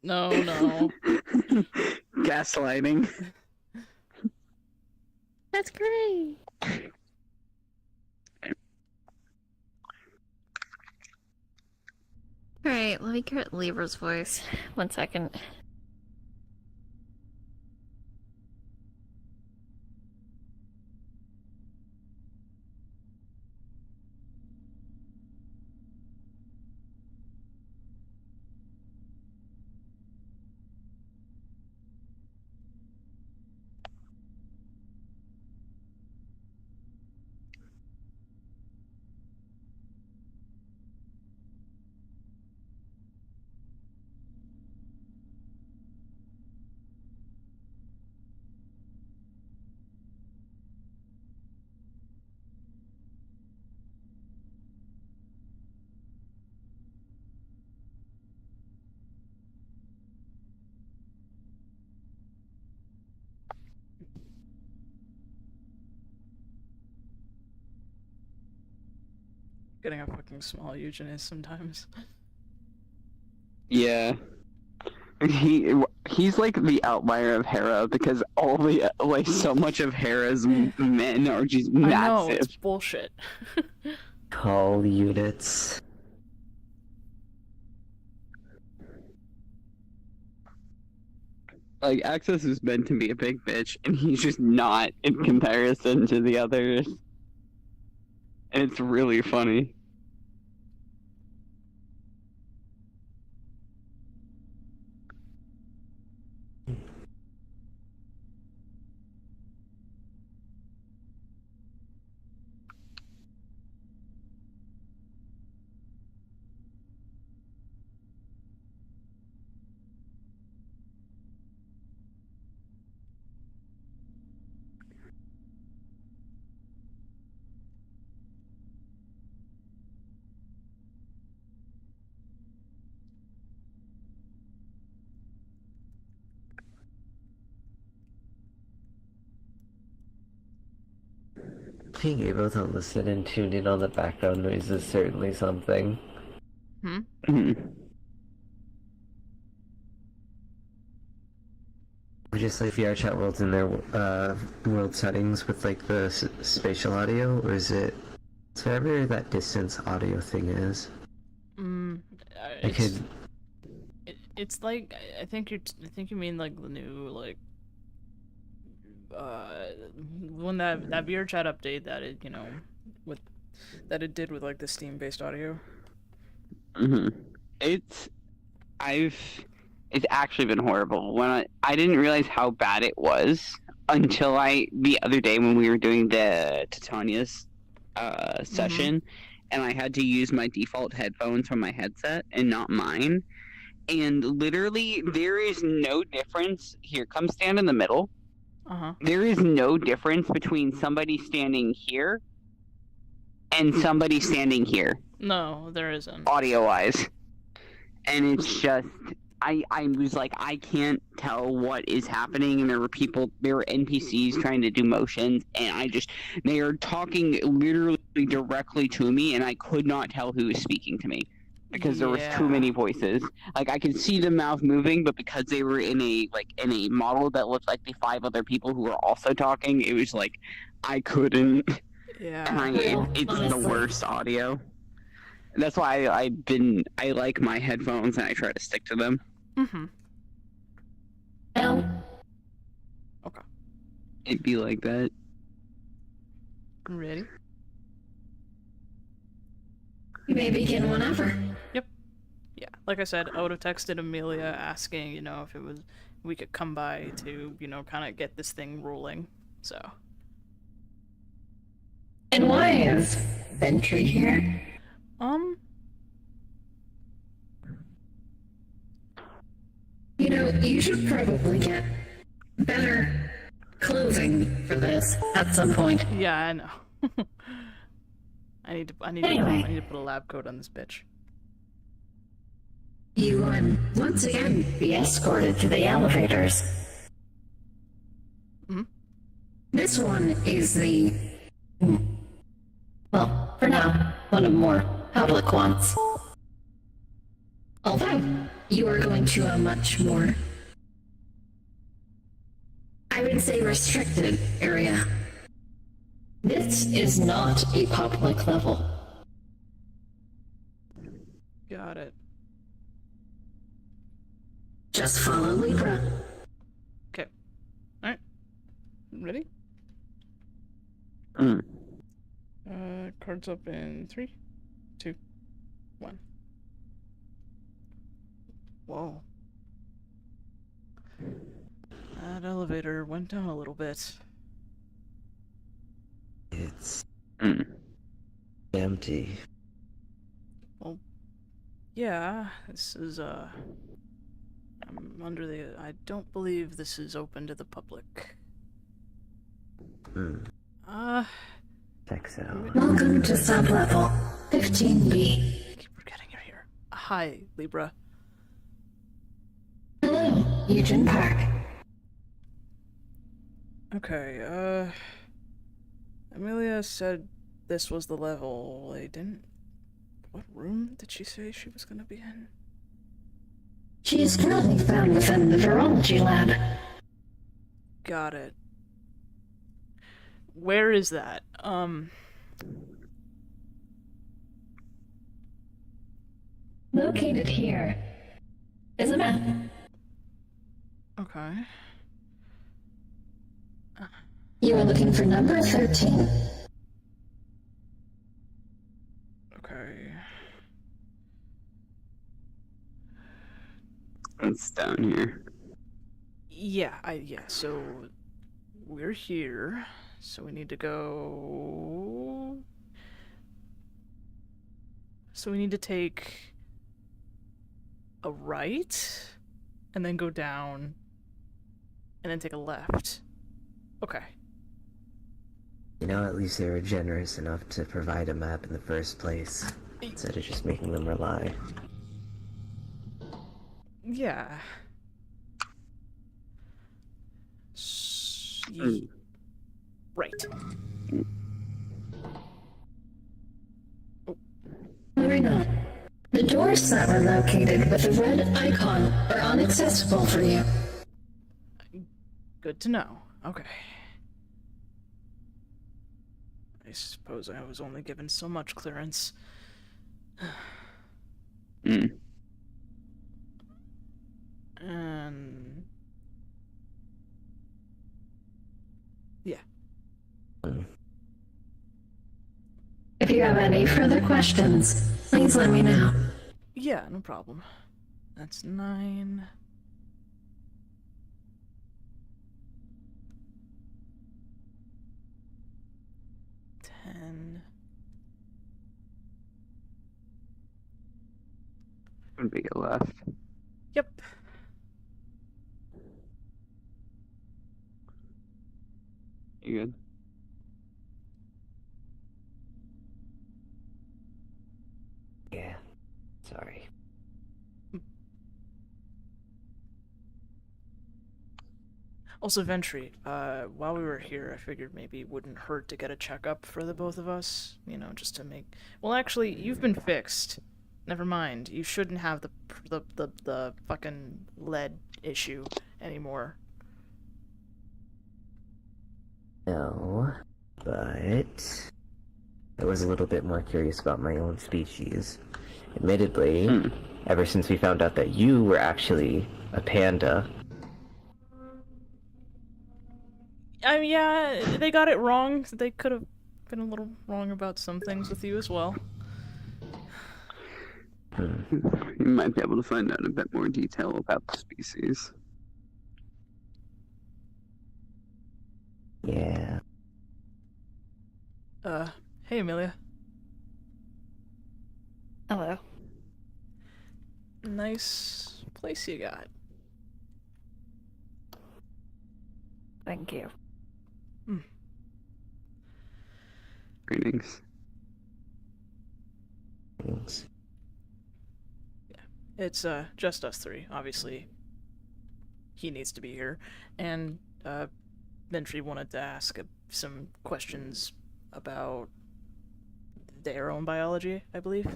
No, no. Gaslighting. That's great. Alright, let me get Libra's voice. 1 second. Getting a fucking small eugenist sometimes. Yeah. He's like the outlier of Hera because all the like so much of Hera's men are just massive. I know, it's bullshit. Call units. Like, Access is meant to be a big bitch, and he's just not in comparison to the others. And it's really funny. Being able to listen and tune in on the background noise is certainly something. Just like VR chat worlds in their world settings with like the spatial audio, or is it? It's whatever that distance audio thing is. It's like I think you mean like the new like when that VR chat update that it it did with like the Steam based audio. It's actually been horrible. When I didn't realize how bad it was until the other day when we were doing the Titania's session, and I had to use my default headphones from my headset and not mine. And literally, there is no difference. Here, come stand in the middle. There is no difference between somebody standing here and somebody standing here. No, there isn't. Audio-wise. And it's just... I was like, I can't tell what is happening, and there were NPCs trying to do motions, and they are talking literally directly to me, and I could not tell who was speaking to me. Because there was too many voices. Like, I could see the mouth moving, but because they were in a model that looked like the 5 other people who were also talking, it was like, I couldn't. Yeah. It's the worst audio. That's why I like my headphones and I try to stick to them. Okay. It'd be like that. Ready? You may begin whenever. Yep. Yeah. Like I said, I would have texted Amelia asking, if we could come by to, kind of get this thing rolling. So. And why is Ventry here? You should probably get better clothing for this at some point. Yeah, I know. I need to put a lab coat on this bitch. You would once again be escorted to the elevators. This one is for now, one of more public ones. Although, you are going to a much more, I would say, restricted area. This is not a public level. Got it. Just follow Libra. Okay. Alright. Ready? Mm. Cards up in 3, 2, 1. Whoa. That elevator went down a little bit. It's Mm. empty. Well, yeah, this is, I'm under the... I don't believe this is open to the public. Check so. Welcome to sublevel 15B. I keep forgetting you're here. Hi, Libra. Hello, Eugen Park. Okay, Amelia said this was the level. I didn't... What room did she say she was gonna be in? She is currently found within the virology lab. Got it. Where is that? Located here is a map. Okay. You are looking for number 13. Okay. It's down here. Yeah, so we're here. So we need to go... So we need to take a right, and then go down, and then take a left. Okay. You know, at least they were generous enough to provide a map in the first place, instead of just making them rely. Yeah. Mm. Right. Moving on. The doors that were located with a red icon are inaccessible for you. Good to know. Okay. I suppose I was only given so much clearance. Mm. And... yeah. If you have any further questions, please let me know. Yeah, no problem. That's 9. Ten. Would be a left. Yep. You good? Yeah. Sorry. Also, Ventry, while we were here, I figured maybe it wouldn't hurt to get a checkup for the both of us. You know, just to make... Well, actually, you've been fixed. Never mind. You shouldn't have the fucking lead issue anymore. No, but I was a little bit more curious about my own species. Admittedly, ever since we found out that you were actually a panda. I mean, yeah, they got it wrong. They could have been a little wrong about some things with you as well. You might be able to find out a bit more detail about the species. Yeah. Hey, Amelia. Hello. Nice place you got. Thank you. Greetings. Thanks. It's, just us three. Obviously, he needs to be here. And, Ventry wanted to ask some questions about their own biology, I believe.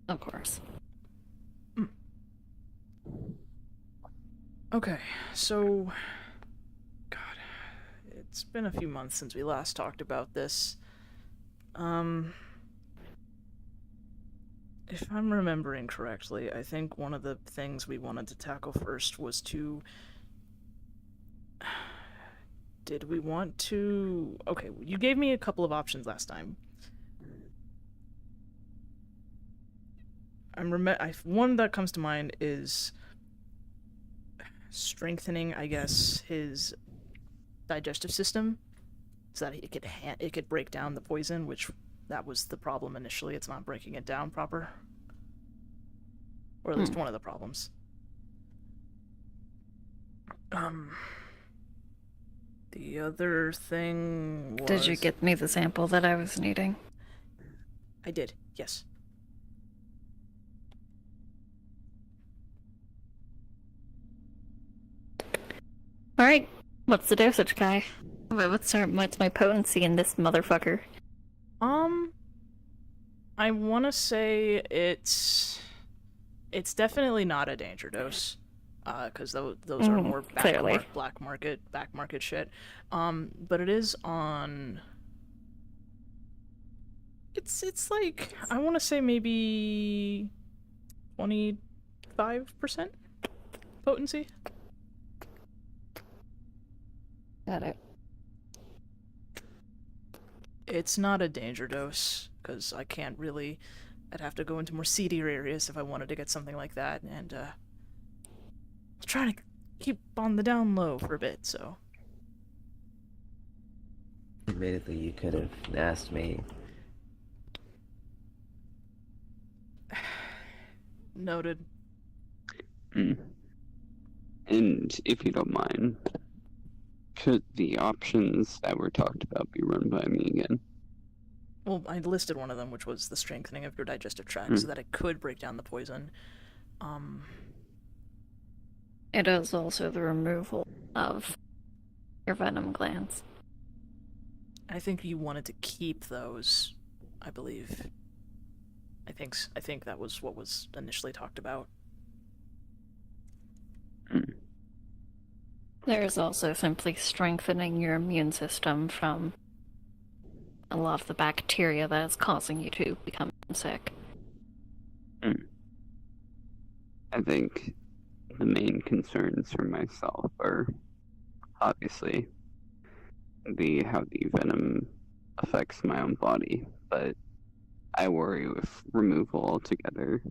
Of course. Okay, so... God, it's been a few months since we last talked about this. If I'm remembering correctly, I think one of the things we wanted to tackle first was to... Did we want to... Okay, you gave me a couple of options last time. One that comes to mind is strengthening, I guess, his digestive system so that it could break down the poison, which that was the problem initially. It's not breaking it down proper, or at least one of the problems. The other thing was... Did you get me the sample that I was needing? I did, yes. Alright, what's the dosage, Kai? What's my potency in this motherfucker? I want to say it's definitely not a danger dose, because those are more back market shit. But it is on. It's like, I want to say maybe 25% potency. Got it. It's not a danger dose, because I can't really... I'd have to go into more seedier areas if I wanted to get something like that, and, trying to keep on the down low for a bit, so... Admittedly, you could have asked me. Noted. And if you don't mind, could the options that were talked about be run by me again? Well, I listed one of them, which was the strengthening of your digestive tract, so that it could break down the poison. It is also the removal of your venom glands. I think you wanted to keep those, I believe. I think that was what was initially talked about. There is also simply strengthening your immune system from a lot of the bacteria that is causing you to become sick. I think the main concerns for myself are obviously how the venom affects my own body, but I worry with removal altogether.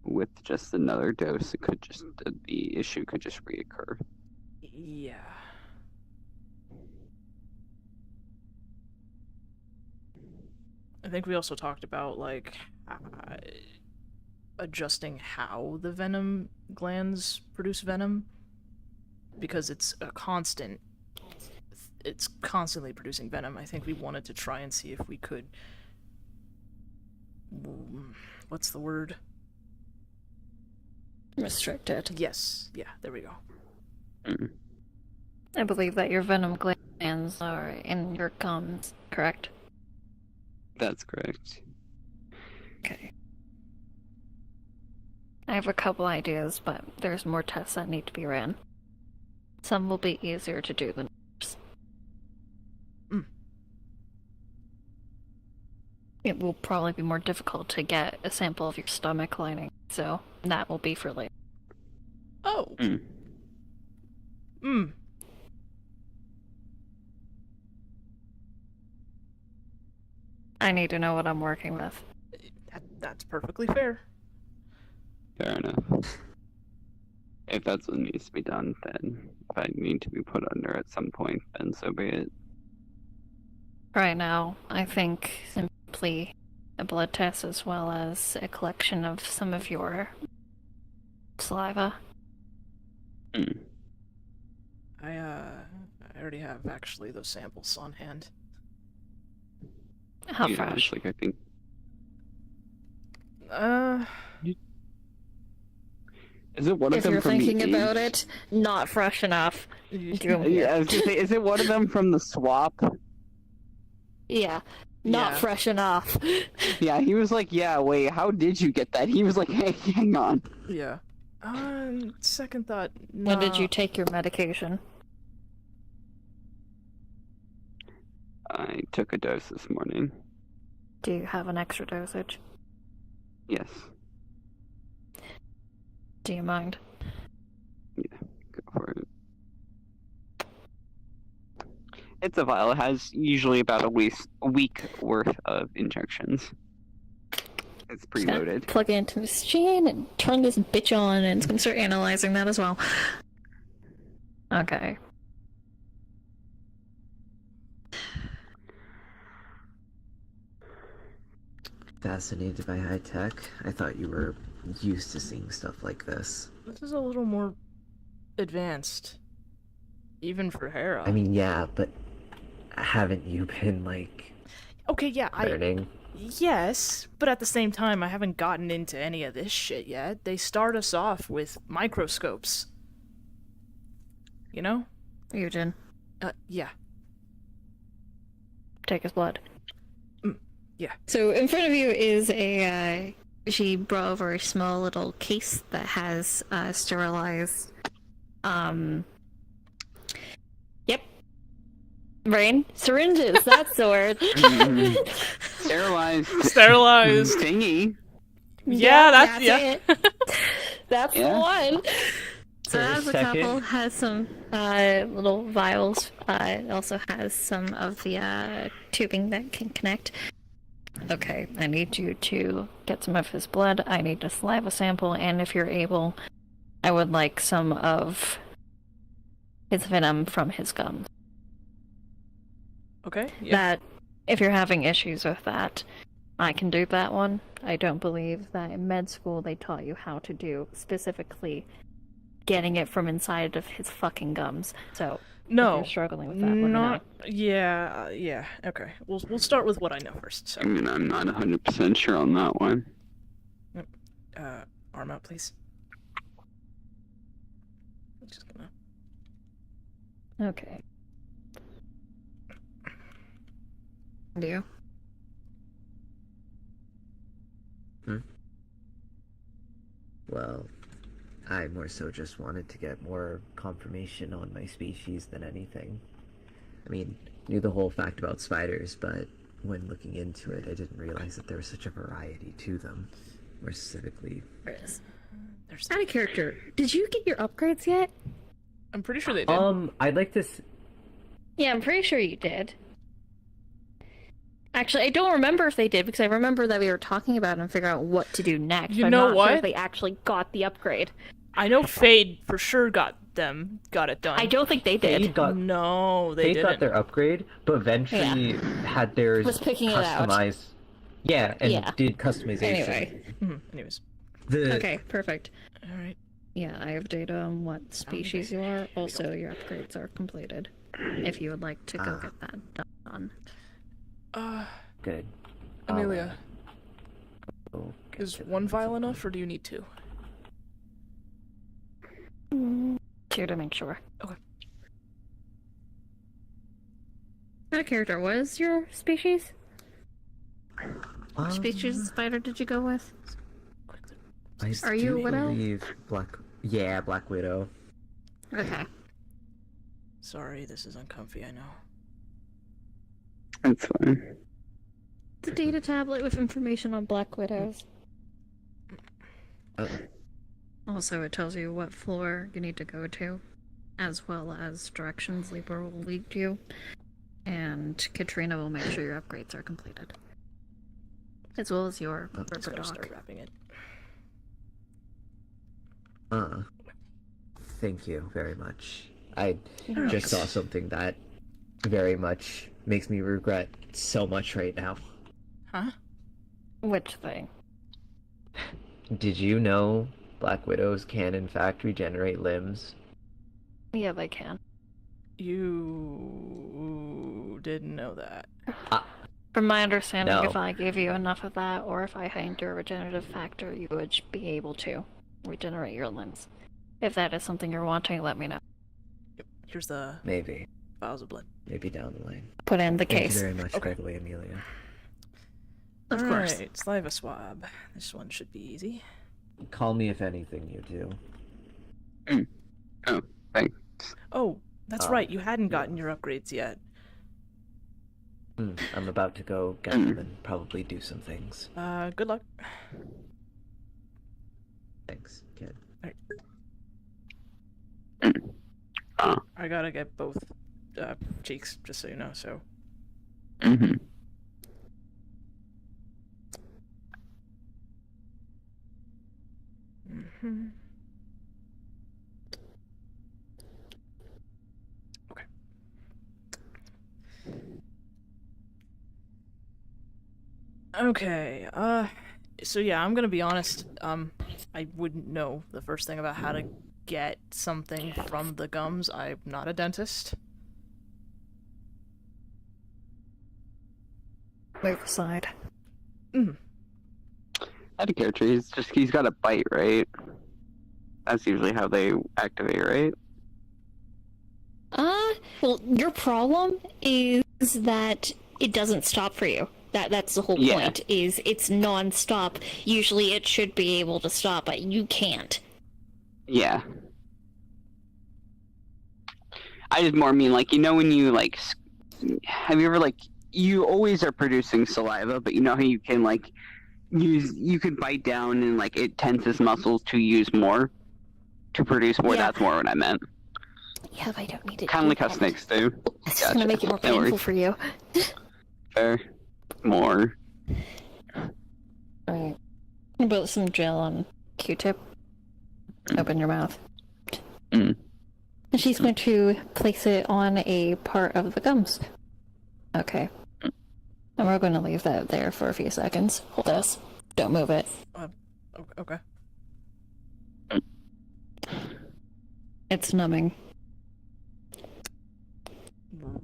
With just another dose, the issue could just reoccur. Yeah. I think we also talked about, like, adjusting how the venom glands produce venom, because it's constantly producing venom. I think we wanted to try and see if we could... What's the word? Restricted. Yes. Yeah, there we go. I believe that your venom glands are in your gums, correct? That's correct. Okay. I have a couple ideas, but there's more tests that need to be ran. Some will be easier to do than others. It will probably be more difficult to get a sample of your stomach lining, so that will be for later. Oh. I need to know what I'm working with. That's perfectly fair. Fair enough. If that's what needs to be done, then if I need to be put under at some point, then so be it. Right now, I think simply a blood test as well as a collection of some of your saliva. I already have actually those samples on hand. How Yeah, fresh? it's like, I think is it one of If them you're from thinking the about age? it, not fresh enough. Yeah, I was gonna say, is it one of them from the swap? Yeah. Not Yeah. fresh enough. Yeah, he was like, yeah, wait, how did you get that? He was like, hey, hang on. Yeah. Second thought. When did you nah. take your medication? I took a dose this morning. Do you have an extra dosage? Yes. Do you mind? Go for it. It's a vial. It has usually about a week worth of injections. It's Just gonna preloaded. plug it into this machine and turn this bitch on, and it's gonna start analyzing that as well. Okay. Fascinated by high tech? I thought you were used to seeing stuff like this. This is a little more advanced. Even for Hera. I mean, yeah, but haven't you been, like, okay, yeah, learning? Yes, but at the same time, I haven't gotten into any of this shit yet. They start us off with microscopes. You know? Eugen, Yeah. take his blood. Yeah. So in front of you is a, she brought over a small little case that has, sterilized, yep. Rain, syringes, that's the word. Sterilized. Sterilized. Thingy. Yeah, that's yeah. it. That's Yeah. the one. So it For a has a second. couple, has some little vials. It also has some of the tubing that can connect. Okay, I need you to get some of his blood. I need a saliva sample, and if you're able, I would like some of his venom from his gums. Okay. Yeah. That, if you're having issues with that, I can do that one. I don't believe that in med school they taught you how to do specifically getting it from inside of his fucking gums. So if No. you're struggling with that, let me know. Not. Yeah. Yeah. Okay. We'll start with what I know first. So, I mean, I'm not 100% sure on that one. arm out, please. I'm just gonna. Okay. Do you? Well, I more so just wanted to get more confirmation on my species than anything. I mean, knew the whole fact about spiders, but when looking into it, I didn't realize that there was such a variety to them. More specifically, There's. Out of character, did you get your upgrades yet? I'm pretty sure they did. I'd like to. Yeah, I'm pretty sure you did. Actually, I don't remember if they did, because I remember that we were talking about it and figuring out what to do next. You but know I'm not sure what? if they actually got the upgrade. I know Fade for sure got it done. I don't think they did. Fade got, No, they Fade didn't. got their upgrade, but Ventry had theirs Was picking it out. customized. Yeah, and Yeah. did customization. Anyway. Anyways. The Okay, perfect. All right. Yeah, I have data on what species you are. Also, your upgrades are completed. If you would like to go get that done. good. Amelia, I'll get is to one that. vial enough, or do you need two? 2 to make sure. Okay. What character was your species? Um, Species of spider did you go with? I Are you a do widow? believe Yeah, Black Widow. Okay. Sorry, this is uncomfy, I know. That's fine. It's a data tablet with information on Black Widows. Oh, Also, it tells you what floor you need to go to, as well as directions Libra will lead you. And Katrina will make sure your upgrades are completed. As well as your I'm just rubber gonna dog. start wrapping it. thank you very much. I You're just welcome. saw something that very much makes me regret so much right now. Huh? Which thing? Did you know Black Widows can in fact regenerate limbs? Yeah, they can. You didn't know that. From my understanding, No. if I gave you enough of that, or if I heightened your regenerative factor, you would be able to regenerate your limbs. If that is something you're wanting, let me know. Yep. Here's the Maybe. vials of blood. Maybe down the line. Put in the Thank case. you very much, Okay. by the way, Amelia. Of course. Alright, saliva swab. This one should be easy. Call me if anything you do. Oh, thanks. Oh, that's Oh, right, you hadn't gotten your upgrades yet. I'm about to go get them and probably do some things. Good luck. Thanks, kid. I gotta get both cheeks, just so you know, so. Mm-hmm. Mm-hmm. Okay. Okay, so yeah, I'm gonna be honest, I wouldn't know the first thing about how to get something from the gums. I'm not a dentist. Move aside. Out of character, he's got a bite, right? That's usually how they activate, right? Well, your problem is that it doesn't stop for you. That's the whole Yeah. point, is it's non-stop. Usually it should be able to stop, but you can't. Yeah. I just more mean, like, you know when you, like, have you ever, like, you always are producing saliva, but you know how you can, like, you can bite down and, like, it tenses muscles to use more, to produce more, Yeah. that's more what I meant. Yeah, but I don't need it. Kind of like how snakes do. It's just gonna make it more No worries. painful for you. Fair. More. Alright. Put some gel on Q-tip. Open your mouth. Mm. And she's going to place it on a part of the gums. Okay. And we're going to leave that there for a few seconds. Hold this. Don't move it. Okay. It's numbing.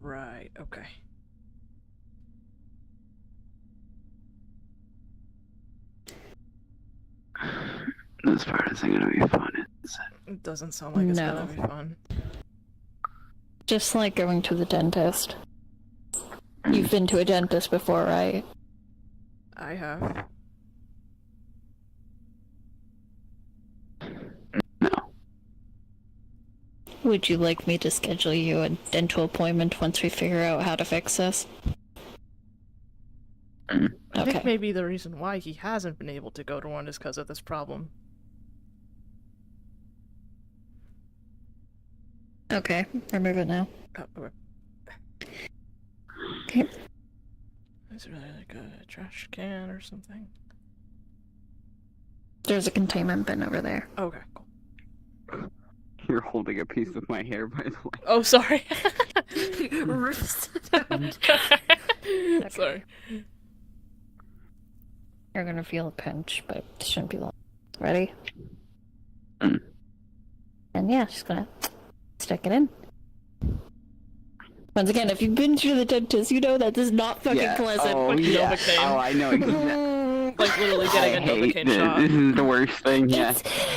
Right, okay. This part isn't gonna be fun, is it? It doesn't sound like it's No. gonna be fun. Just like going to the dentist. You've been to a dentist before, right? I have. No. Would you like me to schedule you a dental appointment once we figure out how to fix this? I Okay. think maybe the reason why he hasn't been able to go to one is because of this problem. Okay, remove it now. Oh, okay. Okay. Is it really like a trash can or something? There's a containment bin over there. Okay, cool. You're holding a piece of my hair, by the way. Oh, sorry. Sorry. You're gonna feel a pinch, but it shouldn't be long. Ready? Mm. And yeah, just gonna stick it in. Once again, if you've been to the dentist, you know that this is not fucking pleasant. Oh, Like yeah. Novocaine. Oh, I know exactly. Like literally getting a I hate Novocaine this. shot. This is the worst thing, yeah.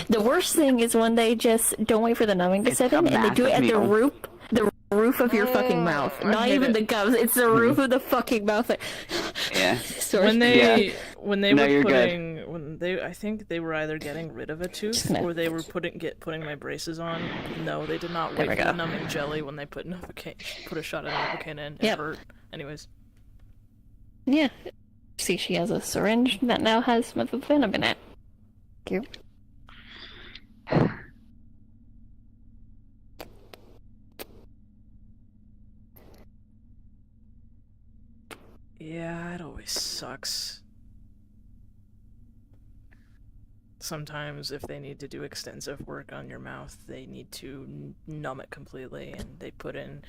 The worst thing is when they just don't wait for the numbing to It's set a in, and they do it at massive the roof of your fucking mouth. I Not hate even it. the gums, it's the roof of the fucking mouth. Yeah. Sorry. When they Yeah. when they No, were you're good. putting when they I think they were either getting rid of a tooth Just gonna- or they were putting my braces on. No, they did not There wait we for the go. numbing jelly when they put a shot of Novocaine in. It Yep. hurt. Anyways. Yeah. See, she has a syringe that now has some of the venom in it. Cute. Yeah, it always sucks. Sometimes if they need to do extensive work on your mouth, they need to numb it completely, and they put in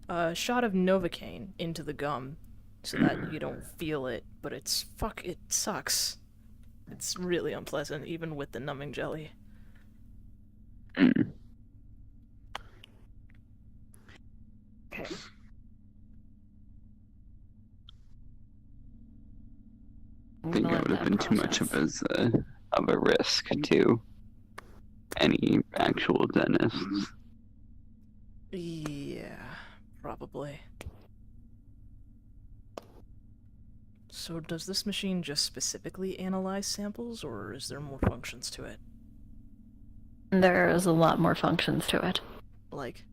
a shot of Novocaine into the gum so that you don't feel it, but it sucks. It's really unpleasant, even with the numbing jelly. Mm. Okay. I think that would have been too much of a risk to any actual dentists. Yeah, probably. So does this machine just specifically analyze samples, or is there more functions to it? There's a lot more functions to it. Like?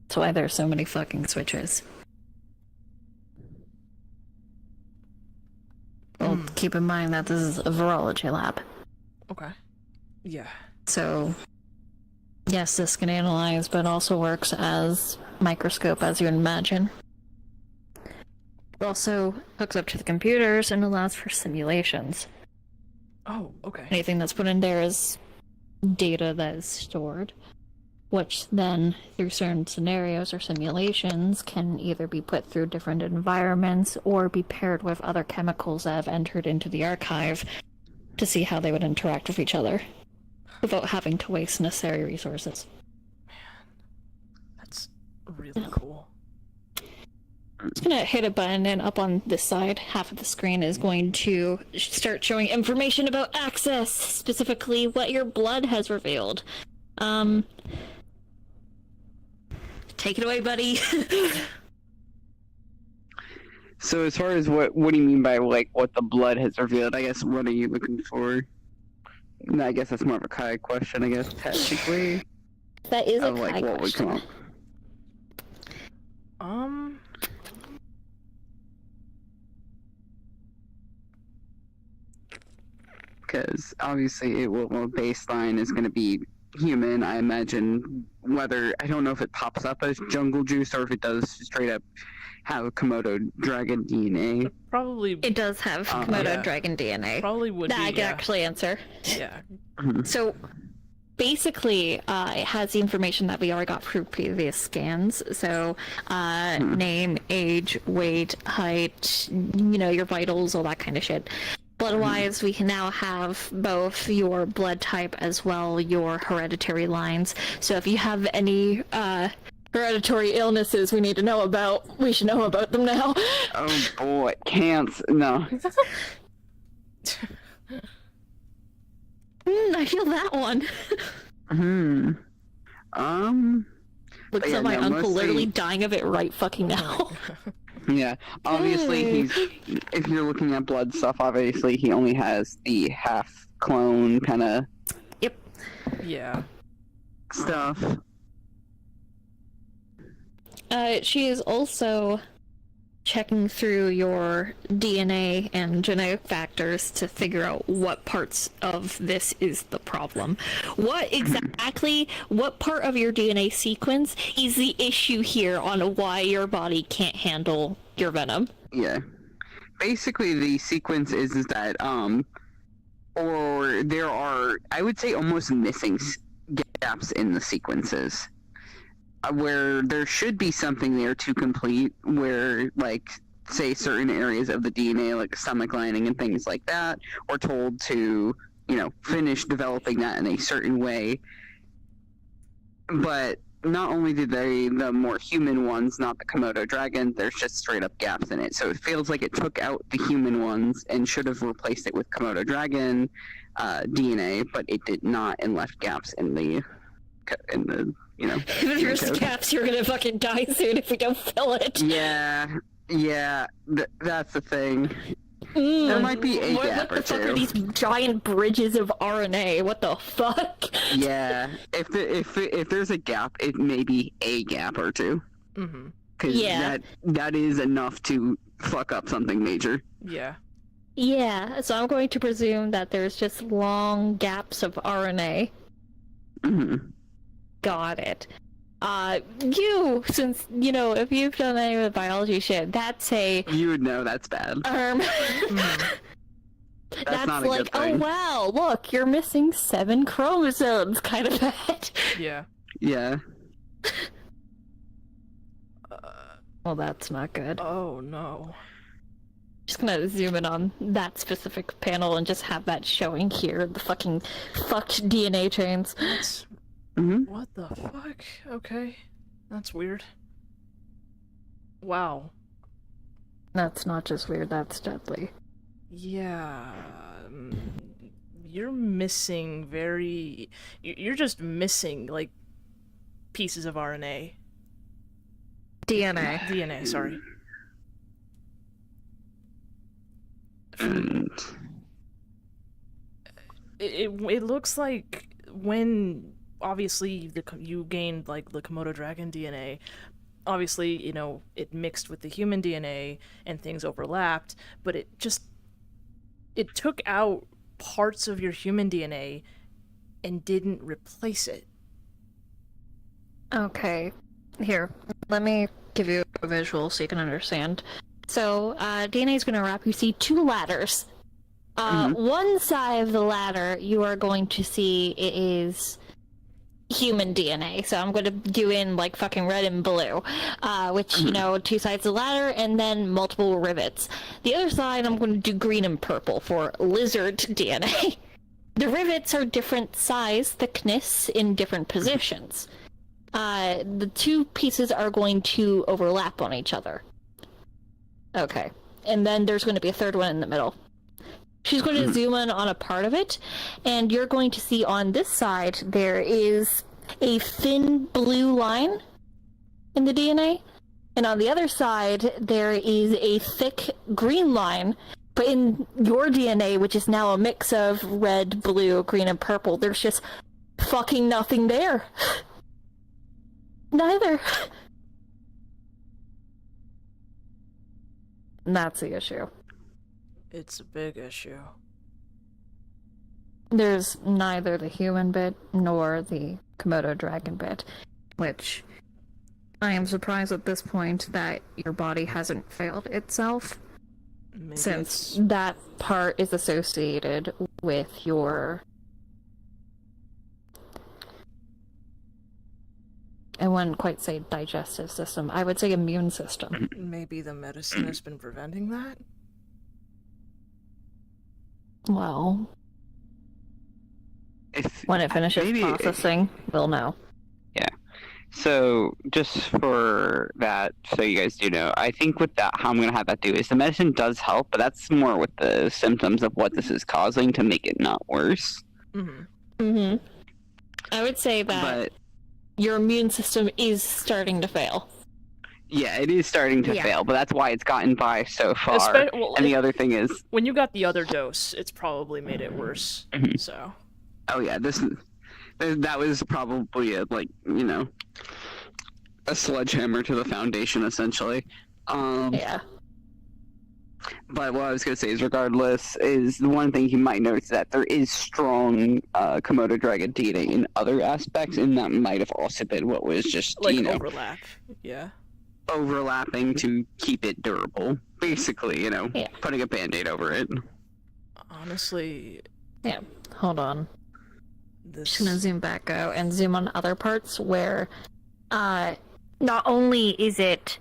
That's why there's so many fucking switches. Well, keep in mind that this is a virology lab. Okay. Yeah. So, yes, this can analyze, but also works as microscope, as you would imagine. It also hooks up to the computers and allows for simulations. Oh, okay. Anything that's put in there is data that is stored, which then, through certain scenarios or simulations, can either be put through different environments or be paired with other chemicals that have entered into the archive to see how they would interact with each other without having to waste necessary resources. That's really cool. I'm just gonna hit a button, and up on this side, half of the screen is going to start showing information about access, specifically what your blood has revealed. Take it away, buddy. So as far as what do you mean by like what the blood has revealed? I guess what are you looking for? No, I guess that's more of a Kai question. I guess technically. That is a Of like Kai what would come question. up. Because obviously baseline is going to be human. I imagine whether I don't know if it pops up as jungle juice or if it does straight up have Komodo dragon DNA. Probably. It does have Komodo yeah. dragon DNA. Probably would That be. I can actually answer. Yeah. So, basically, it has the information that we already got through previous scans. So, name, age, weight, height, your vitals, all that kind of shit. Blood-wise, we can now have both your blood type as well your hereditary lines. So if you have any hereditary illnesses we need to know about, we should know about them now. Oh boy, cancer. No. I feel that one. Looks yeah, like my no, uncle mostly- literally dying of it right fucking now. Yeah, obviously if you're looking at blood stuff, obviously he only has the half clone kind of Yep. Yeah. stuff. She is also checking through your DNA and genetic factors to figure out what parts of this is the problem. What part of your DNA sequence is the issue here on why your body can't handle your venom? Yeah. Basically the sequence is that or there are, I would say, almost missing gaps in the sequences. Where there should be something there to complete, where, like, say certain areas of the DNA, like the stomach lining and things like that, are told to, finish developing that in a certain way. But not only did the more human ones, not the Komodo dragon, there's just straight up gaps in it. So it feels like it took out the human ones and should have replaced it with Komodo dragon DNA, but it did not, and left gaps in the If there's code. gaps, you're gonna fucking die soon if we don't fill it. Yeah, that's the thing. There might be a gap What or the fuck are two. these giant bridges of RNA? What the fuck? Yeah, if there's a gap, it may be a gap or two. Mm-hmm. Because Yeah. that is enough to fuck up something major. Yeah. Yeah, so I'm going to presume that there's just long gaps of RNA. Hmm. Got it. Since, if you've done any of the biology shit, that's a, You would know that's bad. that's not a like, good thing. oh wow, look, you're missing 7 chromosomes kind of bad. Yeah. Yeah. Well, that's not good. Oh no. Just gonna zoom in on that specific panel and just have that showing here, the fucking fucked DNA chains. That's... Hmm. What the fuck? Okay. That's weird. Wow. That's not just weird, that's deadly. Yeah. You're missing You're just missing, like, pieces of RNA. DNA. DNA, sorry. And It looks like when obviously you gained like the Komodo dragon DNA, obviously, it mixed with the human DNA and things overlapped, but it took out parts of your human DNA and didn't replace it. Okay, here, let me give you a visual so you can understand. So, DNA is going to wrap. You see two ladders. One side of the ladder, you are going to see it is human DNA. So I'm going to do in like fucking red and blue, which, two sides of the ladder and then multiple rivets. The other side, I'm going to do green and purple for lizard DNA. The rivets are different size, thickness in different positions. The two pieces are going to overlap on each other. Okay. And then there's going to be a third one in the middle. She's going to zoom in on a part of it, and you're going to see on this side there is a thin blue line in the DNA, and on the other side there is a thick green line. But in your DNA, which is now a mix of red, blue, green, and purple, there's just fucking nothing there. Neither. And that's the issue. It's a big issue. There's neither the human bit nor the Komodo dragon bit, which I am surprised at this point that your body hasn't failed itself, Maybe since that part is associated with your... I wouldn't quite say digestive system, I would say immune system. maybe the medicine has been preventing that? Well, if when it finishes maybe- processing, we'll know. So, just for that, so you guys do know, I think with that, how I'm going to have that do is the medicine does help, but that's more with the symptoms of what this is causing to make it not worse. I would say that But, your immune system is starting to fail. yeah, it is starting to Yeah. fail, but that's why it's gotten by so far. Well, And the other thing is, when you got the other dose, it's probably made it worse. So, oh yeah, that was probably a sledgehammer to the foundation, essentially. Yeah. But what I was going to say is, regardless, is the one thing you might notice that there is strong Komodo dragon DNA in other aspects, and that might have also been what was just, like overlap. Yeah. overlapping to keep it durable. Basically, Yeah. putting a band-aid over it. Honestly, Yeah. Hold on. this Just gonna zoom back out and zoom on other parts where not only is it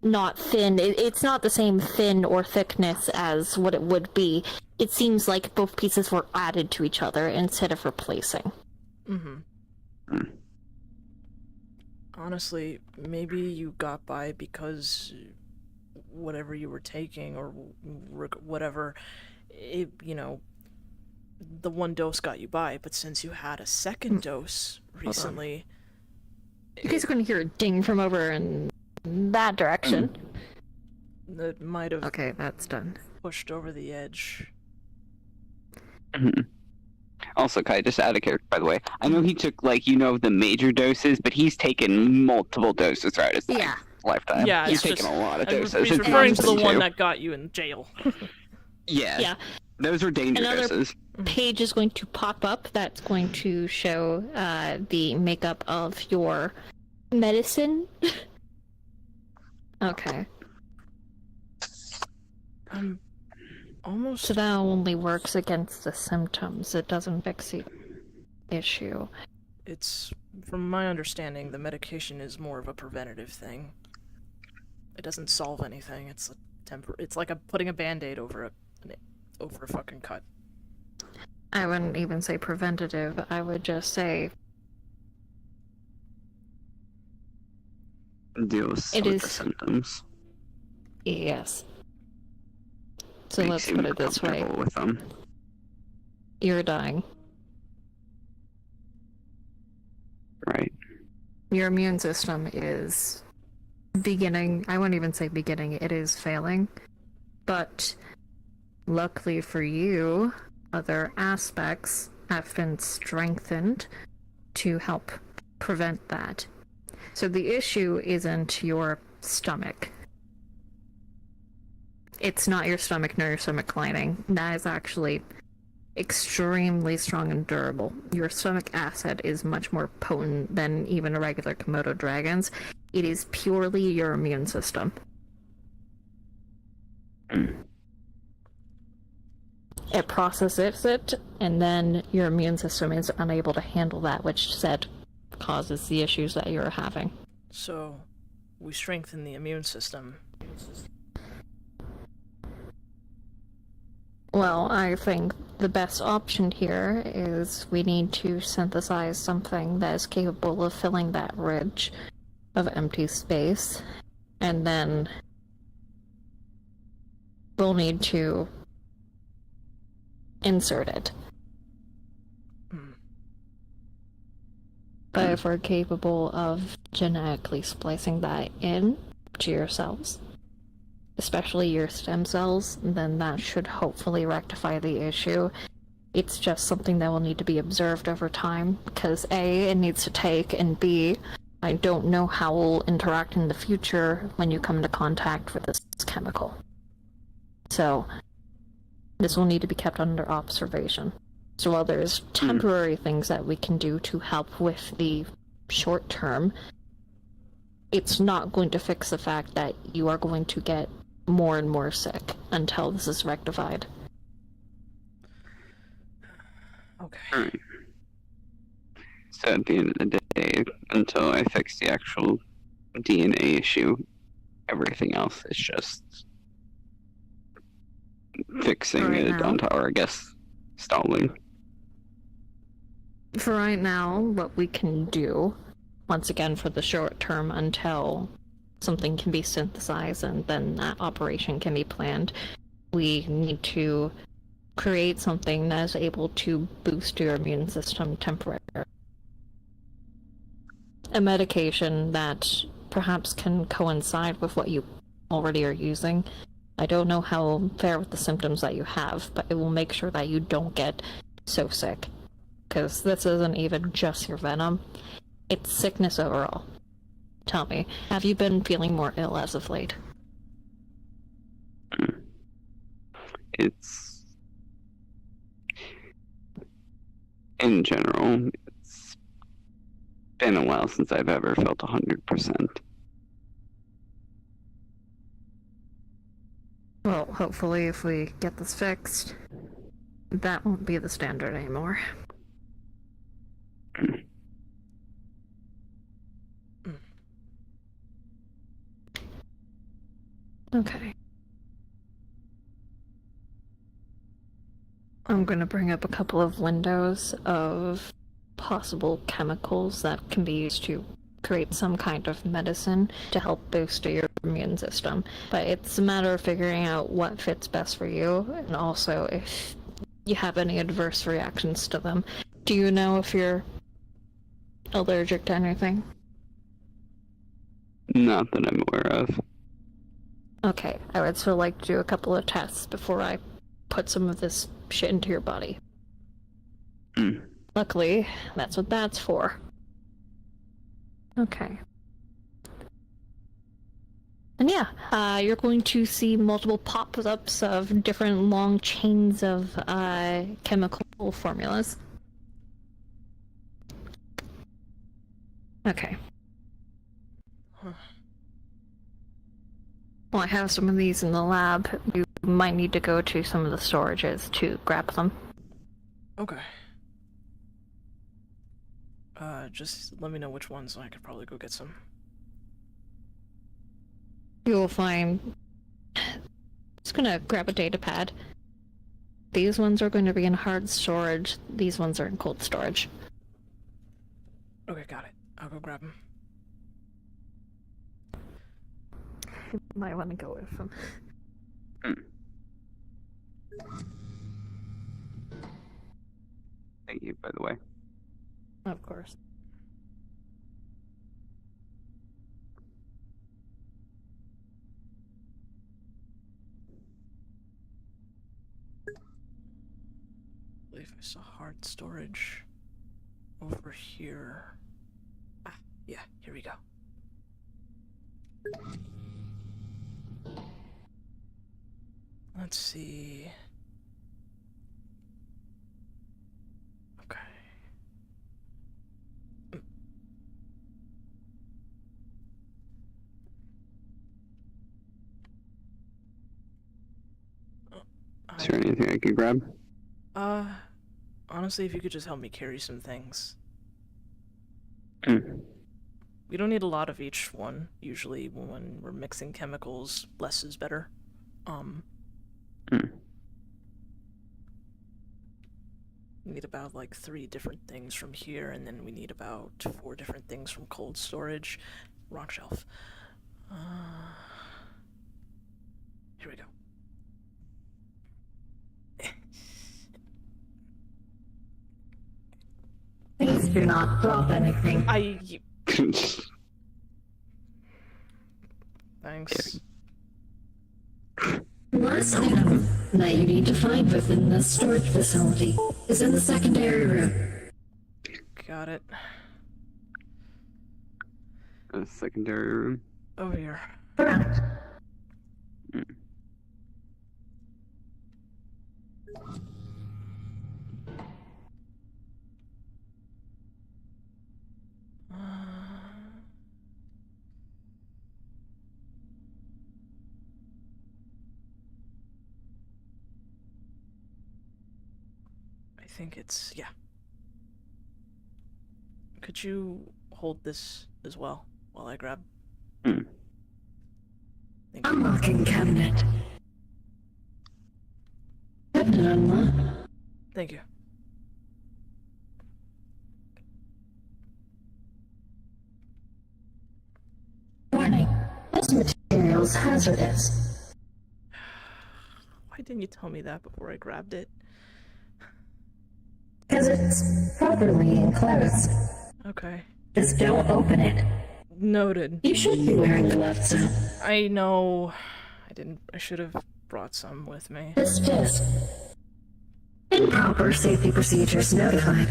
not thin, it's not the same thin or thickness as what it would be. It seems like both pieces were added to each other instead of replacing. Honestly, maybe you got by because whatever you were taking or whatever, the one dose got you by, but since you had a second dose recently... You guys are gonna hear a ding from over in that direction. That might have Okay, that's done. pushed over the edge. Also, Kai, just out of character, by the way, I know he took, the major doses, but he's taken multiple doses throughout his Yeah. lifetime. Yeah, he's it's taken just- a lot of I'm doses. he's It's referring to the nothing one new. that got you in jail. Yeah. Yeah. Those were danger Another- doses. Page is going to pop up that's going to show the makeup of your medicine. Okay. I'm almost... So that only works against the symptoms. It doesn't fix the issue. It's, from my understanding, the medication is more of a preventative thing. It doesn't solve anything. It's it's like putting a band-aid over a fucking cut. I wouldn't even say preventative. I would just say Deal with some It of is- the symptoms. yes. So Makes let's you put more it this way. comfortable with them. You're dying. Right. Your immune system is beginning, I wouldn't even say beginning, it is failing. But Luckily for you, other aspects have been strengthened to help prevent that. So the issue isn't your stomach. It's not your stomach nor your stomach lining. That is actually extremely strong and durable. Your stomach acid is much more potent than even a regular Komodo dragon's. It is purely your immune system. It processes it, and then your immune system is unable to handle that, which said causes the issues that you're having. So, we strengthen the immune system. Well, I think the best option here is we need to synthesize something that is capable of filling that ridge of empty space, and then we'll need to insert it. But if we're capable of genetically splicing that in to your cells, especially your stem cells, then that should hopefully rectify the issue. It's just something that will need to be observed over time, because A, it needs to take, and B, I don't know how it will interact in the future when you come into contact with this chemical. So, this will need to be kept under observation. So while there's temporary things that we can do to help with the short term, it's not going to fix the fact that you are going to get more and more sick until this is rectified. Okay. Alright. So at the end of the day, until I fix the actual DNA issue, everything else is just fixing Right it now. on top, or I guess stalling. For right now, what we can do, once again for the short term until something can be synthesized and then that operation can be planned, we need to create something that is able to boost your immune system temporarily. A medication that perhaps can coincide with what you already are using. I don't know how it'll fare with the symptoms that you have, but it will make sure that you don't get so sick. Because this isn't even just your venom, it's sickness overall. Tell me, have you been feeling more ill as of late? It's in general, it's been a while since I've ever felt 100%. Well, hopefully if we get this fixed, that won't be the standard anymore. Okay. I'm gonna bring up a couple of windows of possible chemicals that can be used to create some kind of medicine to help boost your immune system. But it's a matter of figuring out what fits best for you, and also if you have any adverse reactions to them. Do you know if you're allergic to anything? Not that I'm aware of. Okay, I would still like to do a couple of tests before I put some of this shit into your body. Luckily, that's what that's for. Okay. And yeah, you're going to see multiple pop-ups of different long chains of chemical formulas. Okay. Well, I have some of these in the lab. You might need to go to some of the storages to grab them. Okay. Just let me know which ones, so I could probably go get some. You will find... Just gonna grab a data pad. These ones are going to be in hard storage. These ones are in cold storage. Okay, got it. I'll go grab them. You might want to go with them. Thank you, by the way. Of course. I saw hard storage over here. Ah, yeah, here we go. Let's see. Okay. Is there anything I could grab? Honestly, if you could just help me carry some things. Mm. We don't need a lot of each one. Usually when we're mixing chemicals, less is better. We need about like 3 different things from here, and then we need about 4 different things from cold storage. Wrong shelf. Here we go. Please do not drop anything. Thanks. The last item that you need to find within the storage facility is in the secondary room. Got it. A secondary room. Over here. Correct. I think it's, yeah. Could you hold this as well while I grab? Thank you. Unlocking cabinet. Cabinet unlocked. Thank you. Warning. This material's hazardous. Why didn't you tell me that before I grabbed it? Because it's properly enclosed. Okay. Just don't open it. Noted. You should be wearing gloves, though. I know. I should have brought some with me. This disc. Improper safety procedures notified.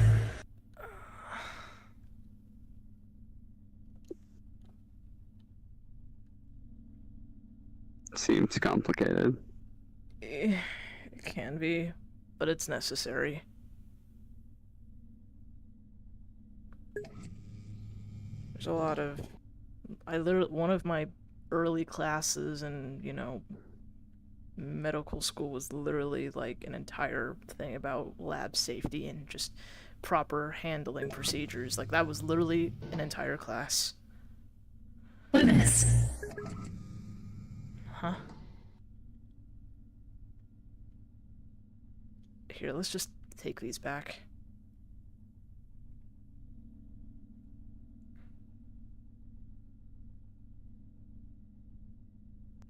Seems complicated. It can be, but it's necessary. There's a lot of... one of my early classes in, medical school was literally like an entire thing about lab safety and just proper handling procedures. Like, that was literally an entire class. Witness. Huh? Here, let's just take these back.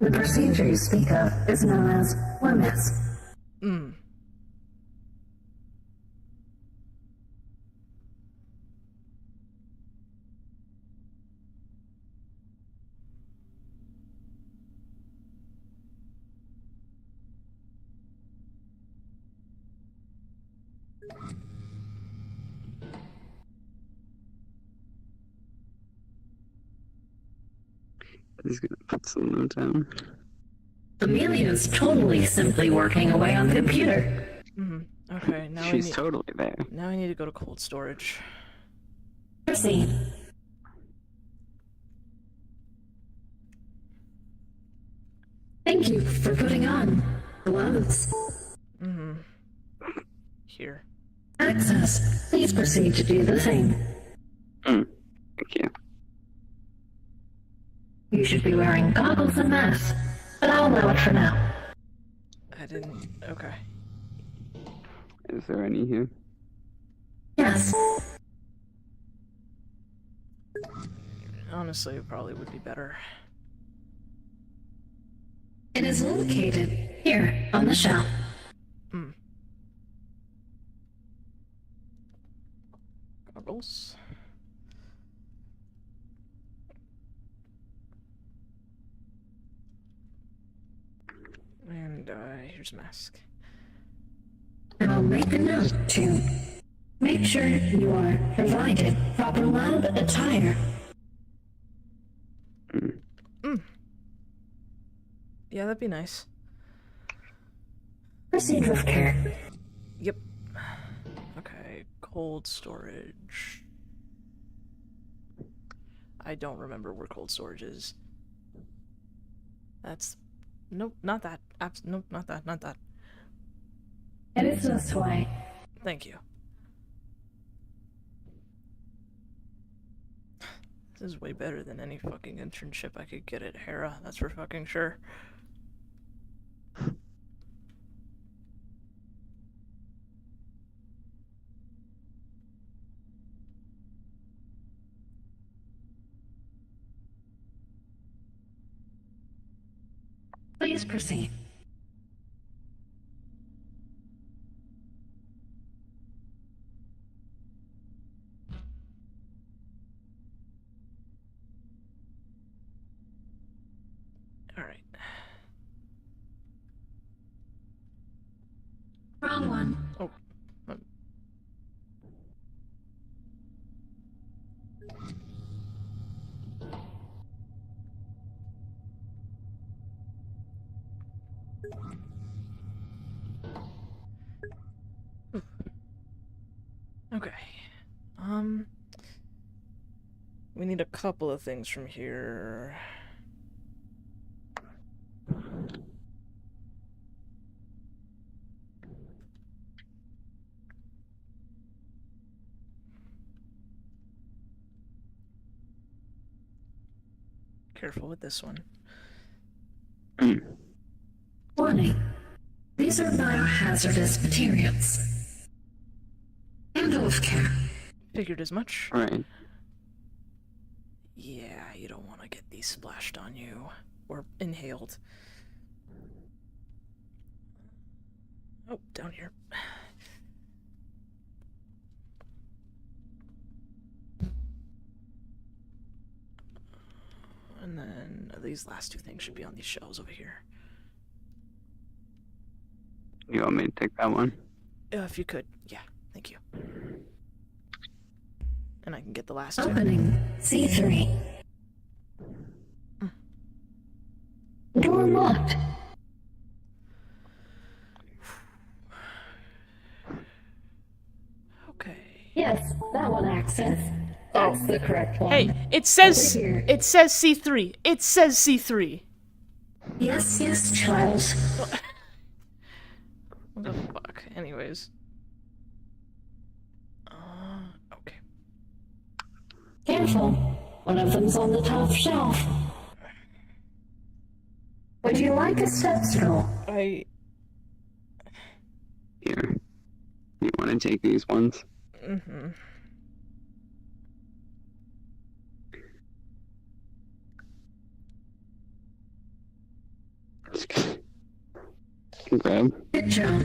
The procedure you speak of is known as witness. He's gonna put some notes down. Amelia's totally simply working away on the computer. Okay, now She's totally there. Now I need to go to cold storage. Proceed. Thank you for putting on gloves. Here. Access. Please proceed to do the same. Thank you. You should be wearing goggles and masks, but I'll allow it for now. I didn't... Okay. Is there any here? Yes. Honestly, it probably would be better. It is located here on the shelf. Goggles. And, here's a mask. I'll make a note to make sure you are provided proper lab attire. Yeah, that'd be nice. Proceed with care. Yep. Okay, cold storage. I don't remember where cold storage is. That's... Nope, not that. Nope, not that, not that. It is this way. Thank you. This is way better than any fucking internship I could get at Hera, that's for fucking sure. Please proceed. Alright. Wrong one. Oh. Okay. We need a couple of things from here. Careful with this one. Warning. These are biohazardous materials. Handle with care. Figured as much. Right. Yeah, you don't want to get these splashed on you. Or inhaled. Oh, down here. And then these last two things should be on these shelves over here. You want me to take that one? If you could, yeah, thank you. And I can get the last two. Opening C3. Door locked. Okay. Yes, that one access. That's the correct one. Hey, it says Over here. C3. It says C3. Yes, yes, child. What the fuck? Anyways. Okay. Careful. One of them's on the top shelf. Would you like a step stool? I... Here. You want to take these ones? Mm-hmm. Grab. Good job.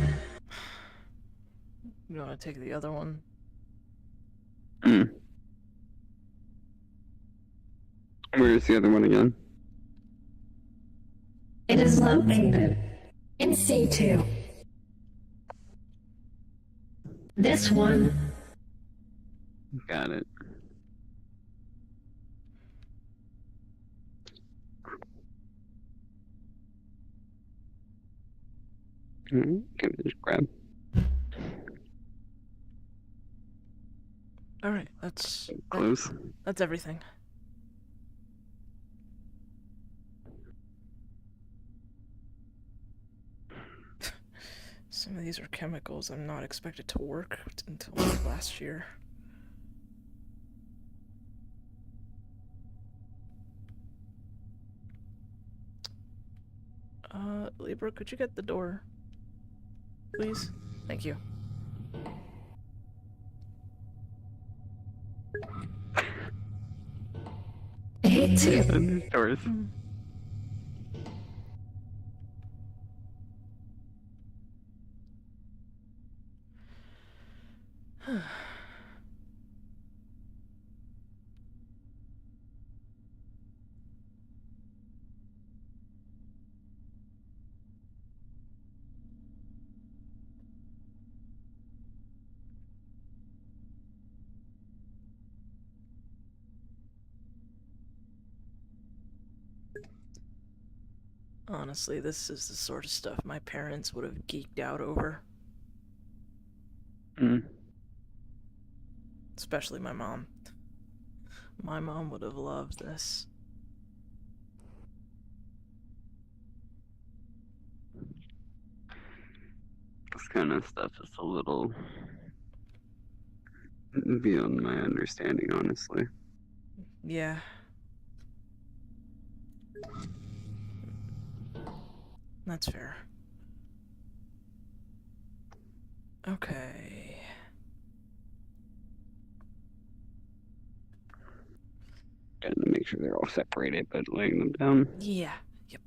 You want to take the other one? Where's the other one again? It is located in C2. This one. Got it. Can we just grab? Alright, that's Close. that's everything. Some of these are chemicals I'm not expected to work until like last year. Libra, could you get the door? Please? Thank you. A2. Doors. Honestly, this is the sort of stuff my parents would have geeked out over. Mm. Especially my mom. My mom would have loved this. This kind of stuff is a little beyond my understanding, honestly. Yeah. That's fair. Okay. Gotta make sure they're all separated, but laying them down. Yeah. Yep.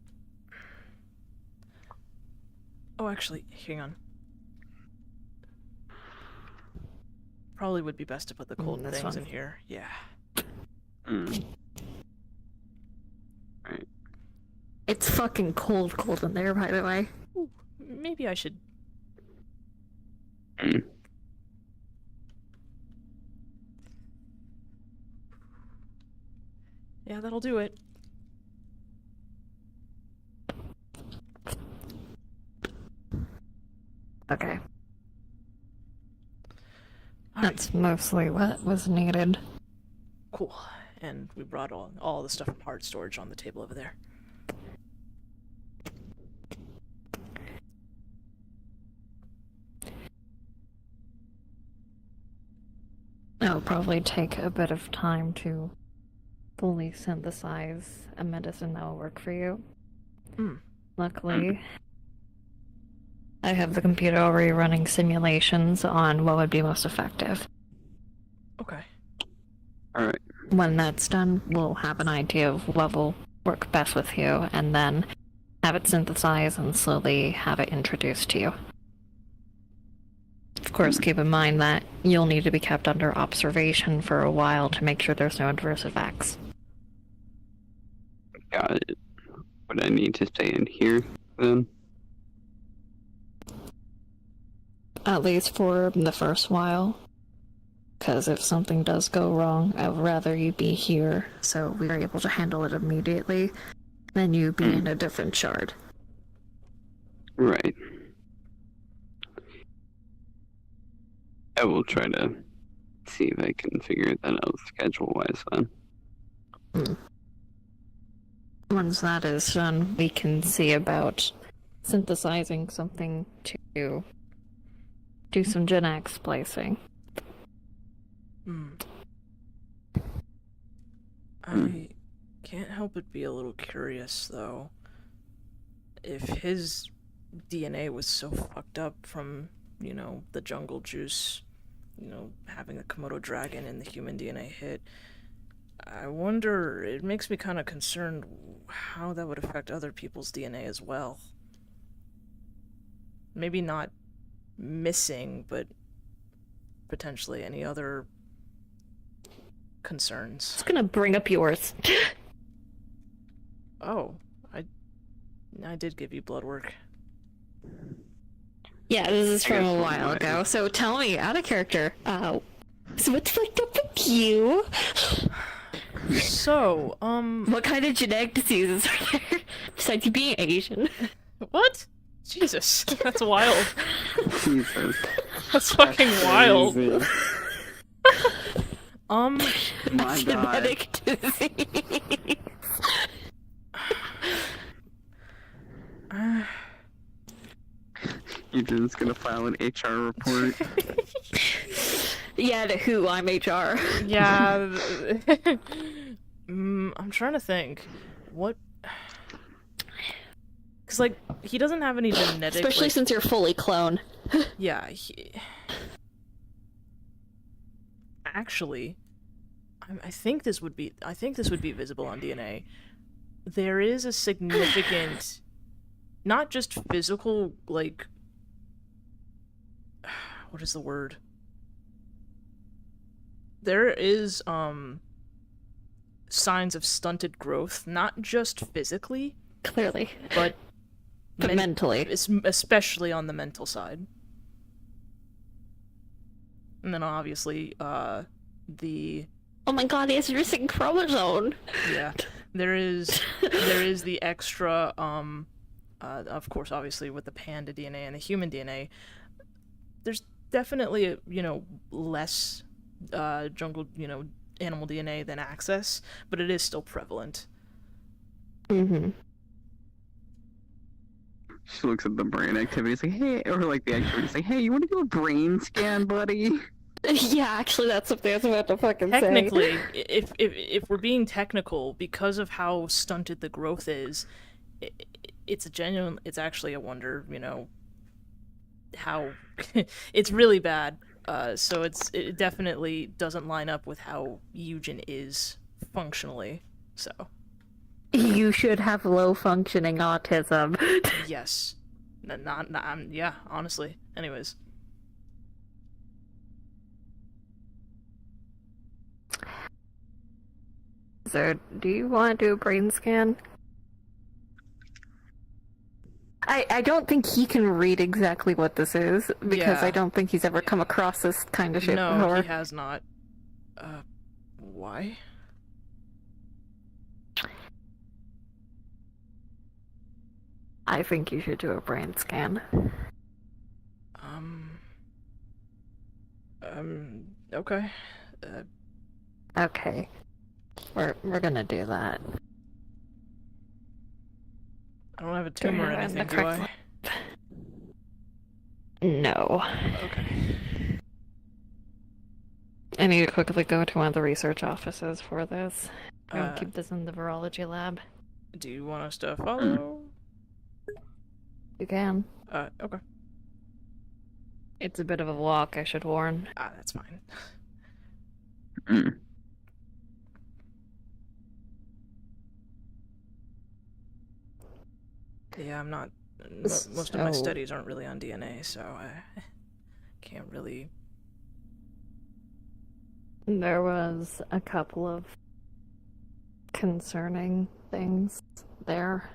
Oh, actually, hang on. Probably would be best to put the cold this things one. in here. Yeah. Mm. Right. It's fucking cold in there, by the way. Ooh, maybe I should. Mm. Yeah, that'll do it. Okay. All right. That's mostly what was needed. Cool. And we brought all the stuff from hard storage on the table over there. It'll probably take a bit of time to fully synthesize a medicine that will work for you. Mm. Luckily, I have the computer already running simulations on what would be most effective. Okay. Alright. When that's done, we'll have an idea of what will work best with you, and then have it synthesized and slowly have it introduced to you. Of course, keep in mind that you'll need to be kept under observation for a while to make sure there's no adverse effects. Got it. Would I need to stay in here then? At least for the first while. Because if something does go wrong, I would rather you be here so we are able to handle it immediately than you be in a different shard. Right. I will try to see if I can figure that out schedule-wise then. Once that is done, we can see about synthesizing something to do some Gen X splicing. I can't help but be a little curious, though. If his DNA was so fucked up from, the jungle juice, having the Komodo dragon and the human DNA hit, I wonder, it makes me kind of concerned how that would affect other people's DNA as well. Maybe not missing, but potentially any other concerns. It's gonna bring up yours. Oh, I did give you blood work. Yeah, this is I from guess a we'll while go ahead. ago, so tell me, out of character, so what's fucked up with you? So, What kind of genetic diseases are there, besides you being Asian? what? Jesus, that's wild. Jesus. That's fucking wild. Crazy. My God. Genetic disease. You're just gonna file an HR report. Yeah, to who? I'm HR. Yeah. I'm trying to think. What? Because, he doesn't have any genetic. Especially since you're fully clone. Yeah. Actually, I think this would be. I think this would be visible on DNA. There is a significant, not just physical, what is the word? There is signs of stunted growth, not just physically, Clearly. but Mentally. especially on the mental side. And then obviously, the Oh my god, he has a missing chromosome. yeah, There is the extra of course, obviously with the panda DNA and the human DNA, there's definitely less jungle animal DNA than access, but it is still prevalent. Mm-hmm. She looks at the brain activity, it's like, hey, or like the activity, it's like, hey, you want to do a brain scan, buddy? Yeah, actually, that's what I was about to fucking Technically, say. if we're being technical, because of how stunted the growth is, it's actually a wonder, how it's really bad. So it definitely doesn't line up with how Eugen is functionally. So You should have low functioning autism. yes, yeah, honestly. Anyways, So, do you want to do a brain scan? I don't think he can read exactly what this is, because Yeah. I don't think he's ever come across this kind of shit no, before. he has not. Why? I think you should do a brain scan. Um. Okay. Okay. We're gonna do that. I don't have a tumor or Yeah, anything, the do correct I? No. Okay. I need to quickly go to one of the research offices for this. I'm gonna Uh, keep this in the virology lab. Do you want us to follow? You can. Okay. It's a bit of a walk, I should warn. That's fine. Mm. Yeah, I'm not. Most of my So- studies aren't really on DNA, so I can't really. There was a couple of concerning things there.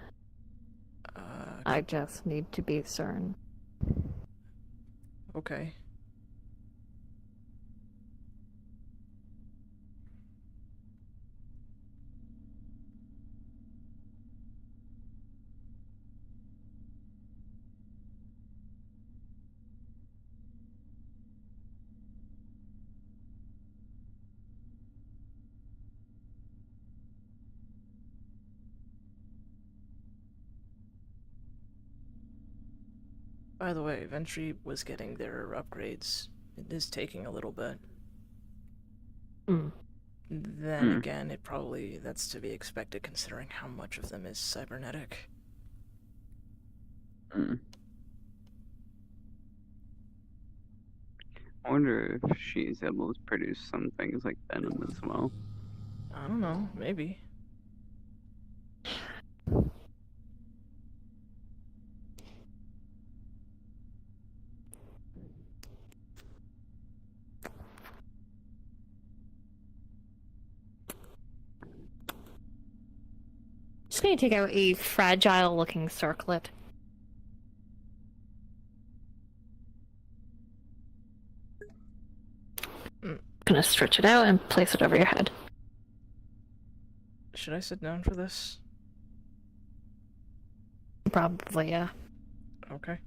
I just need to be certain. Okay. By the way, Ventry was getting their upgrades. It is taking a little bit. Mm. Then again, that's to be expected considering how much of them is cybernetic. Mm. I wonder if she's able to produce some things like venom as well. I don't know, maybe. Just gonna take out a fragile looking circlet. Gonna stretch it out and place it over your head. Should I sit down for this? Probably, yeah. Okay.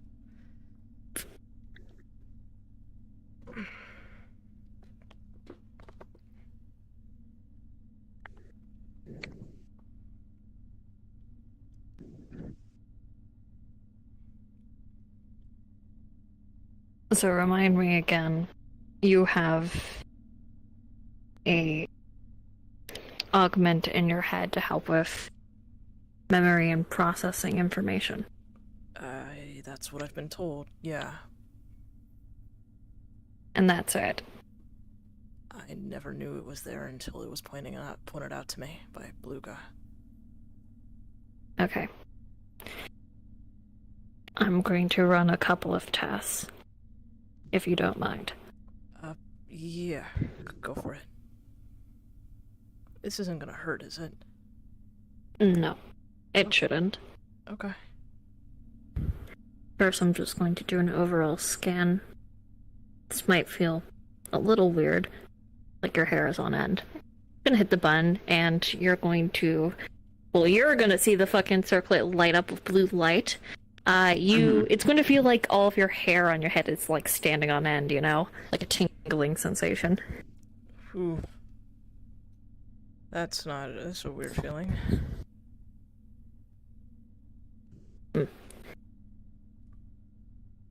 So remind me again, you have a augment in your head to help with memory and processing information. That's what I've been told. Yeah. And that's it. I never knew it was there until it was pointed out to me by Beluga. Okay. I'm going to run a couple of tests, if you don't mind. Yeah. Go for it. This isn't gonna hurt, is it? No, it shouldn't. Okay. First, I'm just going to do an overall scan. This might feel a little weird, like your hair is on end. I'm gonna hit the button, and you're going to Well, you're gonna see the fucking circlet light up with blue light. It's going to feel like all of your hair on your head is like standing on end, you know? Like a tingling sensation. Ooh. That's a weird feeling.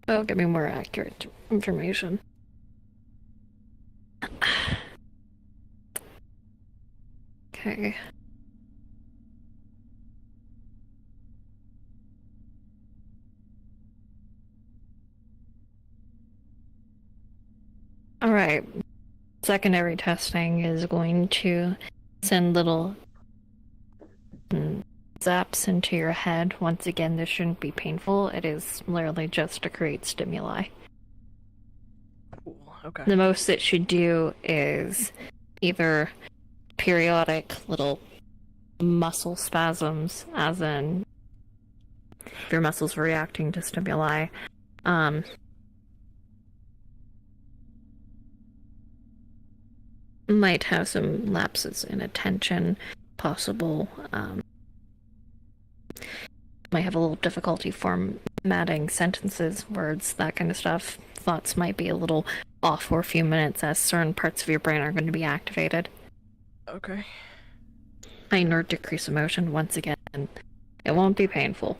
Oh, give me more accurate information. Okay. Alright. Secondary testing is going to send little zaps into your head. Once again, this shouldn't be painful. It is literally just to create stimuli. Cool. Okay. The most it should do is either periodic little muscle spasms, as in if your muscles are reacting to stimuli. Might have some lapses in attention possible. Might have a little difficulty formatting sentences, words, that kind of stuff. Thoughts might be a little off for a few minutes as certain parts of your brain are going to be activated. Okay. Minor decrease emotion, once again. It won't be painful.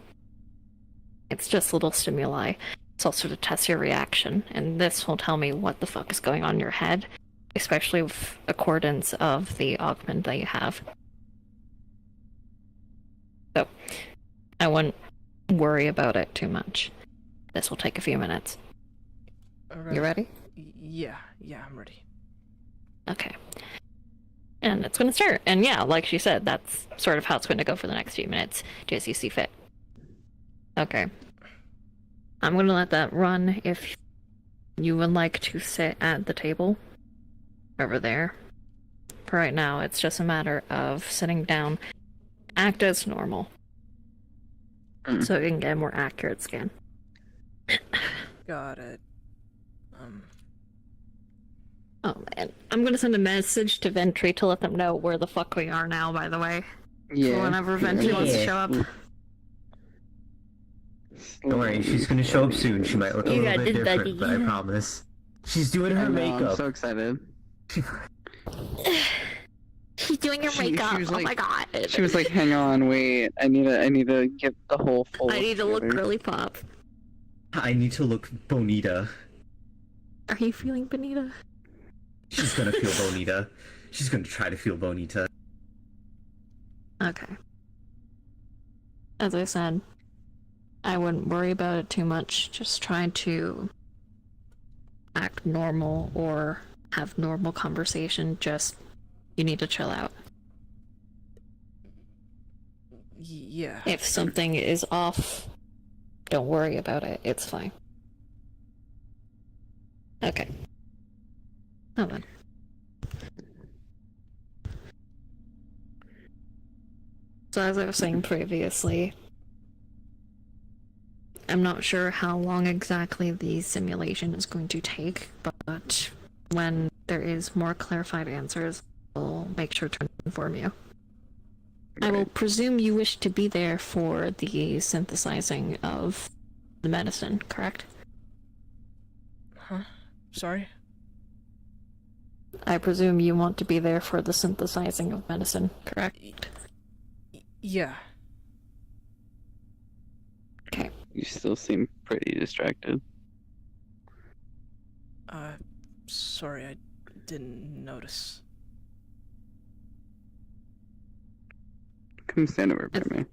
It's just little stimuli. It's also to test your reaction, and this will tell me what the fuck is going on in your head, especially with accordance of the augment that you have. So, I wouldn't worry about it too much. This will take a few minutes. Okay. You ready? Yeah, I'm ready. Okay. And it's going to start. And yeah, like she said, that's sort of how it's going to go for the next few minutes, just as you see fit. Okay. I'm going to let that run. If you would like to sit at the table over there. For right now, it's just a matter of sitting down, act as normal, so you can get a more accurate scan. Got it. Oh man, I'm gonna send a message to Ventry to let them know where the fuck we are now, by the way. Yeah. For whenever Ventry wants to show up. Don't worry, she's gonna show up soon. She might look a You little got bit this, different, buddy. but I promise. She's doing her I know, makeup. I'm so excited. She's doing her She makeup. was Oh like- my god. She was like, "Hang on, wait. I need to get the whole full." I need to look really pop. I need to look bonita. Are you feeling bonita? She's gonna feel bonita. She's gonna try to feel bonita. Okay. As I said, I wouldn't worry about it too much. Just try to act normal or have normal conversation. Just, you need to chill out. Yeah. If something is off, don't worry about it. It's fine. Okay. Hold on. So as I was saying previously, I'm not sure how long exactly the simulation is going to take, but when there is more clarified answers, I'll make sure to inform you. I will presume you wish to be there for the synthesizing of the medicine, correct? Huh? Sorry? I presume you want to be there for the synthesizing of medicine, correct? Yeah. Okay. You still seem pretty distracted. Sorry, I didn't notice. Come stand over by me.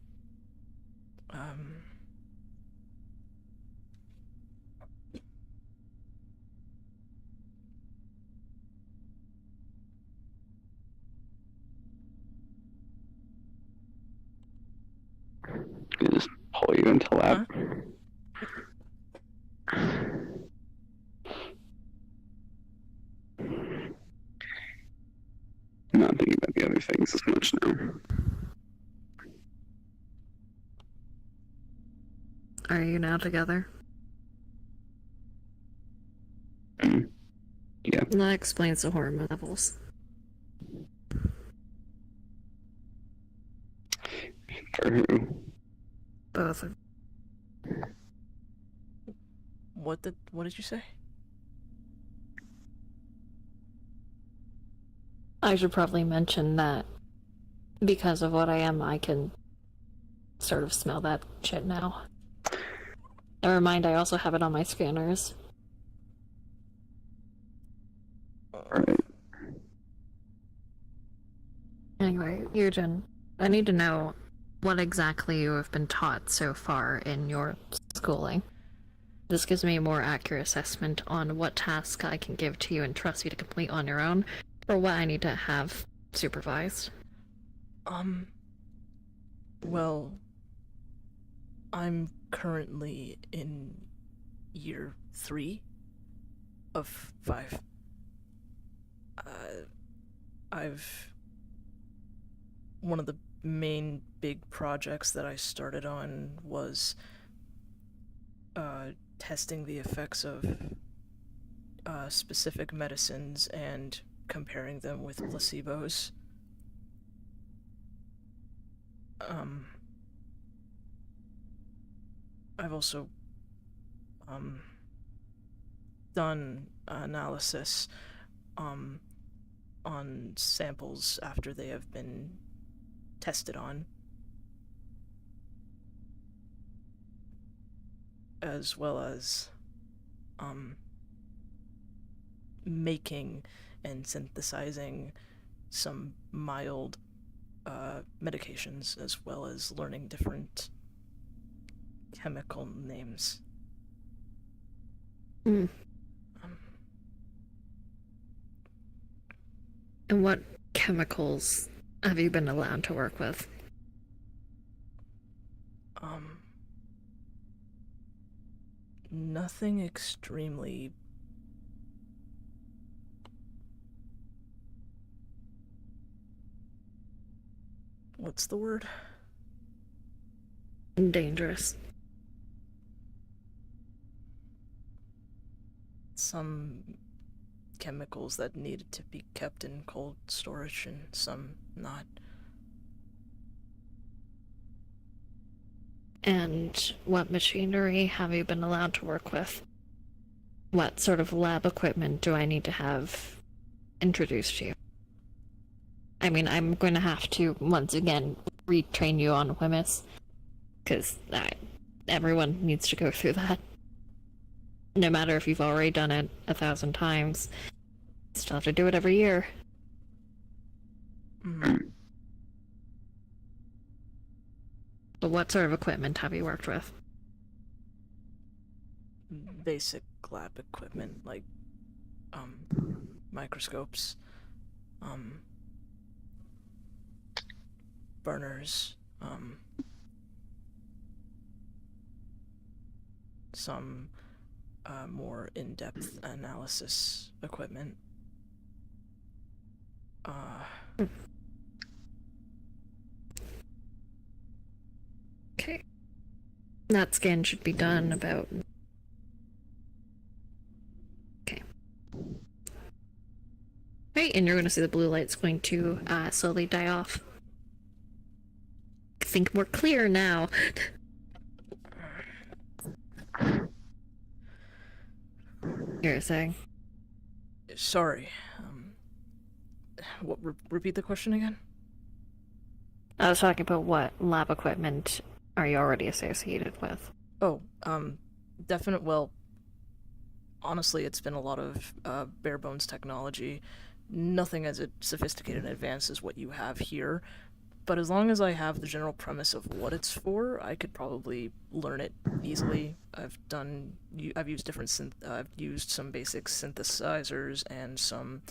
I just pull you into lab. I'm not thinking about the other things as much now. Are you now together? Yeah. That explains the hormone levels. or who? Both of What did you say? I should probably mention that because of what I am, I can sort of smell that shit now. Never mind, I also have it on my scanners. Right. Anyway, Yujin, I need to know what exactly you have been taught so far in your schooling. This gives me a more accurate assessment on what task I can give to you and trust you to complete on your own, or what I need to have supervised. Well, I'm currently in year 3 of 5. One of the main big projects that I started on was testing the effects of specific medicines and comparing them with placebos. I've also done analysis on samples after they have been tested on, as well as making and synthesizing some mild medications, as well as learning different chemical names. And what chemicals have you been allowed to work with? Nothing extremely what's the word? Dangerous. Some chemicals that needed to be kept in cold storage and some not. And what machinery have you been allowed to work with? What sort of lab equipment do I need to have introduced to you? I mean, I'm going to have to, once again, retrain you on Wemyss, because everyone needs to go through that. No matter if you've already done it 1,000 times, you still have to do it every year. But what sort of equipment have you worked with? Basic lab equipment like microscopes, burners, some more in-depth analysis equipment. Okay. That scan should be done about... Okay. Right, and you're going to see the blue light's going to slowly die off. I think we're clear now. You're saying? Sorry. Repeat the question again? I was talking about what lab equipment are you already associated with? Oh, definite. Well, honestly, it's been a lot of bare bones technology. Nothing as sophisticated and advanced as what you have here. But as long as I have the general premise of what it's for, I could probably learn it easily. I've used I've used some basic synthesizers and some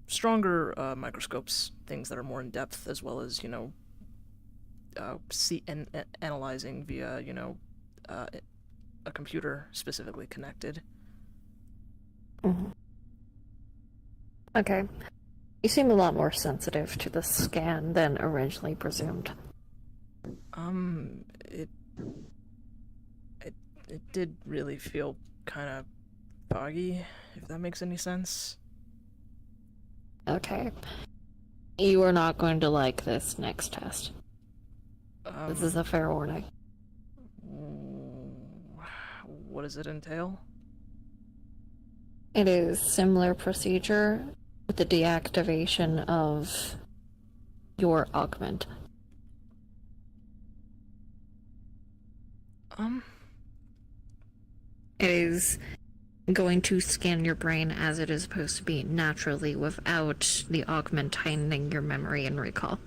stronger microscopes, things that are more in depth, as well as analyzing via a computer specifically connected. Mm-hmm. Okay. You seem a lot more sensitive to the scan than originally presumed. It did really feel kind of foggy, if that makes any sense. Okay. You are not going to like this next test. This is a fair warning. What does it entail? It is similar procedure with the deactivation of your augment. It is going to scan your brain as it is supposed to be naturally without the augment tightening your memory and recall.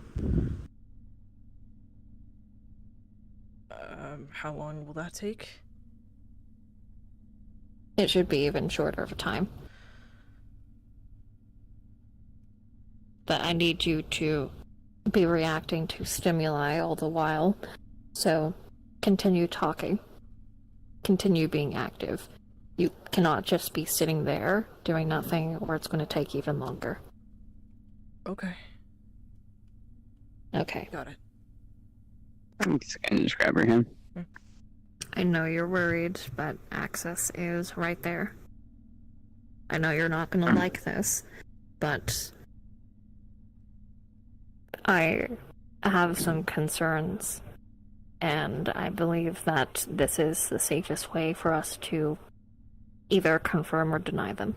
How long will that take? It should be even shorter of a time. But I need you to be reacting to stimuli all the while. So continue talking. Continue being active. You cannot just be sitting there doing nothing, or it's going to take even longer. Okay. Okay. Got it. I'm just gonna just grab her hand. I know you're worried, but access is right there. I know you're not going to like this, but I have some concerns, and I believe that this is the safest way for us to either confirm or deny them.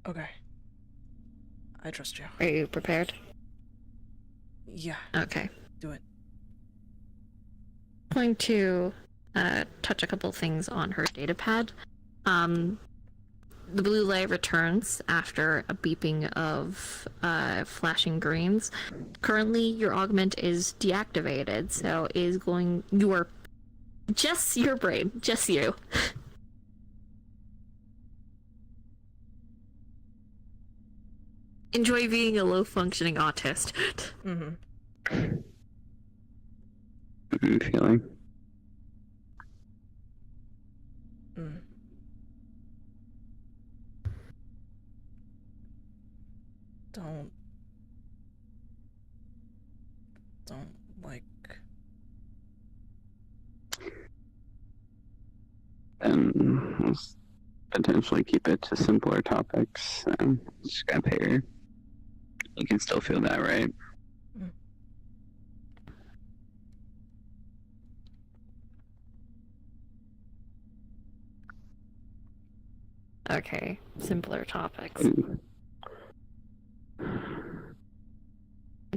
Okay. I trust you. Are you prepared? Yeah, Okay. do it. Going to touch a couple things on her data pad. The blue light returns after a beeping of flashing greens. Currently, your augment is deactivated, so just your brain, just you. Enjoy being a low-functioning autist. Mm-hmm. I'm feeling. Mm. Don't like... Then let's potentially keep it to simpler topics. Just grab her. You can still feel that, right? Okay, simpler topics.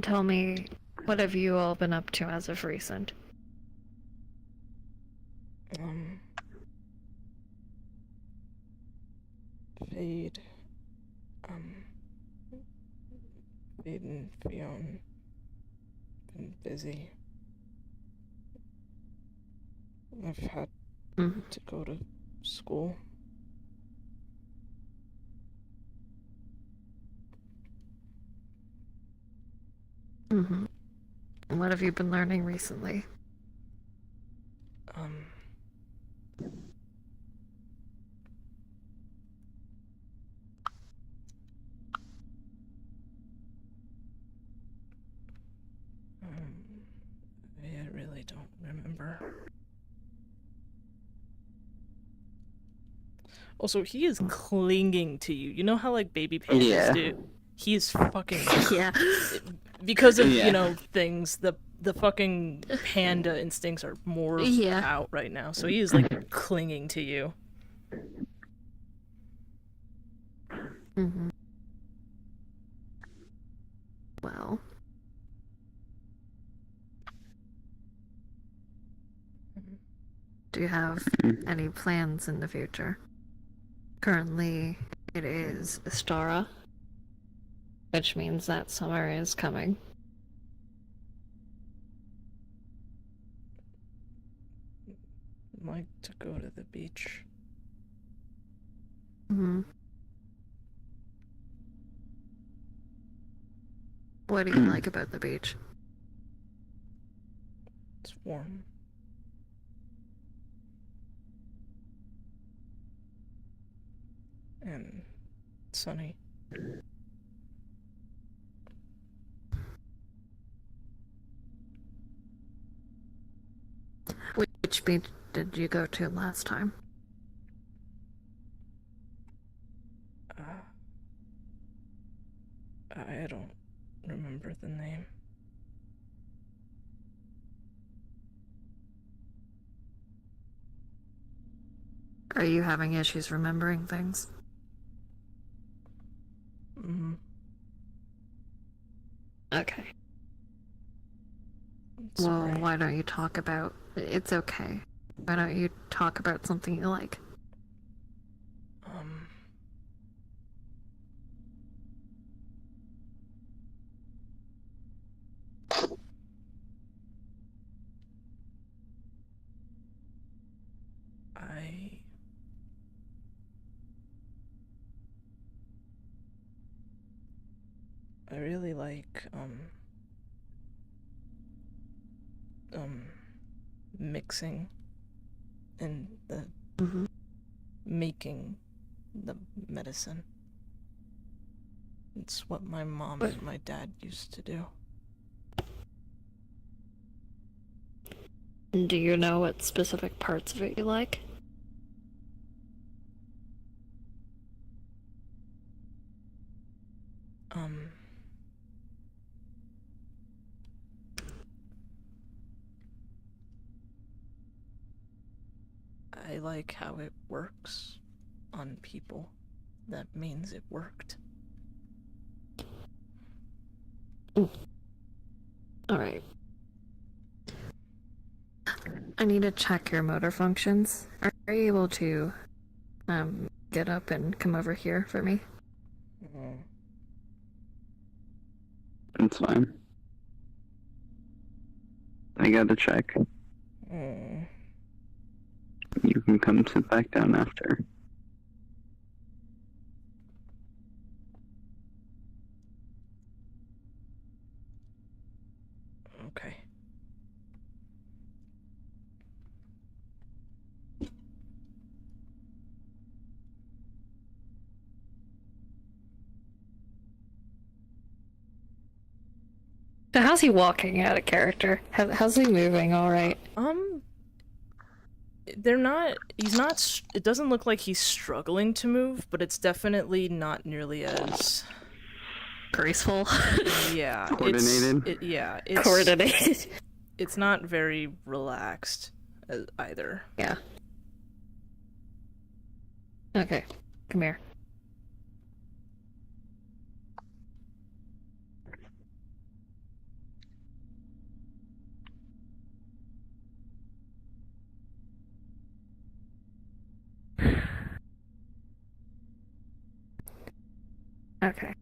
Tell me, what have you all been up to as of recent? Fade. Fade and Fionn. Been busy. I've had to go to school. Mm-hmm. What have you been learning recently? I really don't remember. Also, he is clinging to you. You know how, like, baby pandas Yeah. do? He is fucking... Yeah. Because of, Yeah. you know, things, the fucking panda instincts are more Yeah. out right now. So he is, like, clinging to you. Mm-hmm. Well. Do you have any plans in the future? Currently, it is Astara, which means that summer is coming. Like to go to the beach. Mm-hmm. What do you like about the beach? It's warm. And sunny. Which beach did you go to last time? I don't remember the name. Are you having issues remembering things? Mm-hmm. Okay. Sorry. Well, why don't you talk about... It's okay. Why don't you talk about something you like? I really like, mixing and the making the medicine. It's what my mom and my dad used to do. Do you know what specific parts of it you like? I like how it works on people. That means it worked. Alright. I need to check your motor functions. Are you able to, get up and come over here for me? It's fine. I gotta check. You can come sit back down after. Okay. So how's he walking out of character? How's he moving alright? They're not, it doesn't look like he's struggling to move, but it's definitely not nearly as... Graceful? Yeah. Coordinated? It's... Coordinated. It's not very relaxed either. Yeah. Okay, come here. Okay.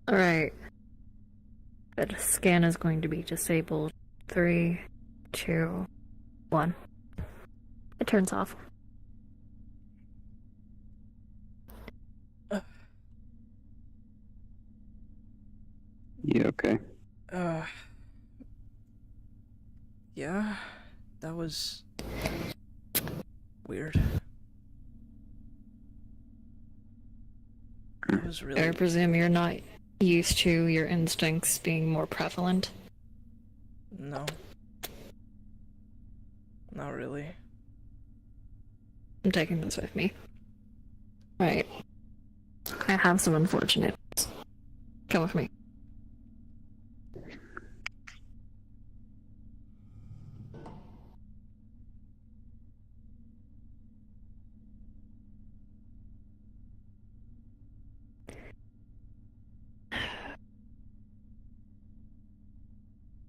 Alright. The scan is going to be disabled. 3, 2, 1. It turns off. You okay? Yeah, that was weird. That was really... I presume you're not used to your instincts being more prevalent? No. Not really. I'm taking this with me. Right. I have some unfortunate news. Come with me.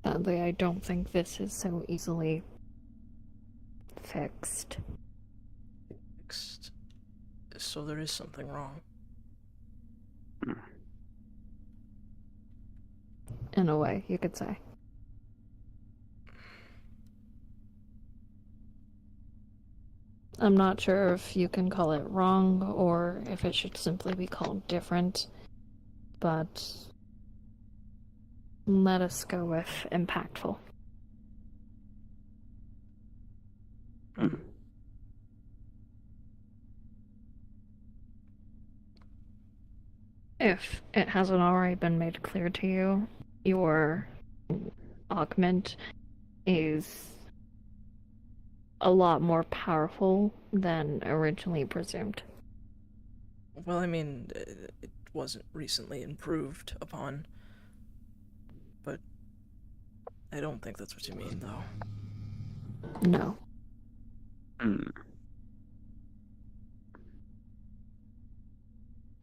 Sadly, I don't think this is so easily fixed. So there is something wrong. In a way, you could say. I'm not sure if you can call it wrong or if it should simply be called different, but let us go with impactful. If it hasn't already been made clear to you, your augment is a lot more powerful than originally presumed. Well, I mean, it wasn't recently improved upon. But I don't think that's what you mean, though. No. Hmm.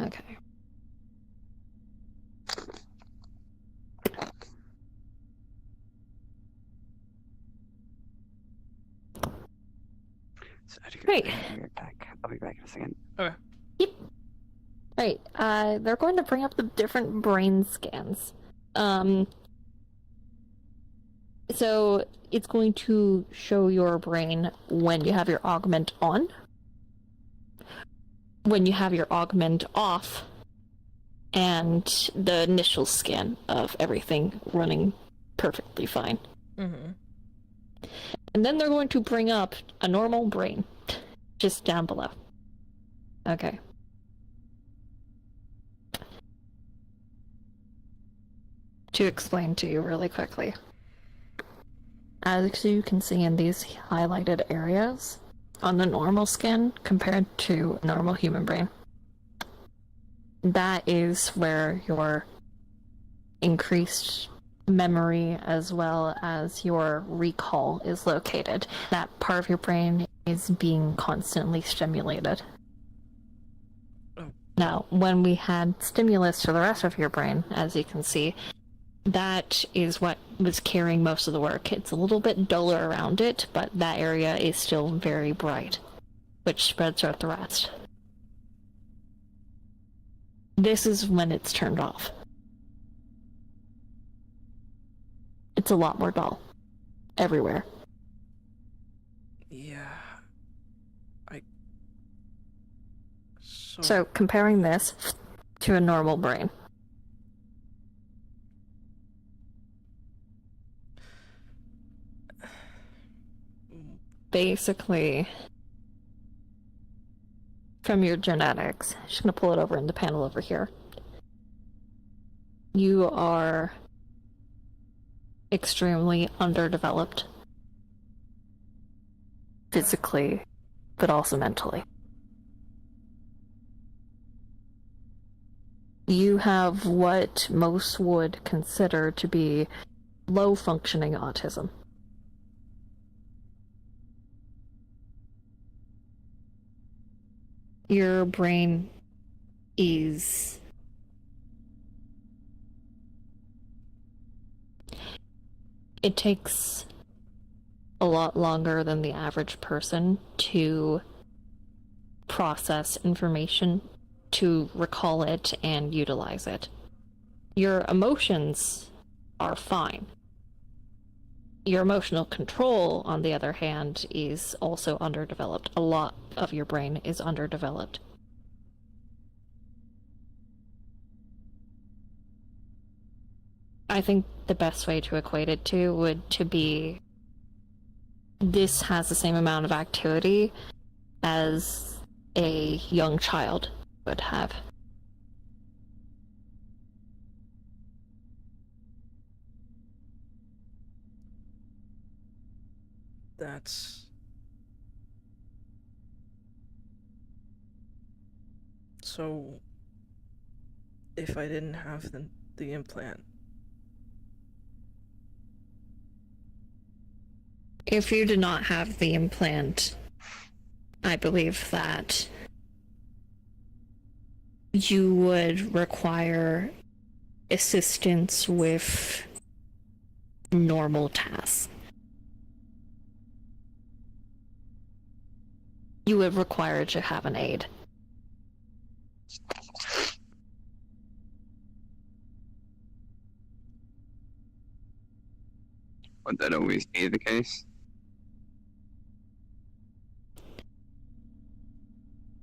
Okay. So, Great. I'll be right back. I'll be back in a second. Okay. Yep. Right. They're going to bring up the different brain scans. So it's going to show your brain when you have your augment on, when you have your augment off, and the initial scan of everything running perfectly fine. Mm-hmm. And then they're going to bring up a normal brain just down below. Okay. To explain to you really quickly. As you can see in these highlighted areas on the normal skin compared to a normal human brain, that is where your increased memory as well as your recall is located. That part of your brain is being constantly stimulated. Oh. Now, when we had stimulus to the rest of your brain, as you can see, that is what was carrying most of the work. It's a little bit duller around it, but that area is still very bright, which spreads out the rest. This is when it's turned off. It's a lot more dull. Everywhere. Yeah. So, comparing this to a normal brain. Basically, from your genetics, I'm just going to pull it over in the panel over here. You are extremely underdeveloped. Physically, but also mentally. You have what most would consider to be low-functioning autism. Your brain is... It takes a lot longer than the average person to process information, to recall it and utilize it. Your emotions are fine. Your emotional control, on the other hand, is also underdeveloped. A lot of your brain is underdeveloped. I think the best way to equate it to would to be this has the same amount of activity as a young child would have. That's... So, if I didn't have the implant... If you did not have the implant, I believe that you would require assistance with normal tasks. You would require to have an aid. Would that always be the case?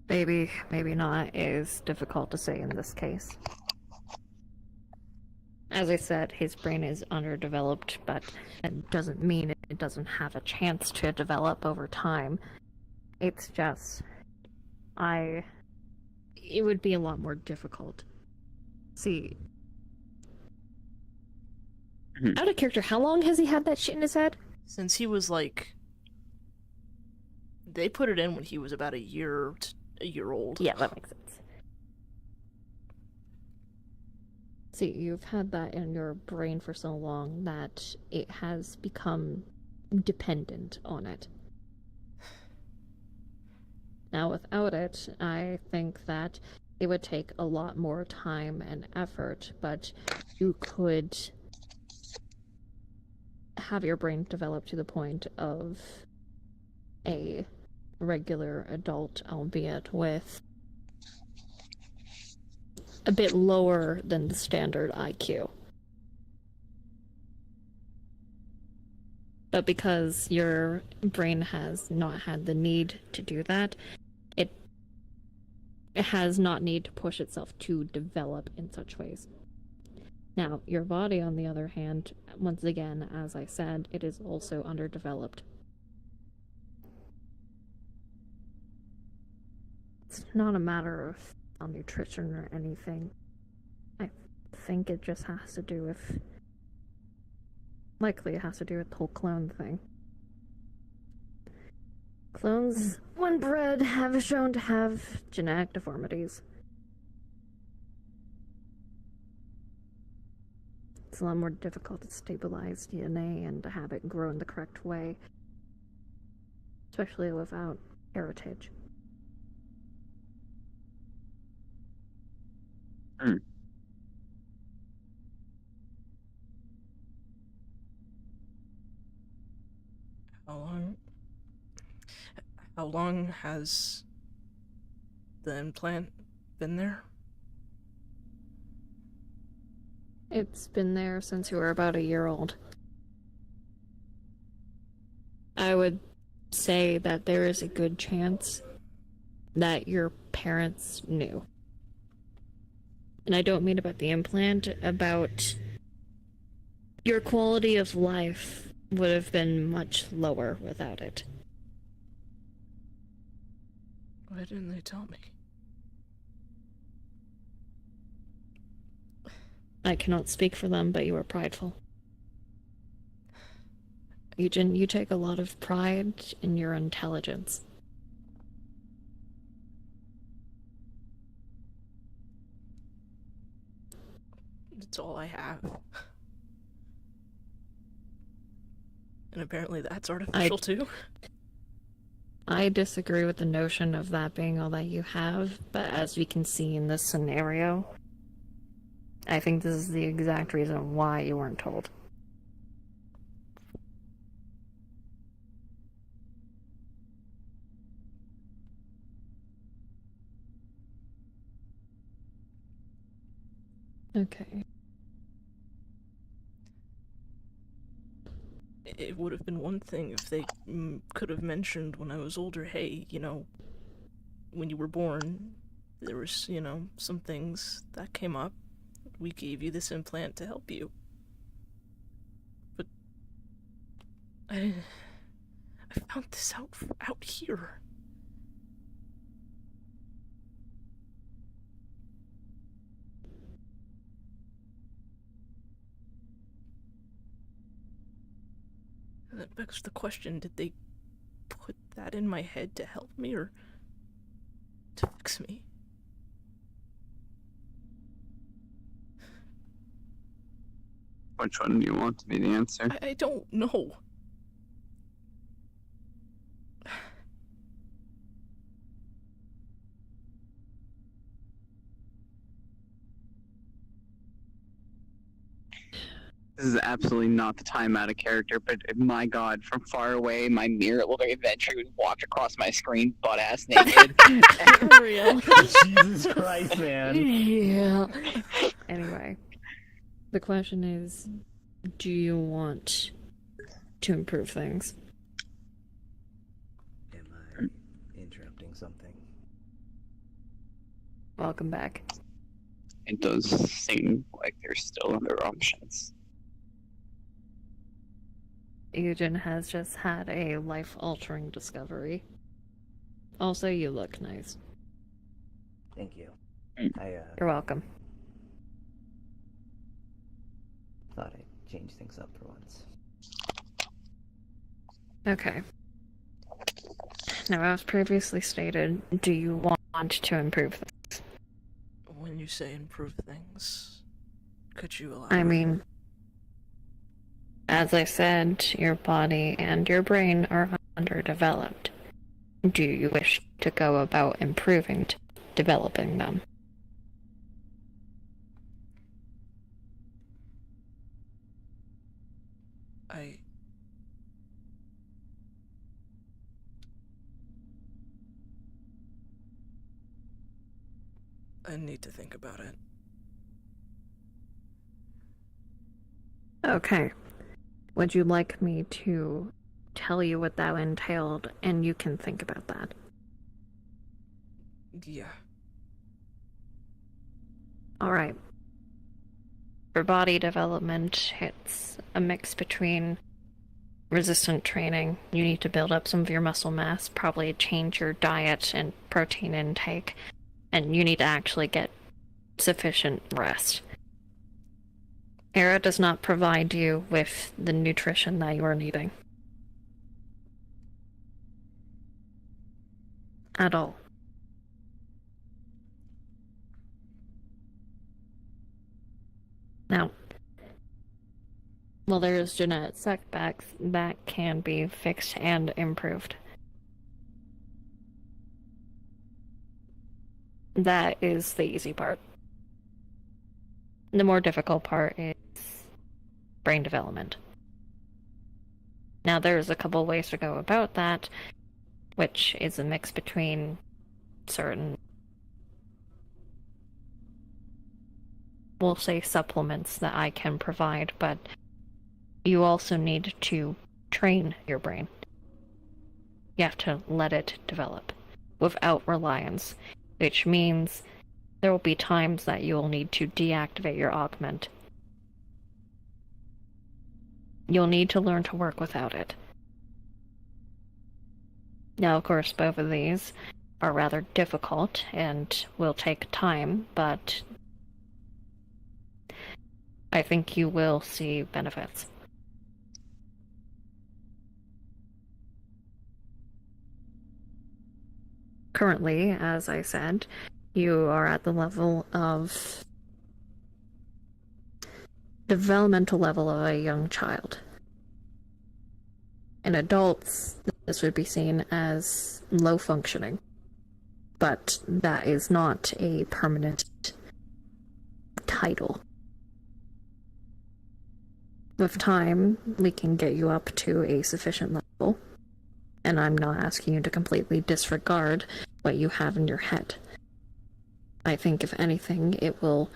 Maybe, maybe not, is difficult to say in this case. As I said, his brain is underdeveloped, but it doesn't mean it doesn't have a chance to develop over time. It's just... It would be a lot more difficult. See... Out of character, how long has he had that shit in his head? Since he was like... They put it in when he was about a year old. Yeah, that makes sense. See, you've had that in your brain for so long that it has become dependent on it. Now, without it, I think that it would take a lot more time and effort, but you could have your brain develop to the point of a regular adult, albeit with a bit lower than the standard IQ. But because your brain has not had the need to do that, it has not need to push itself to develop in such ways. Now, your body, on the other hand, once again, as I said, it is also underdeveloped. It's not a matter of malnutrition or anything. I think it just has to do with... Likely it has to do with the whole clone thing. Clones, when bred, have shown to have genetic deformities. It's a lot more difficult to stabilize DNA and to have it grow in the correct way, especially without heritage. How long has the implant been there? It's been there since you were about a year old. I would say that there is a good chance that your parents knew. And I don't mean about the implant, about your quality of life would have been much lower without it. Why didn't they tell me? I cannot speak for them, but you are prideful. Eugen, you take a lot of pride in your intelligence. It's all I have. And apparently that's artificial too. I disagree with the notion of that being all that you have, but as we can see in this scenario, I think this is the exact reason why you weren't told. Okay. It would have been one thing if they could have mentioned when I was older, hey, you know, when you were born, there was, you know, some things that came up. We gave you this implant to help you. But I found this out here. And that begs the question, did they put that in my head to help me or to fix me? Which one do you want to be the answer? I don't know. This is absolutely not the time out of character, but my god, from far away, my mirror looked like Adventure would walk across my screen butt-ass naked. For real. Jesus Christ, man. Yeah. Anyway, the question is, do you want to improve things? Am I interrupting something? Welcome back. It does seem like there's still other options. Eugen has just had a life-altering discovery. Also, you look nice. Thank you. You're welcome. Thought I'd change things up for once. Okay. Now, as previously stated, do you want to improve things? When you say improve things, could you elaborate? I mean, As I said, your body and your brain are underdeveloped. Do you wish to go about improving, developing them? I need to think about it. Okay. Would you like me to tell you what that entailed, and you can think about that? Yeah. Alright. For body development, it's a mix between resistant training. You need to build up some of your muscle mass, probably change your diet and protein intake, and you need to actually get sufficient rest. Era does not provide you with the nutrition that you are needing. At all. Now, while there is genetic setbacks, that can be fixed and improved. That is the easy part. The more difficult part is brain development. Now, there's a couple ways to go about that, which is a mix between certain, we'll say, supplements that I can provide, but you also need to train your brain. You have to let it develop without reliance, which means there will be times that you will need to deactivate your augment. You'll need to learn to work without it. Now, of course, both of these are rather difficult and will take time, but I think you will see benefits. Currently, as I said, you are at the level of developmental level of a young child. In adults, this would be seen as low functioning, but that is not a permanent title. With time, we can get you up to a sufficient level, and I'm not asking you to completely disregard what you have in your head. I think, if anything, it will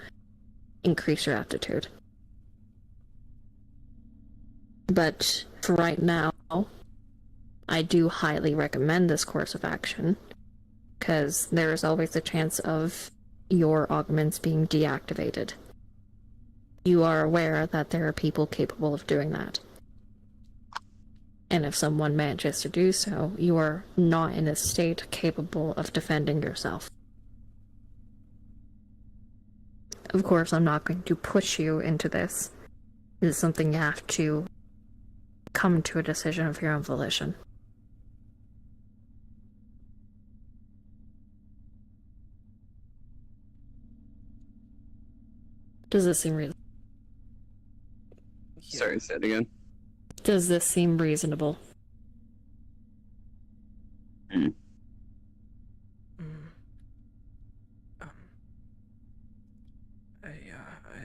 increase your aptitude. But for right now, I do highly recommend this course of action, because there is always a chance of your augments being deactivated. You are aware that there are people capable of doing that. And if someone manages to do so, you are not in a state capable of defending yourself. Of course, I'm not going to push you into this. This is something you have to come to a decision of your own volition. Does this seem reasonable? Yeah. Sorry, say it again. Does this seem reasonable? I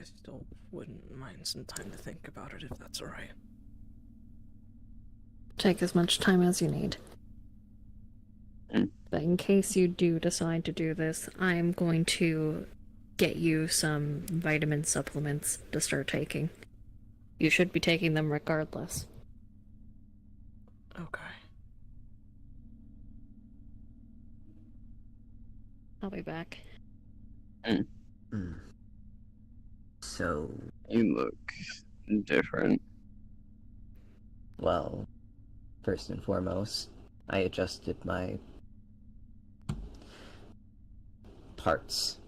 still wouldn't mind some time to think about it if that's alright. Take as much time as you need. But in case you do decide to do this, I'm going to get you some vitamin supplements to start taking. You should be taking them regardless. Okay. I'll be back. So, You look different. well, first and foremost, I adjusted my parts.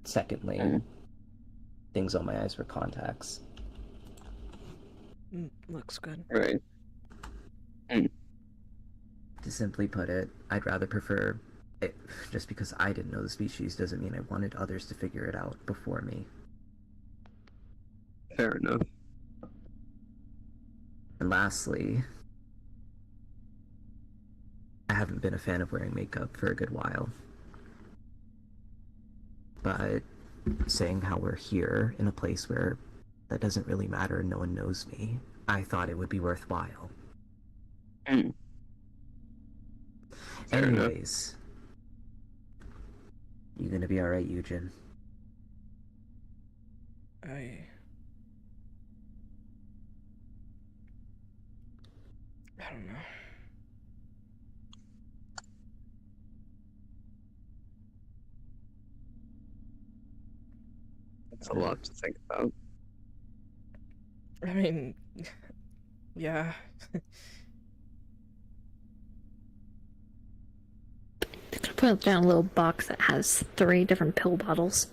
Secondly, things on my eyes were contacts. Looks good. Right. To simply put it, I'd rather prefer it. Just because I didn't know the species doesn't mean I wanted others to figure it out before me. Fair enough. And lastly, I haven't been a fan of wearing makeup for a good while. But saying how we're here in a place where that doesn't really matter and no one knows me, I thought it would be worthwhile. Mm. Fair enough. Anyways, you gonna be alright, Eugen? I don't know. It's a lot to think about. I mean, yeah. I'm gonna put down a little box that has 3 different pill bottles.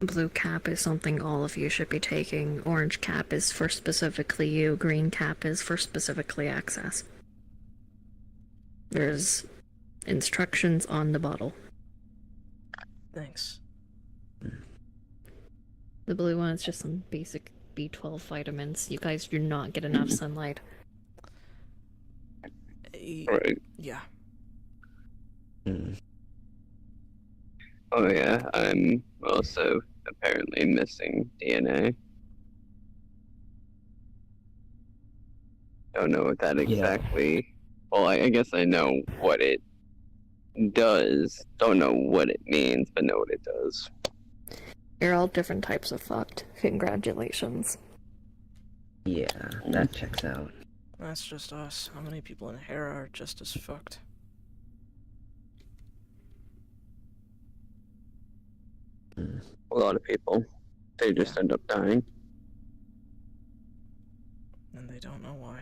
Blue cap is something all of you should be taking. Orange cap is for specifically you. Green cap is for specifically access. There's instructions on the bottle. Thanks. The blue one is just some basic B12 vitamins. You guys do not get enough sunlight. Right. Yeah. Hmm. Oh yeah, I'm also apparently missing DNA. Don't know what that exactly. Well, I guess I know what it does. Don't know what it means, but know what it does. You're all different types of fucked. Congratulations. Yeah, that checks out. That's just us. How many people in Hera are just as fucked? A lot of people, they just end up dying. And they don't know why.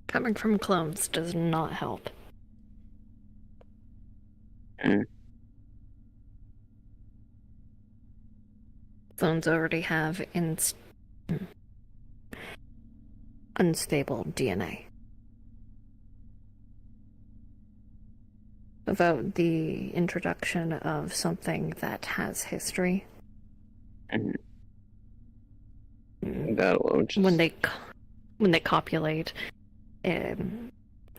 Coming from clones does not help. Mm. Clones already have unstable DNA. Without the introduction of something that has history. Mhm. That alone just... When they copulate,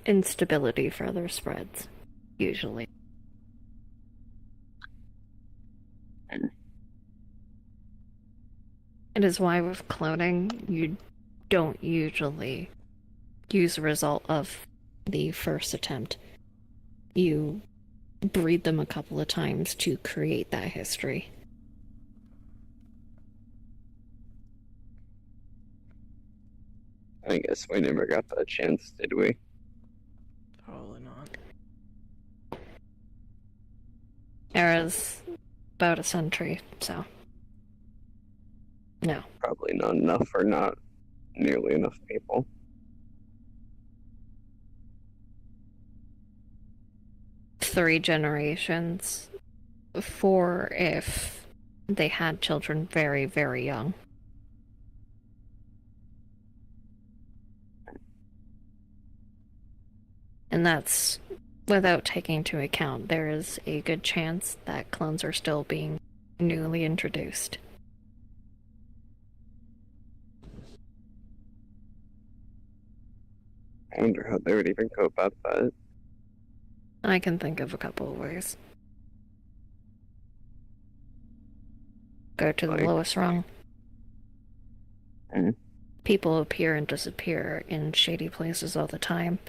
instability further spreads, usually. It is why with cloning, you don't usually use the result of the first attempt. You breed them a couple of times to create that history. I guess we never got that chance, did we? Probably not. Era's about a century, so... No. Probably not enough for not nearly enough people. Three generations. 4 if they had children very, very young. And that's without taking into account there is a good chance that clones are still being newly introduced. I wonder how they would even go about that. I can think of a couple of ways. Go to the Like- lowest rung. Mm. People appear and disappear in shady places all the time.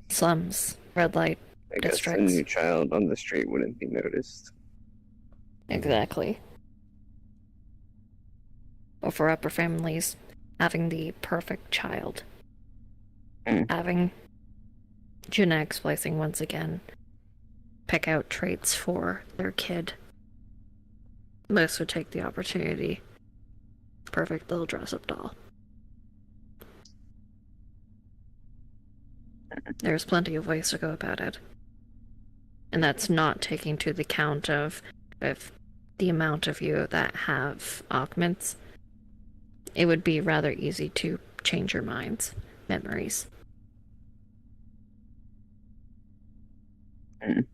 Slums, red light I guess a districts. new child on the street wouldn't be noticed. Exactly. Or for upper families, having the perfect child. Mm. Having genetic splicing once again. Pick out traits for their kid. Most would take the opportunity. Perfect little dress-up doll. There's plenty of ways to go about it. And that's not taking to the count of if the amount of you that have augments. It would be rather easy to change your minds, memories. Mm.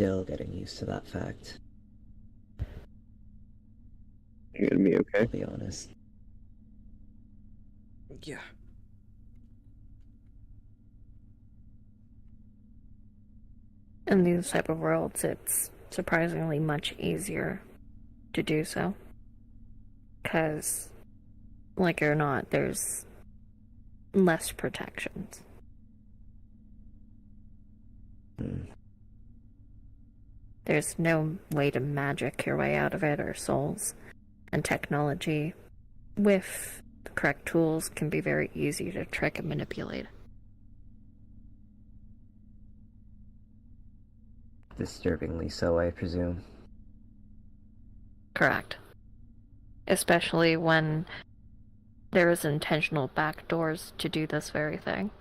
still getting used to that fact, You're gonna be okay. I'll be honest. Yeah. In these type of worlds, it's surprisingly much easier to do so. Because, like it or not, there's less protections. There's no way to magic your way out of it or souls. And technology, with the correct tools, can be very easy to trick and manipulate. Disturbingly so, I presume. Correct. Especially when there is intentional backdoors to do this very thing.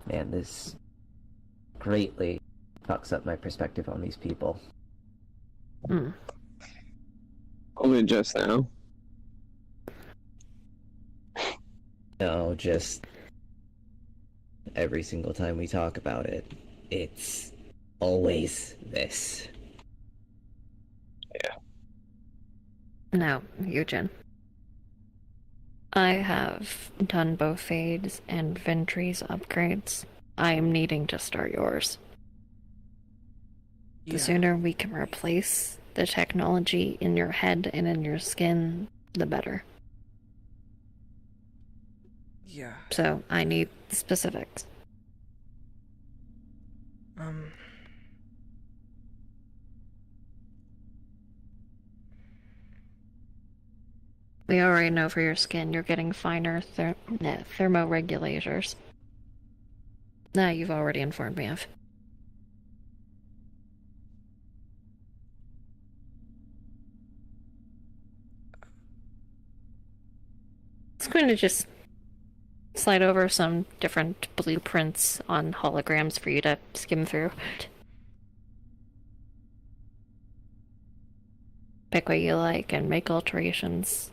Man, this greatly fucks up my perspective on these people. Only just now. No, just every single time we talk about it, it's always this. No, Eugen. I have done both Fades and Ventry's upgrades. I am needing to start yours. Yeah. The sooner we can replace the technology in your head and in your skin, the better. Yeah. So I need specifics. We already know for your skin you're getting finer thermoregulators. That you've already informed me of. It's going to just slide over some different blueprints on holograms for you to skim through. Pick what you like and make alterations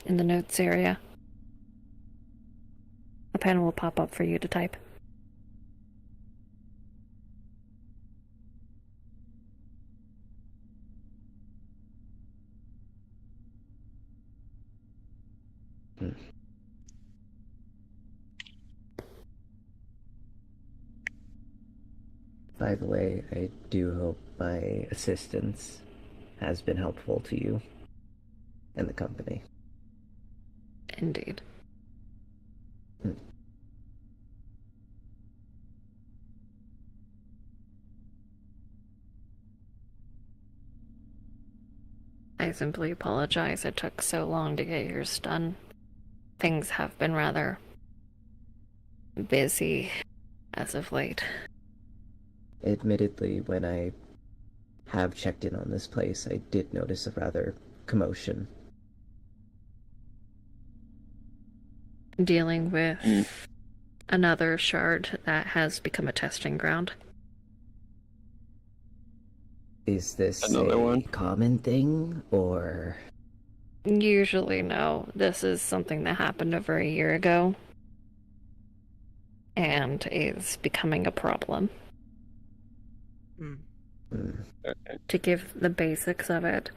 in the notes area. A pen will pop up for you to type. By the way, I do hope my assistance has been helpful to you and the company. Indeed. I simply apologize it took so long to get yours done. Things have been rather busy as of late. Admittedly, when I have checked in on this place, I did notice a rather commotion. Dealing with another shard that has become a testing ground. Is this Another a one? common thing, or... Usually no. This is something that happened over a year ago. And is becoming a problem. To give the basics of it,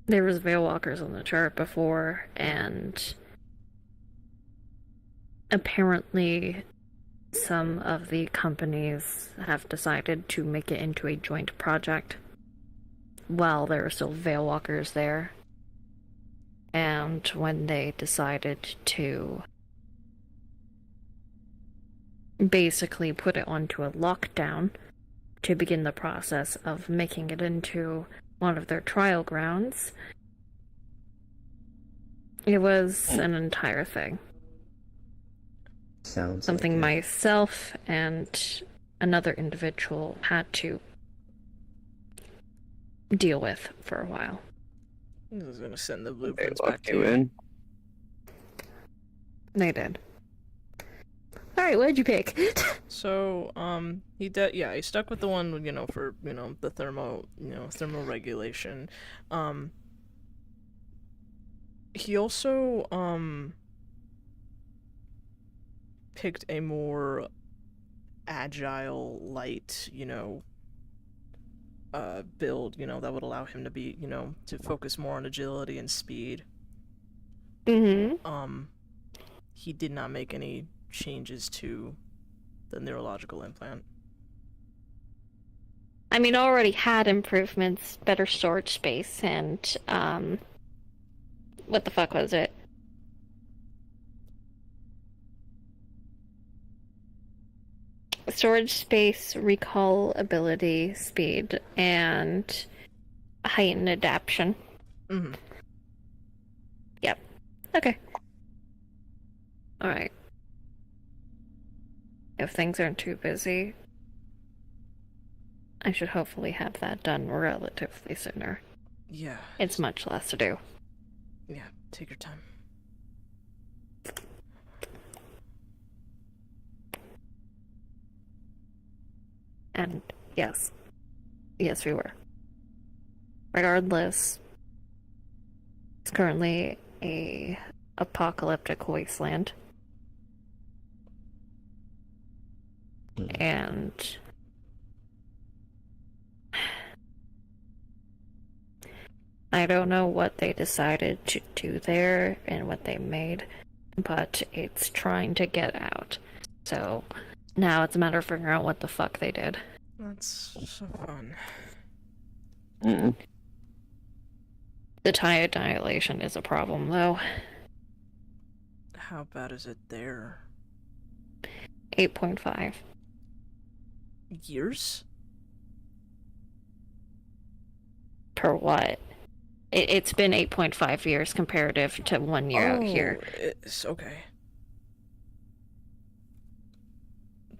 there was Veilwalkers on the chart before, and apparently some of the companies have decided to make it into a joint project while there are still Veilwalkers there. And when they decided to basically put it onto a lockdown to begin the process of making it into one of their trial grounds, it was an entire thing. Sounds Something like it. myself and another individual had to deal with for a while. I was gonna send the They blueprints back locked to you you. in. They did. Alright, what'd you pick? So, he stuck with the one, for, the thermal regulation. He also, picked a more agile, light, build, that would allow him to be, to focus more on agility and speed. Mm-hmm. He did not make any changes to the neurological implant. I mean, already had improvements, better storage space, and, what the fuck was it? Storage space, recall ability, speed, and heightened adaptation. Mm-hmm. Yep. Okay. Alright. If things aren't too busy, I should hopefully have that done relatively sooner. Yeah. It's much less to do. Yeah, take your time. And yes. Yes, we were. Regardless, it's currently a apocalyptic wasteland. And I don't know what they decided to do there and what they made, but it's trying to get out. So now it's a matter of figuring out what the fuck they did. That's so fun. Mm. The tide annihilation is a problem, though. How bad is it there? 8.5. Years? Per what? It's been 8.5 years comparative to 1 year out here. It's okay.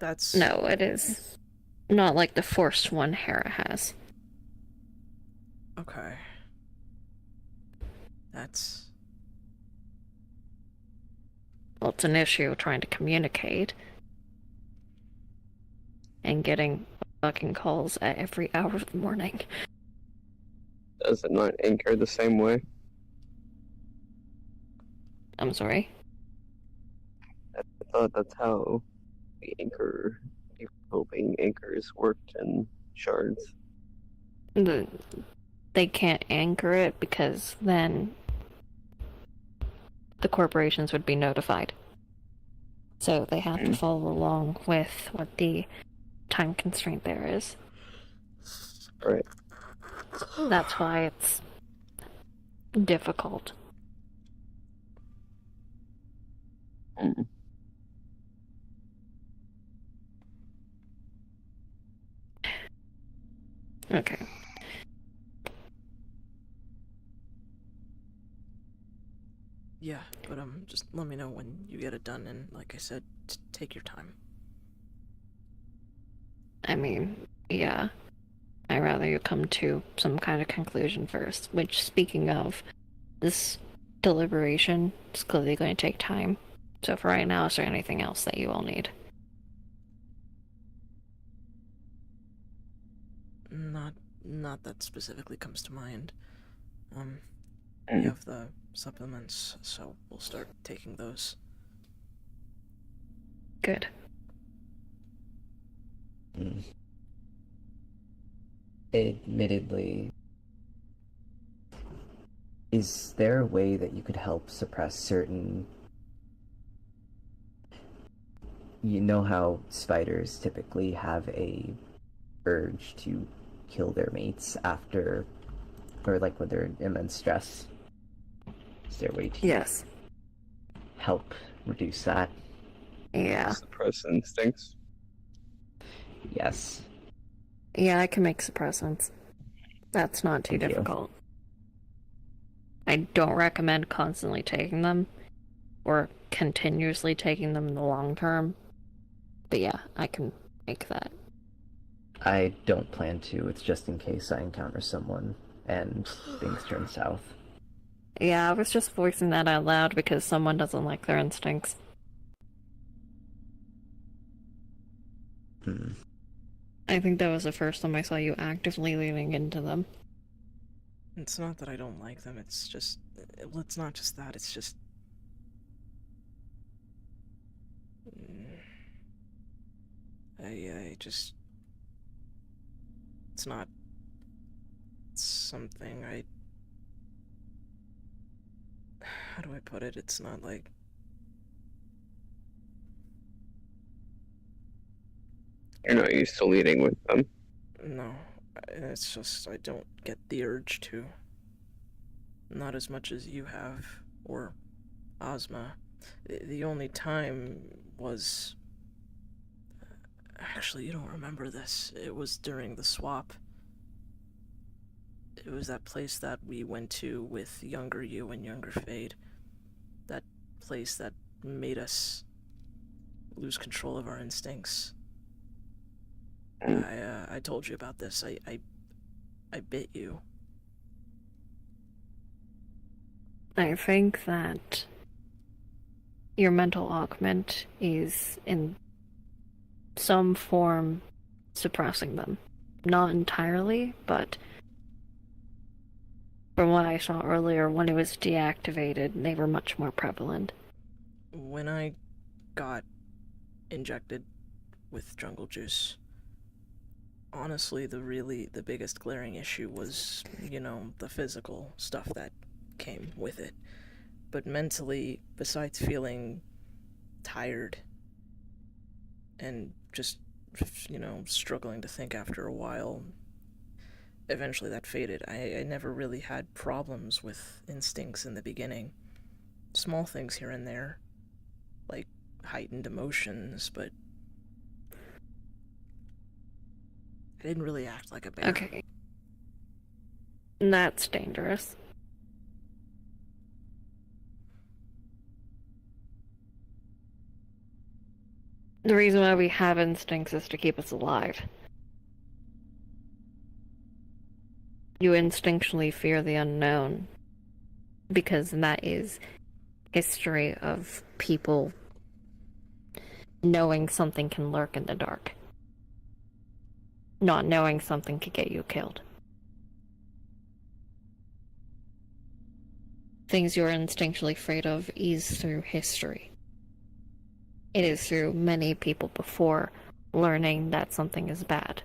That's... No, it is not like the forced one Hera has. Okay. That's... Well, it's an issue trying to communicate. And getting fucking calls at every hour of the morning. Does it not anchor the same way? I'm sorry? I thought that's how the anchor, coping anchors worked in shards. They can't anchor it because then the corporations would be notified. So they have to follow along with what the time constraint there is. Right. That's why it's difficult. Mm. Okay. Yeah, but just let me know when you get it done, and like I said, take your time. I mean, yeah. I'd rather you come to some kind of conclusion first. Which, speaking of, this deliberation is clearly going to take time. So for right now, is there anything else that you all need? Not that specifically comes to mind. We Mm. have the supplements, so we'll start taking those. Good. Admittedly, is there a way that you could help suppress certain... You know how spiders typically have a urge to kill their mates after, or like when they're in immense stress? Is there a way to Yes. help reduce that? Yeah. Suppress instincts. Yes. Yeah, I can make suppressants. That's not too Thank you. difficult. I don't recommend constantly taking them or continuously taking them in the long term. But yeah, I can make that. I don't plan to. It's just in case I encounter someone and things turn south. Yeah, I was just voicing that out loud because someone doesn't like their instincts. I think that was the first time I saw you actively leaning into them. It's not that I don't like them, it's just... Well, it's not just that, it's just... I just... It's not... something I... How do I put it? It's not like... You're not used to leading with them. No, it's just I don't get the urge to. Not as much as you have, or Ozma. The only time was... Actually, you don't remember this. It was during the swap. It was that place that we went to with younger you and younger Fade. That place that made us lose control of our instincts. I told you about this. I bit you. I think that your mental augment is in some form suppressing them. Not entirely, but from what I saw earlier, when it was deactivated, they were much more prevalent. When I got injected with jungle juice, honestly, the biggest glaring issue was, the physical stuff that came with it. But mentally, besides feeling tired and just, struggling to think after a while, eventually that faded. I never really had problems with instincts in the beginning. Small things here and there, like heightened emotions, but I didn't really act like a bear. Okay. That's dangerous. The reason why we have instincts is to keep us alive. You instinctually fear the unknown, because that is history of people knowing something can lurk in the dark. Not knowing something could get you killed. Things you're instinctually afraid of is through history. It is through many people before learning that something is bad,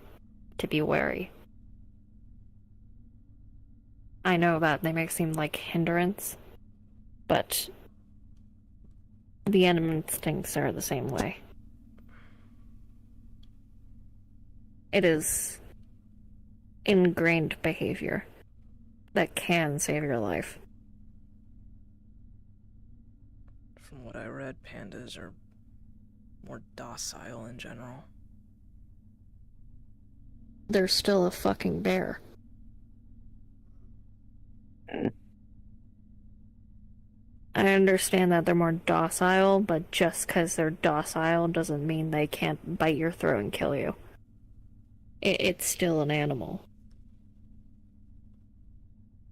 to be wary. I know that they may seem like hindrance, but the animal instincts are the same way. It is ingrained behavior that can save your life. From what I read, pandas are more docile in general. They're still a fucking bear. I understand that they're more docile, but just because they're docile doesn't mean they can't bite your throat and kill you. It's still an animal.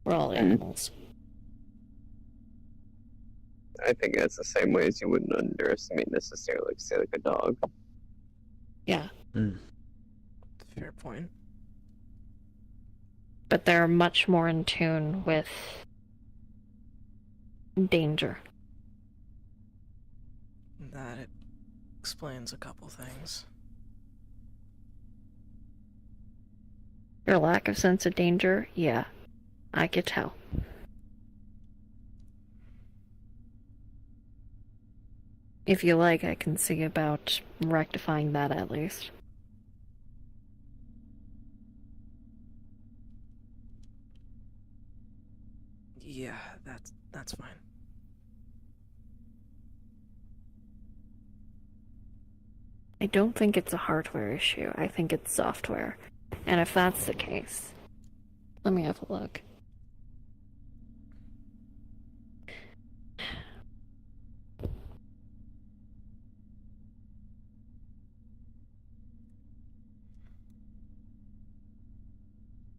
We're all animals. I think that's the same way as you wouldn't underestimate necessarily, say, like a dog. Yeah. Fair point. But they're much more in tune with danger. That explains a couple things. Your lack of sense of danger? Yeah, I could tell. If you like, I can see about rectifying that at least. Yeah, that's fine. I don't think it's a hardware issue. I think it's software. And if that's the case, let me have a look.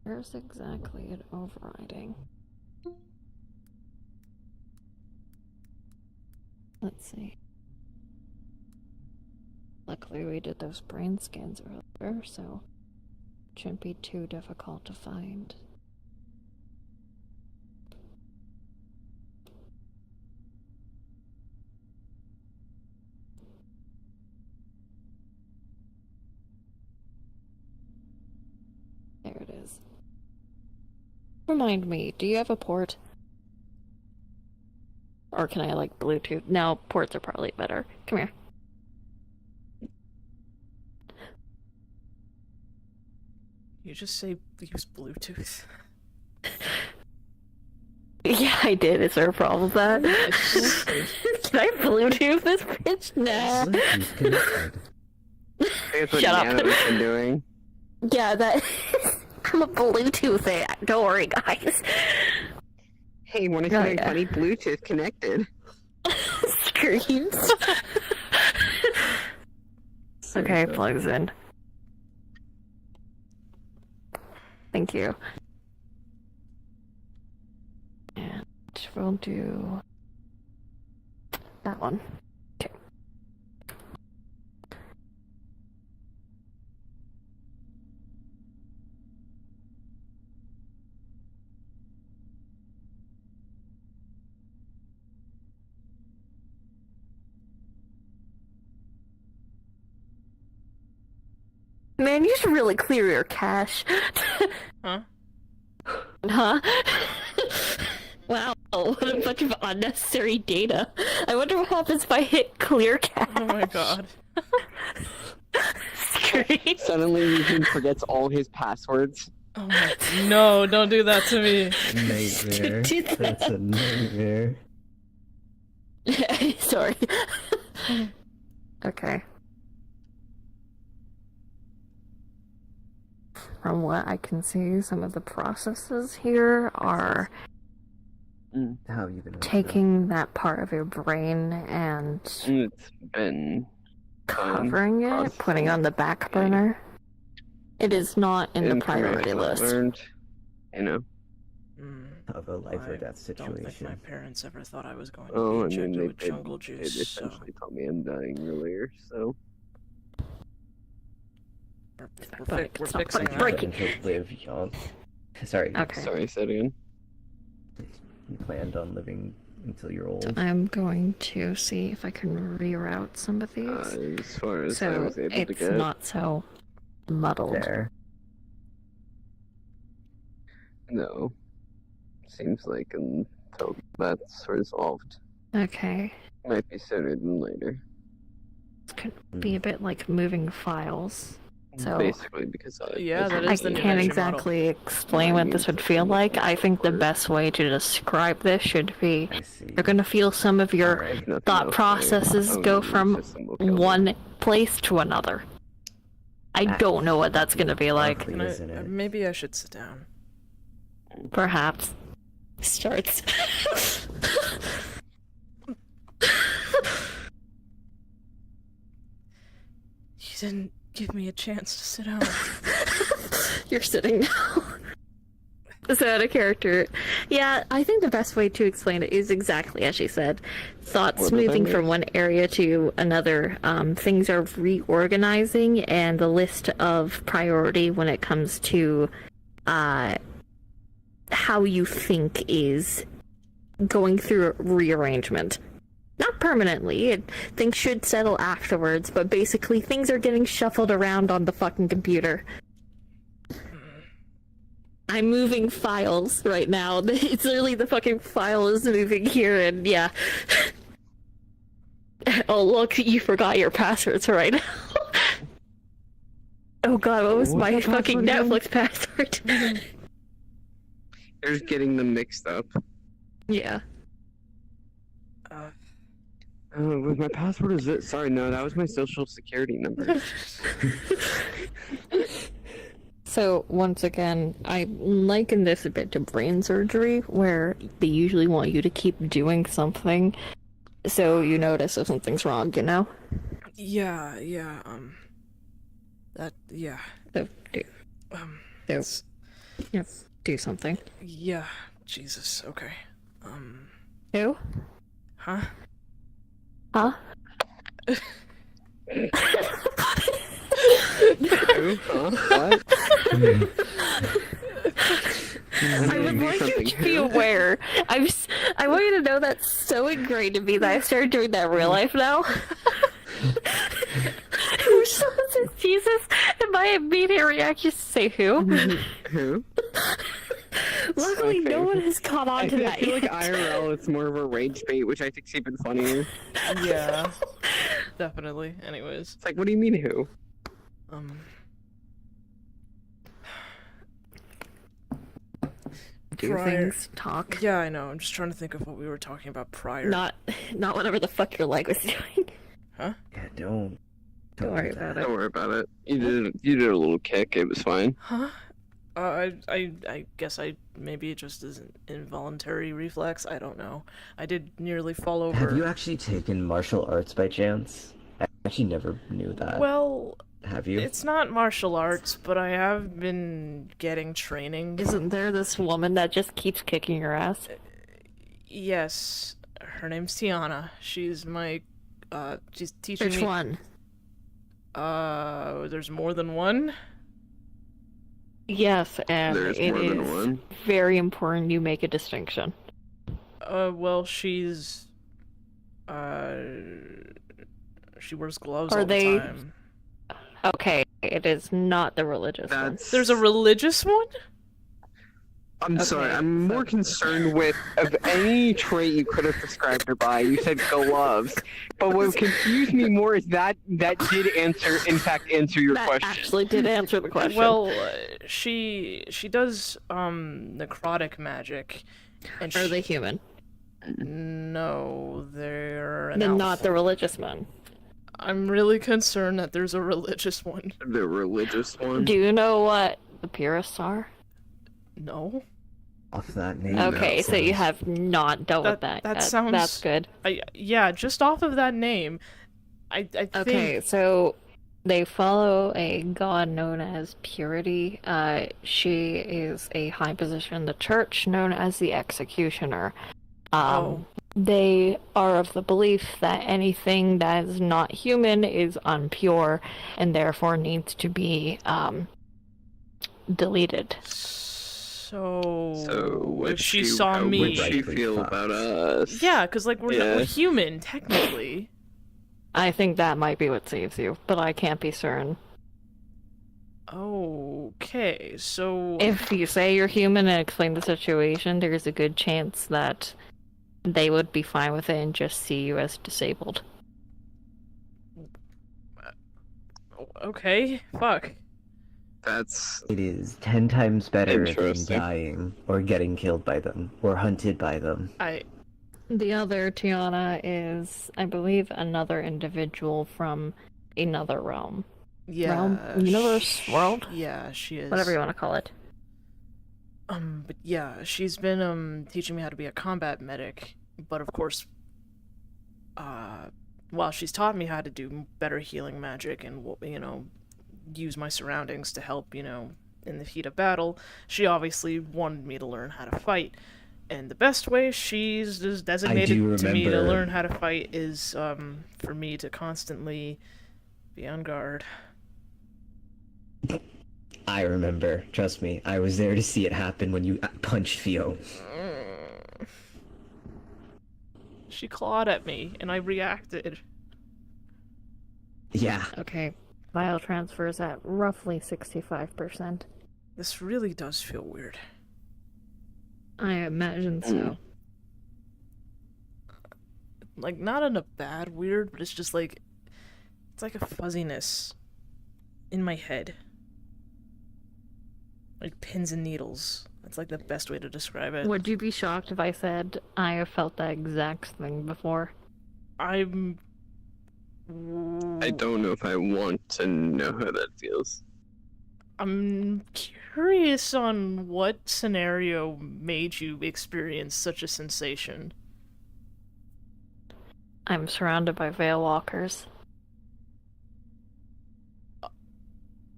Where's exactly it overriding? Let's see. Look. luckily we did those brain scans earlier, so it shouldn't be too difficult to find. There it is. Remind me, do you have a port? Or can I, like, Bluetooth? No, ports are probably better. Come here. You just say use Bluetooth. Yeah, I did. Is there a problem with that? Can I Bluetooth this bitch? Nah. Bluetooth connected. That's what Shut up. Nana's been doing. Yeah, that. I'm a Bluetooth it. Don't worry, guys. Hey, wanna see Oh, my yeah. funny Bluetooth connected? Screams. Okay, plugs in. Thank you. And we'll do that one. Okay. Man, you should really clear your cache. Huh? Huh? Wow, what a bunch of unnecessary data. I wonder what happens if I hit clear cache. Oh my god. Scream. Suddenly Eugene forgets all his passwords. Oh my. No, don't do that to me. Nightmare. Do that. That's a nightmare. Sorry. Okay. From what I can see, some of the processes here are How have you been? taking that part of your brain and It's been covering it, processing. putting on the back burner. It is not in the priority information I list. learned, you know. of a life or I death don't think my situation? parents ever thought I was going to Oh, be I mean, injected they with did. jungle They juice, so essentially told me I'm dying earlier, so. we're, But we're it's not fixing fucking that. breaking. To live young. Sorry. Okay. Sorry, say it again. You planned on living until you're old. I'm going to see if I can reroute some of these. As far as I So was able to it's get. not so muddled. There. No. Seems like until that's resolved. Okay. Might be sooner than later. It's going to be a bit like moving files. So Basically, because Yeah, that I is the new can't energy exactly explain what this would feel like. I think the best way to describe this should be I see. you're going to feel some of your Alright. Nothing thought else, processes my go immune from system will kill me. one place to another. I don't know what that's going to be like. Lovely, Can isn't it? maybe I should sit down. Perhaps. Starts. You didn't give me a chance to sit down. You're sitting now. So out of character. Yeah, I think the best way to explain it is exactly as she said. Thoughts What did I moving miss? from one area to another. Things are reorganizing, and the list of priority when it comes to how you think is going through rearrangement. Not permanently. Things should settle afterwards, but basically things are getting shuffled around on the fucking computer. I'm moving files right now. It's literally the fucking file is moving here, and yeah. Oh, look, you forgot your passwords right now. Oh god, what was What my was that fucking password Netflix password? You're just getting them mixed up. Yeah. Was my password is it? Sorry, no, that was my social security number. So, once again, I liken this a bit to brain surgery, where they usually want you to keep doing something, so you notice if something's wrong, you know? Yeah, So, do, it's- yep, do something. yeah, Jesus, okay. Who? Huh? Huh? Who? Huh? What? I would like you to be aware. I want you to know that's so ingrained in me that I started doing that in real life now. If someone says Jesus, and my immediate reaction is to say who? Who? Luckily, no one has caught on to I that feel like yet. IRL it's more of a rage bait, which I think's even funnier. Yeah, definitely. Anyways, It's like, what do you mean who? Do prior- things, talk. Yeah, I know. I'm just trying to think of what we were talking about prior. Not whatever the fuck your leg was doing. Huh? Yeah, don't worry do about that. Don't worry about it. You did a little kick. It was fine. Huh? I guess maybe it just is an involuntary reflex. I don't know. I did nearly fall over. Have you actually taken martial arts by chance? I actually never knew that. Well, Have you? it's not martial arts, but I have been getting training. Isn't there this woman that just keeps kicking your ass? Yes, her name's Tiana. She's my, she's teaching Which me. one? There's more than one. Yes, and There's it more than is one. very important you make a distinction. Well, she's, she wears gloves Are all they- the time. Okay, it is not the religious one. That's. There's a religious one? I'm sorry. Okay, I'm more concerned with of any trait you could have described her by. You said gloves, but what confused me more is that did in fact answer your That question. actually did answer the question. Well, she does necrotic magic, and Are they human? No, they're an Then elf. not the religious one. I'm really concerned that there's a religious one. The religious one. Do you know what the purists are? No, Off that name. Okay, so you sounds- have not dealt with That- that. that sounds- That's good. yeah, just off of that name, I think. Okay, so they follow a god known as Purity. She is a high position in the church known as the Executioner. Oh. They are of the belief that anything that is not human is unpure and therefore needs to be deleted. So, what if she saw how me, would she Rightfully feel fucked. about us? yeah, because like we're Yeah. human technically. I think that might be what saves you, but I can't be certain. Okay, so If you say you're human and explain the situation, there's a good chance that they would be fine with it and just see you as disabled. okay, fuck. That's It is 10 times better than Interesting. dying, or getting killed by them, or hunted by them. The other Tiana is, I believe, another individual from another realm. Yeah, Realm? Universe? World? Yeah, she is. Whatever you want to call it. But yeah, she's been teaching me how to be a combat medic. But of course, while she's taught me how to do better healing magic and use my surroundings to help, in the heat of battle, she obviously wanted me to learn how to fight. And the best way she's designated to me to remember- learn how to fight is for me to constantly be on guard. I remember. Trust me, I was there to see it happen when you punched Theo. She clawed at me, and I reacted. Yeah. Okay. Vial transfers at roughly 65%. This really does feel weird. I imagine so. Like, not in a bad weird, but it's just like... It's like a fuzziness in my head. Like pins and needles. That's like the best way to describe it. Would you be shocked if I said I have felt that exact thing before? I'm... I don't know if I want to know how that feels. I'm curious on what scenario made you experience such a sensation. I'm surrounded by Veil Walkers.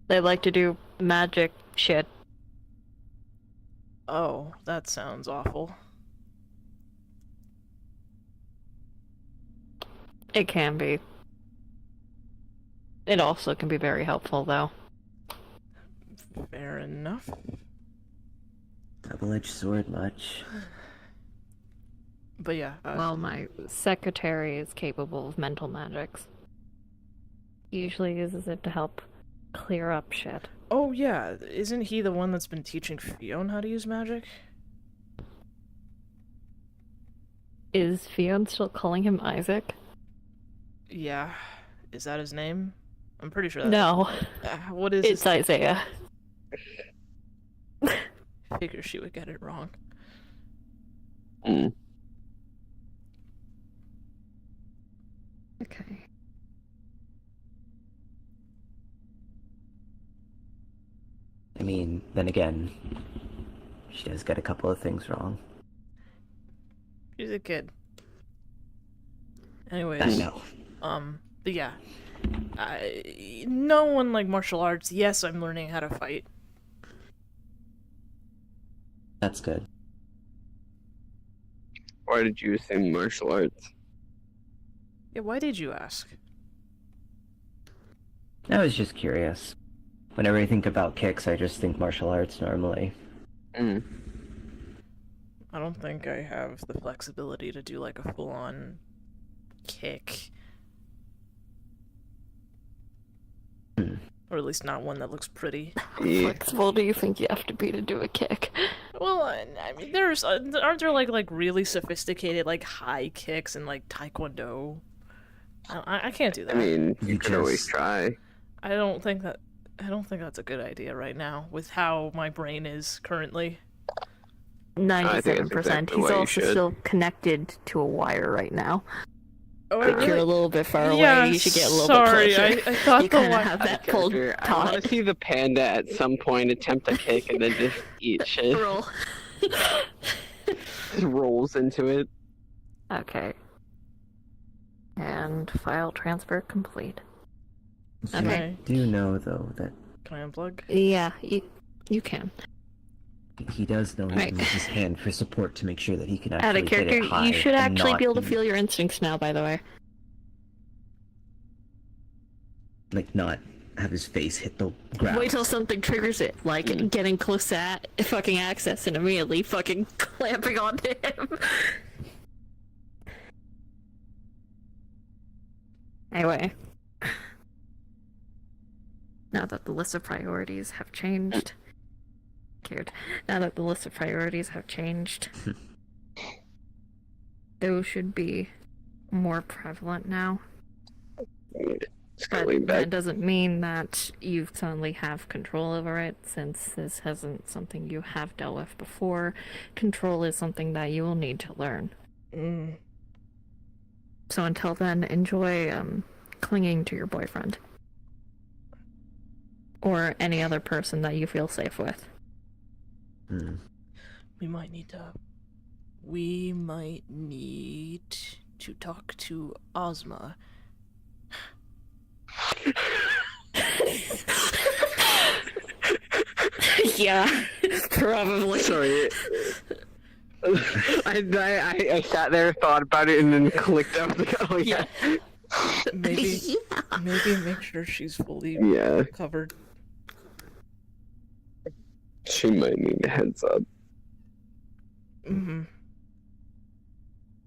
They like to do magic shit. Oh, that sounds awful. It can be. It also can be very helpful, though. Fair enough. Double-edged sword much. But yeah, Well, my secretary is capable of mental magics. He usually uses it to help clear up shit. oh yeah, isn't he the one that's been teaching Fiona how to use magic? Is Fiona still calling him Isaac? Yeah, is that his name? I'm pretty sure that. No, What is it's Isaiah. Figure she would get it wrong. Mm. Okay. I mean, then again, she does get a couple of things wrong. She's a kid. I Anyways, know. but yeah, no one like martial arts. Yes, I'm learning how to fight. That's good. Why did you say martial arts? Yeah, why did you ask? I was just curious. Whenever I think about kicks, I just think martial arts normally. Mm. I don't think I have the flexibility to do like a full-on kick. Or at least not one that looks pretty. Yeah. Flexible do you think you have to be to do a kick? Well, I mean, there's aren't there like really sophisticated like high kicks in like Taekwondo? I can't do that. I mean, you You could always just- try. I don't think that's a good idea right now with how my brain is currently. 97%. exactly He's what you also should. still connected to a wire right now. Oh, But you're a little bit far away. Yeah, You should get a little sorry, bit closer. I thought You the kind of wi- have that pulled I want taut. to see the panda at some point attempt a kick and then just eat shit. Roll. Just rolls into it. Okay. And file transfer complete. So Okay. you do know, though, that Can I unplug? Yeah, you can. he does know he Right. can use his hand for support to make sure that he can Out actually of hit character, it high you should and actually not be able to feel your instincts now, by the way. like not have his face hit the ground. Wait till something triggers it, like getting close to fucking access and immediately fucking clamping onto him. Anyway. Now that the list of priorities have changed. Cared. Now that the list of priorities have changed. Those should be more prevalent now. Just gotta But lean back. that doesn't mean that you suddenly have control over it, since this hasn't something you have dealt with before. Control is something that you will need to learn. Mm. So until then, enjoy clinging to your boyfriend. Or any other person that you feel safe with. Hmm. We might need to talk to Ozma. Yeah, probably. Sorry. I sat there, thought about it, and then clicked up. Like, oh yeah. Maybe make sure she's fully Yeah, covered. she might need a heads up. Mm-hmm.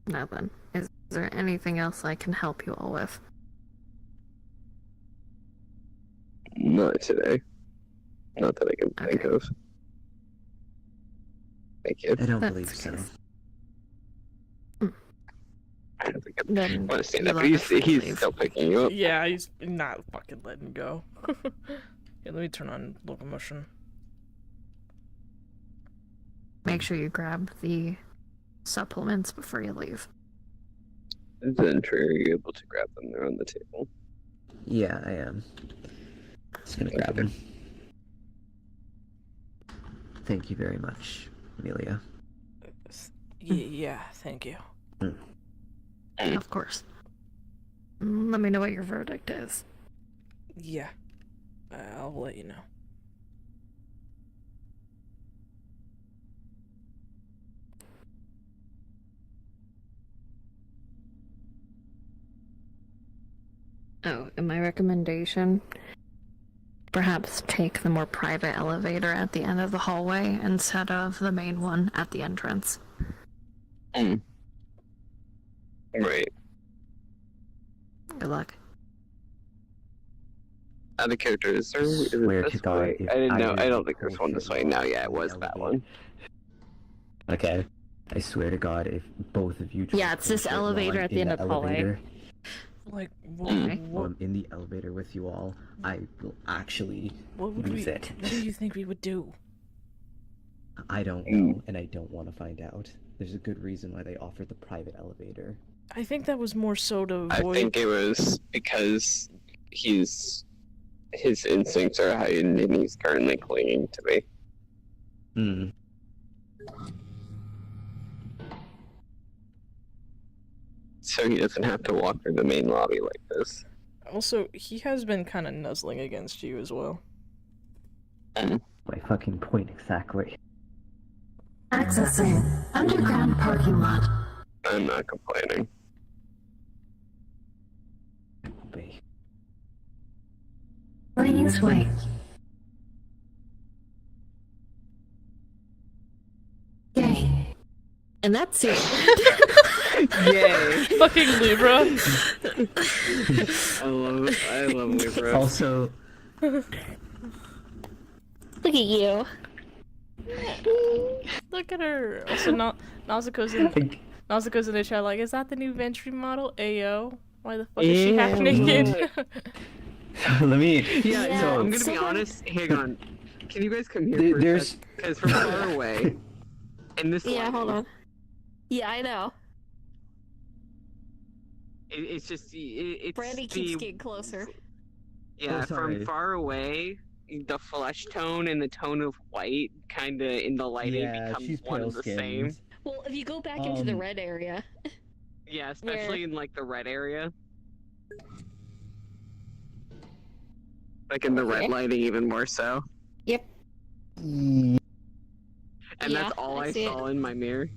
Now then, is there anything else I can help you all with? Not today. Not that I can think of. Thank you. I don't That's believe so. okay. I don't think I Then want to stand you up, but let he's, us he's leave. still picking you up. Yeah, he's not fucking letting go. Here, let me turn on locomotion. Make sure you grab the supplements before you leave. Zentry, are you able to grab them? They're on the table. Yeah, I am. Just gonna grab him. Thank you very much, Amelia. Yeah, thank you. Of course. Let me know what your verdict is. Yeah, I'll let you know. Oh, and my recommendation, perhaps take the more private elevator at the end of the hallway instead of the main one at the entrance. Right. Good luck. Out of character, is it Swear this to God, way? if I didn't I know. heard I the don't think there's one this way. No, yeah, it was that one. Okay. I swear to God, if both of you. Yeah, it's this elevator at the end of the hallway. Like, I'm in the elevator with you all. I will actually lose it. What do you think we would do? I don't know, and I don't want to find out. There's a good reason why they offered the private elevator. I think that was more so to I avoid. think it was because his instincts are heightened and he's currently clinging to me. Hmm. So he doesn't have to walk through the main lobby like this. Also, he has been kind of nuzzling against you as well. My fucking point exactly. Accessing underground parking lot. I'm not complaining. Wait. Please wait. Yay. And that's it. Yay! Fucking Libra. I love Libra. Also, Look at you. Look at her. Also, Nazuko's in the chat like, is that the new Ventry model? Ayo. Why the fuck is she half naked? let me. Yeah, so I'm gonna be someone- honest. Hang on. Can you guys come here for a sec? Because from far away, in this Yeah, lighting, hold on. Yeah, I know. it's just it's Brandy keeps getting closer. Yeah, Oh, sorry. from far away, the flesh tone and the tone of white, kind of in the lighting, becomes one and the same. Well, if you go back into the red area. Yeah, especially in like the red area. Like in the red lighting, even more so. Yep. And Yeah, that's all I I see saw in my mirror.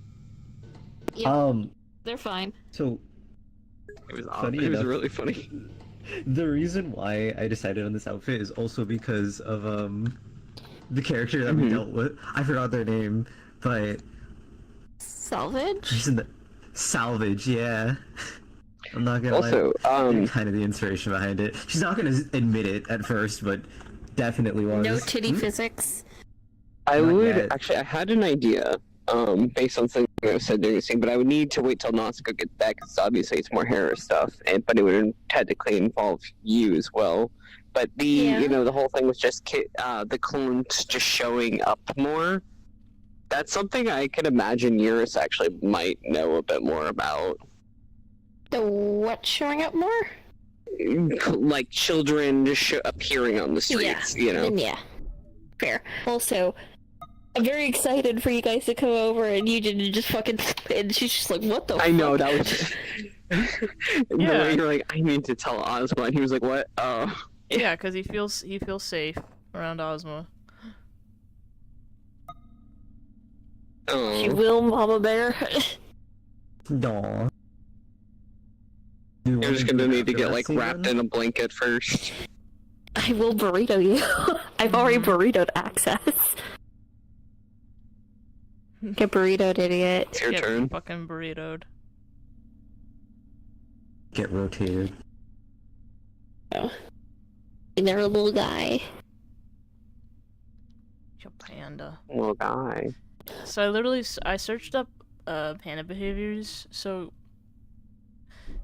Yep. They're fine. So It was Funny It was enough. really funny. the reason why I decided on this outfit is also because of the character that we dealt with. I forgot their name, but Salvage? she's in the Salvage. Yeah. I'm not gonna lie. Also, They're kind of the inspiration behind it. She's not gonna admit it at first, but definitely was. No titty physics. I Not would yet. actually. I had an idea, based on something I said during this thing, but I would need to wait till Natsuko gets back because obviously it's more hair stuff, but it would technically involve you as well. But the whole thing was just the clones just showing up more. That's something I could imagine Eurus actually might know a bit more about. The what showing up more? Like children just appearing on the streets, you know. Yeah. Fair. Also, I'm very excited for you guys to come over and you didn't just fucking. And she's just like, what the fuck? I know, that was. The Yeah. way you're like, I need to tell Ozma, and he was like, what? Oh. Yeah, because he feels safe around Ozma. Oh. She will, Mama Bear. Aw. You're just gonna need to get like wrapped in a blanket first. I will burrito you. I've already burritoed access. Get burritoed, idiot. It's your Get turn. fucking burritoed. Get rotated. And they're a little guy. You panda. Little guy. So I searched up panda behaviors. So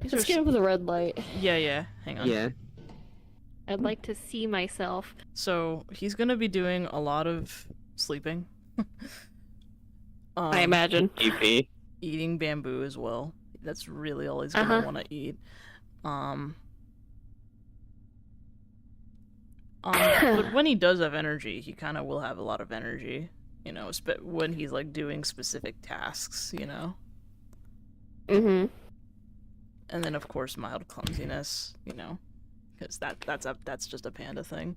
these Let's are get over the red light. yeah. Hang on. Yeah. I'd like to see myself. So he's gonna be doing a lot of sleeping. I imagine. EP. Eating bamboo as well. That's really all he's gonna want to eat. But when he does have energy, he kind of will have a lot of energy. You know, when he's like doing specific tasks. You know. Mm-hmm. And then of course mild clumsiness. You know, because that's just a panda thing.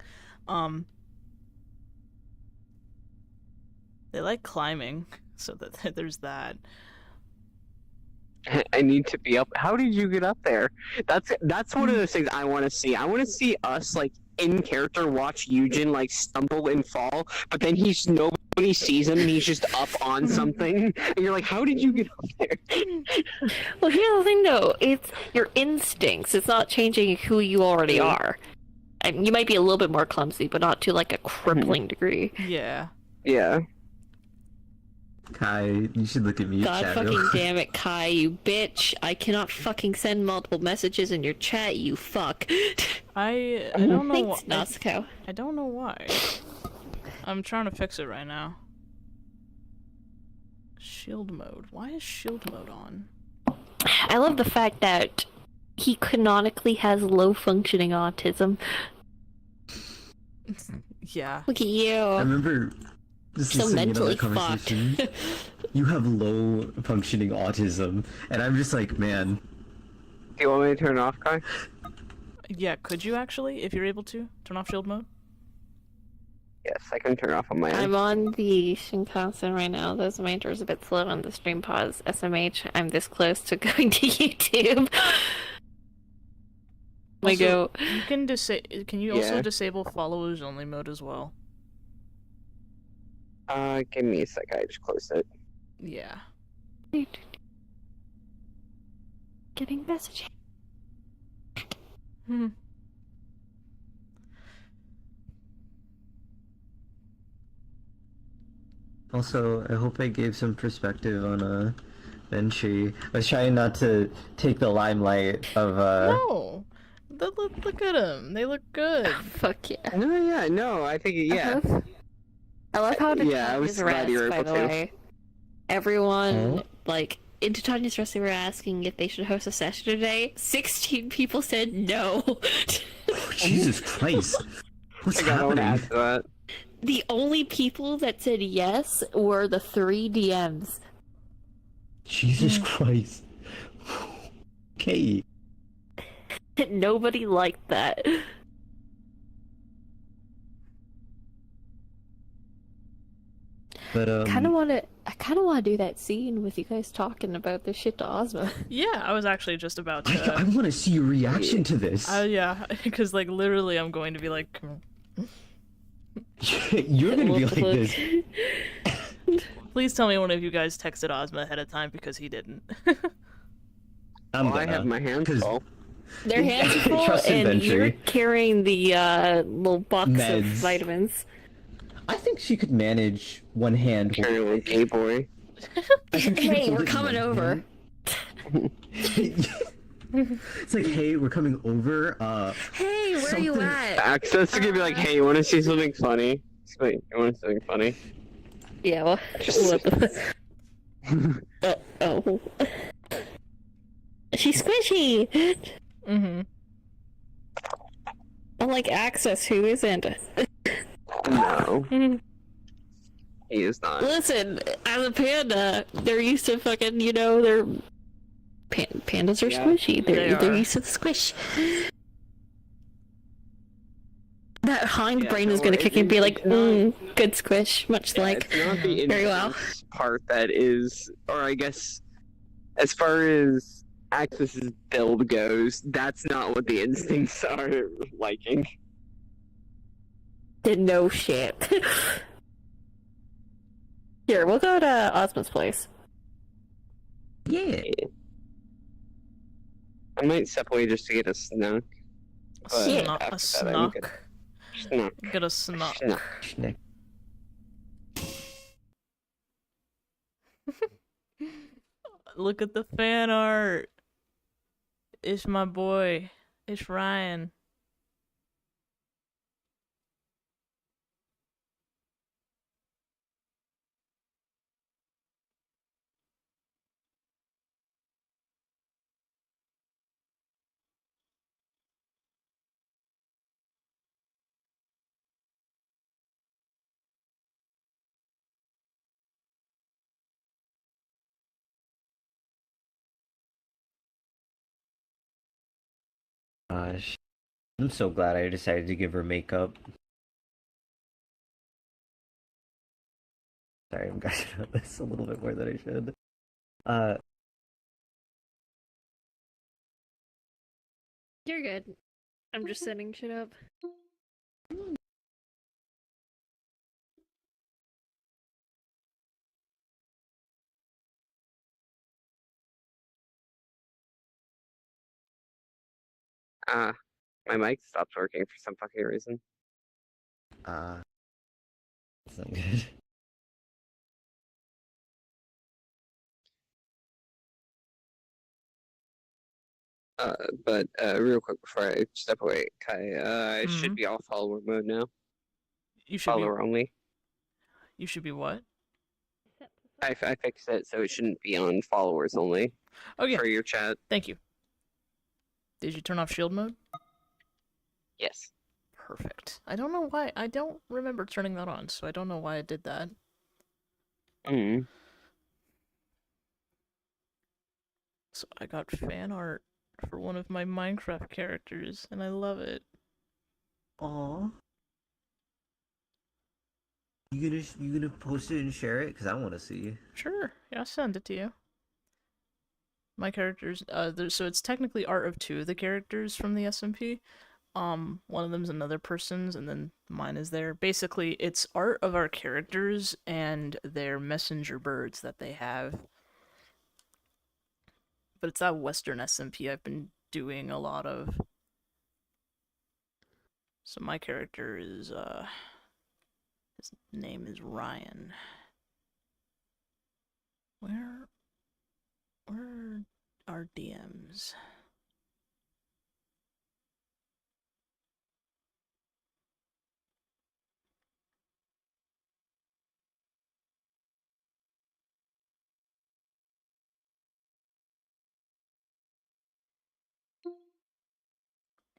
They like climbing, so that there's that. I need to be up. How did you get up there? That's one of those things I want to see. I want to see us like in character watch Eugen like stumble and fall, but then nobody sees him and he's just up on something, and you're like, how did you get up there? Well, here's the thing, though. It's your instincts. It's not changing who you already are. I mean, you might be a little bit more clumsy, but not to like a crippling degree. Yeah. Yeah. Kai, you should look at me. God chat fucking real- damn it, Kai, you bitch! I cannot fucking send multiple messages in your chat, you fuck. I don't know. Thanks, I Natsuko. don't know why. I'm trying to fix it right now. Shield mode. Why is shield mode on? I love the fact that he canonically has low functioning autism. Yeah. Look at I you. remember just So listening to mentally another conversation. fucked. You have low functioning autism, and I'm just like, man. Do you want me to turn it off, Kai? Yeah, could you actually, if you're able to, turn off shield mode? Yes, I can turn it off on my end. I'm on the Shinkansen right now. Those monitor's a bit slow on the stream pause. SMH, I'm this close to going to YouTube. We Also, go. You can Can you also Yeah. disable followers only mode as well? Give me a sec, I just closed it. Yeah. Getting messaging. Hmm. Also, I hope I gave some perspective on Ventry. I was trying not to take the limelight of No. Look at them. They look good. Fuck yeah. No, I think, yeah. I love how Yeah, I was Titania's glad you were rest, by able the to. way. Everyone, Oh? like, in Titania's rest, they were asking if they should host a session today. 16 people said no. Jesus Christ. What's I gotta happening? add to that. The only people that said yes were the 3 DMs. Jesus Christ. Okay. Nobody liked that. But I kind of want to do that scene with you guys talking about this shit to Ozma. Yeah, I was actually just about I to. want to see your reaction to this. Yeah, because like literally, I'm going to be like, You're gonna be like this. please tell me one of you guys texted Ozma ahead of time because he didn't. I'm Well, I have my hands 'cause- full. Their hands are full, Trust and inventory. you're carrying the little box of Meds. vitamins. I think she could manage one hand. Carry a gay boy. Hey, we're coming over. It's like, hey, we're coming over. Hey, where are you Something- at? Access to be like, hey, you want to see something funny? Wait, you want to see something funny? Yeah, well, Just- what the... oh. She's squishy! Mm-hmm. Unlike Access, who isn't. No, he is not. Listen, as a panda, they're used to fucking, you know, they're... pandas are Yeah, squishy. they They're are. used to the squish. That hindbrain Yeah, is no, gonna kick in and be like, it's not- good squish, much Yeah, like... it's not the Very well. intense part that is, or I guess, as far as Axis's build goes, that's not what the instincts are liking. No shit. Here, we'll go to Ozma's place. Yeah. I might step away just to get a snack. A But snuck. A after that, I'm good. snuck. Snack. Get a snuck. Snack. Schnick. Look at the fan art. It's my boy. It's Ryan. Gosh. I'm so glad I decided to give her makeup. Sorry, I'm gushing on this a little bit more than I should. You're good. I'm just setting shit up. My mic stopped working for some fucking reason. That's not good. But real quick before I step away, Kai, I should Mhm. be off follower mode now. You should be. Follower only. You should be what? I fixed it so it shouldn't be on followers only Oh yeah. for your chat. Thank you. Did you turn off shield mode? Yes. Perfect. I don't know why. I don't remember turning that on, so I don't know why I did that. Mm. So I got fan art for one of my Minecraft characters, and I love it. Aw. You gonna post it and share it? Cause I want to see. Sure. Yeah, I'll send it to you. My characters, so it's technically art of two of the characters from the SMP. One of them's another person's, and then mine is there. Basically, it's art of our characters and their messenger birds that they have. But it's that Western SMP I've been doing a lot of. So my character is, his name is Ryan. Where are our DMs?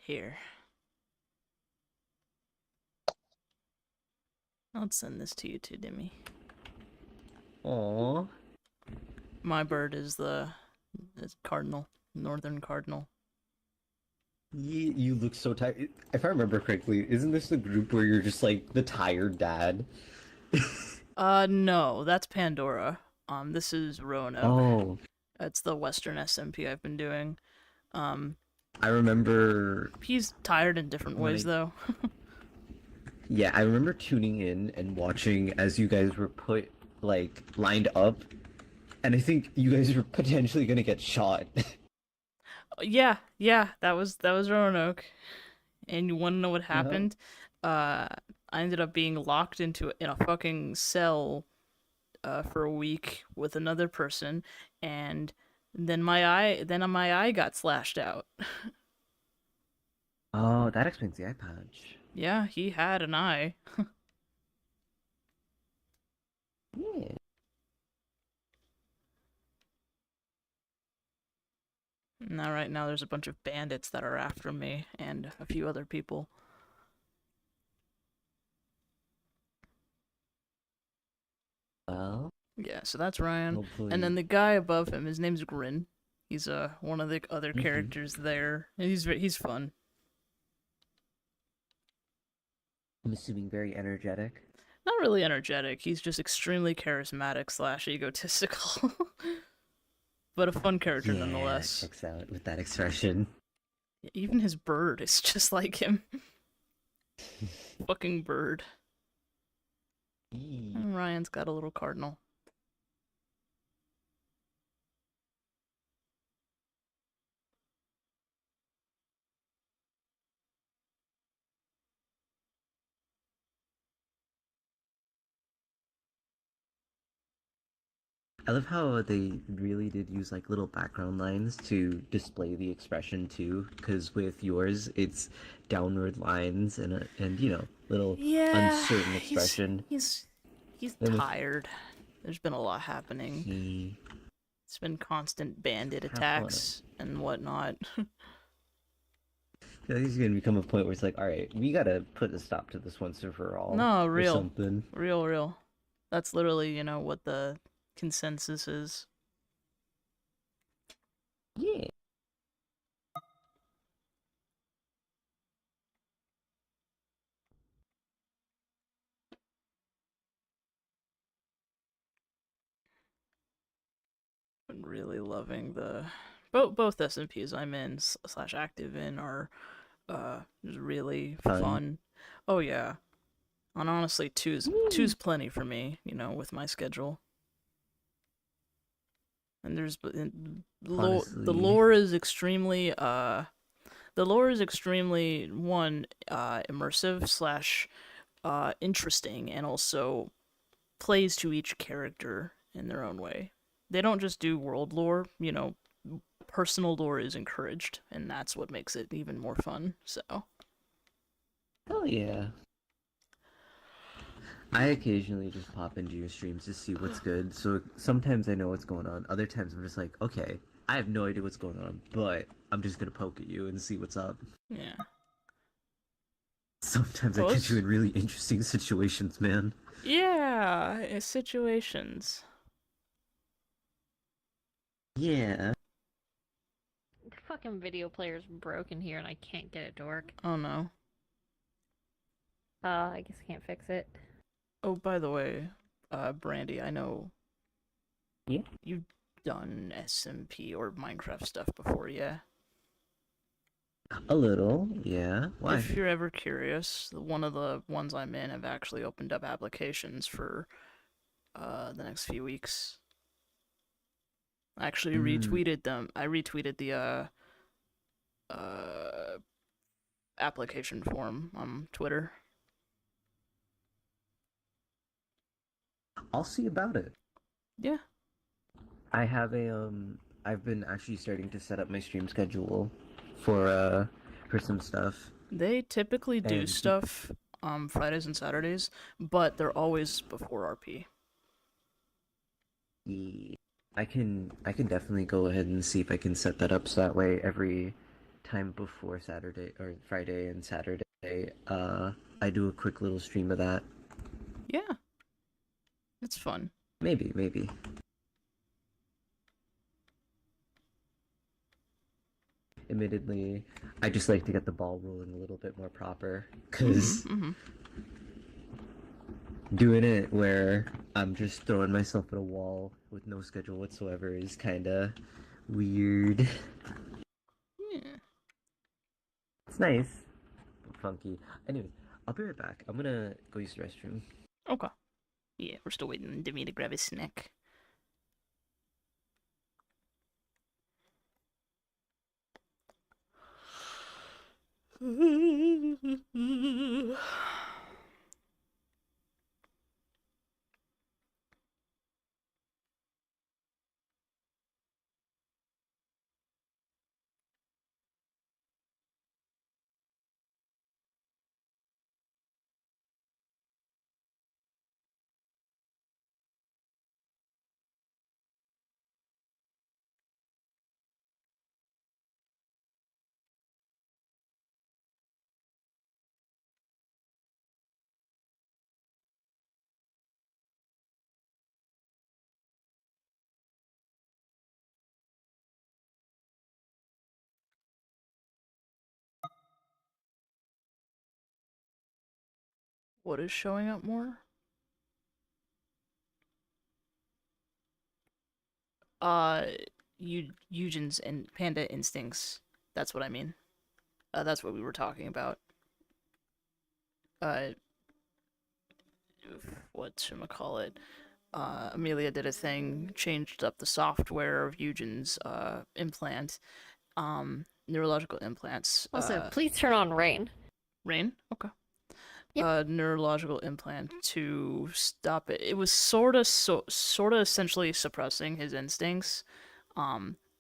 Here. I'll send this to you too, Dimmy. Aw. My bird is the cardinal, northern cardinal. You look so tired. If I remember correctly, isn't this the group where you're just like the tired dad? No, that's Pandora. This is Roanoke. Oh, That's the Western SMP I've been doing. I remember. He's tired in different ways, though. Yeah, I remember tuning in and watching as you guys were put like lined up, and I think you guys were potentially gonna get shot. Yeah, that was Roanoke. And you want to know what happened? I ended up being locked in a fucking cell for a week with another person, and then my eye got slashed out. Oh, that explains the eye patch. Yeah, he had an eye. Yeah. Now, right now, there's a bunch of bandits that are after me and a few other people. Well, Yeah, so that's Ryan. hopefully. And then the guy above him, his name's Grin. He's one of the other Mhm. characters there. And he's fun. I'm assuming very energetic. Not really energetic. He's just extremely charismatic / egotistical. But a fun character Yeah, nonetheless. checks out with that expression. Even his bird is just like him. Fucking bird. And Ryan's got a little cardinal. I love how they really did use like little background lines to display the expression too. Because with yours, it's downward lines and you know little uncertain expression. He's And with- tired. There's been a lot happening. He It's been constant bandit Have fun. attacks and whatnot. I think it's gonna become a point where it's like, all right, we gotta put a stop to this once and for all. No, or real. something. Real. That's literally, what the consensus is. Yeah. Been really loving the both SMPs I'm in / active in are just really Fun. fun. Oh yeah. And honestly, two's plenty for me, you know, with my schedule. And the Honestly, lore is extremely one immersive slash interesting, and also plays to each character in their own way. They don't just do world lore, you know, personal lore is encouraged, and that's what makes it even more fun. So, hell yeah. I occasionally just pop into your streams to see what's good. So sometimes I know what's going on. Other times I'm just like, okay, I have no idea what's going on, but I'm just gonna poke at you and see what's up. yeah. Sometimes I Oh, get you in really interesting situations, man. yeah, situations. Yeah. The fucking video player's broken here and I can't get it to work. Oh no. I guess I can't fix it. Oh, by the way, Brandy, I know Yeah. you've done SMP or Minecraft stuff before, yeah? A little, yeah. Why? If you're ever curious, one of the ones I'm in have actually opened up applications for the next few weeks. I actually retweeted them. I retweeted the application form on Twitter. I'll see about it. Yeah. I have I've been actually starting to set up my stream schedule for some stuff. They typically do And- stuff Fridays and Saturdays, but they're always before RP. Yeah. I can definitely go ahead and see if I can set that up so that way every time before Saturday or Friday and Saturday, I do a quick little stream of that. Yeah. It's fun. Maybe. Admittedly, I just like to get the ball rolling a little bit more proper, because doing it where I'm just throwing myself at a wall with no schedule whatsoever is kinda weird. Yeah. It's nice, but funky. Anyway, I'll be right back. I'm gonna go use the restroom. Okay. Yeah, we're still waiting for me to grab his snack. What is showing up more? Uh, Eugen's and Panda Instincts. That's what I mean. That's what we were talking about. Uh, whatchamacallit? Amelia did a thing, changed up the software of Eugen's implant, neurological implants. Also, please turn on rain. Rain? Okay. Yep. Neurological implant to stop it. It was sorta essentially suppressing his instincts,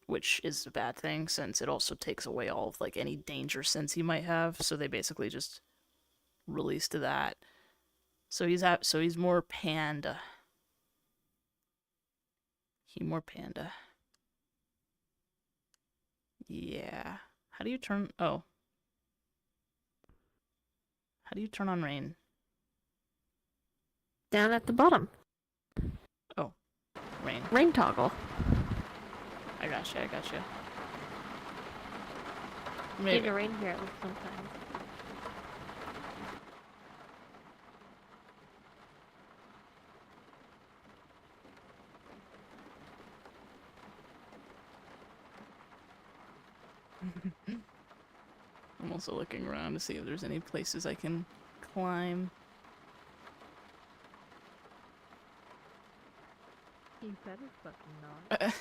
which is a bad thing since it also takes away all of like any danger sense he might have. So they basically just released that. So he's more panda. He more panda. Yeah. How do you turn? Oh. How do you turn on rain? Down at the bottom. Oh, rain. Rain toggle. I gotcha. Need Maybe. to rain here sometimes. I'm also looking around to see if there's any places I can climb. You better fucking not.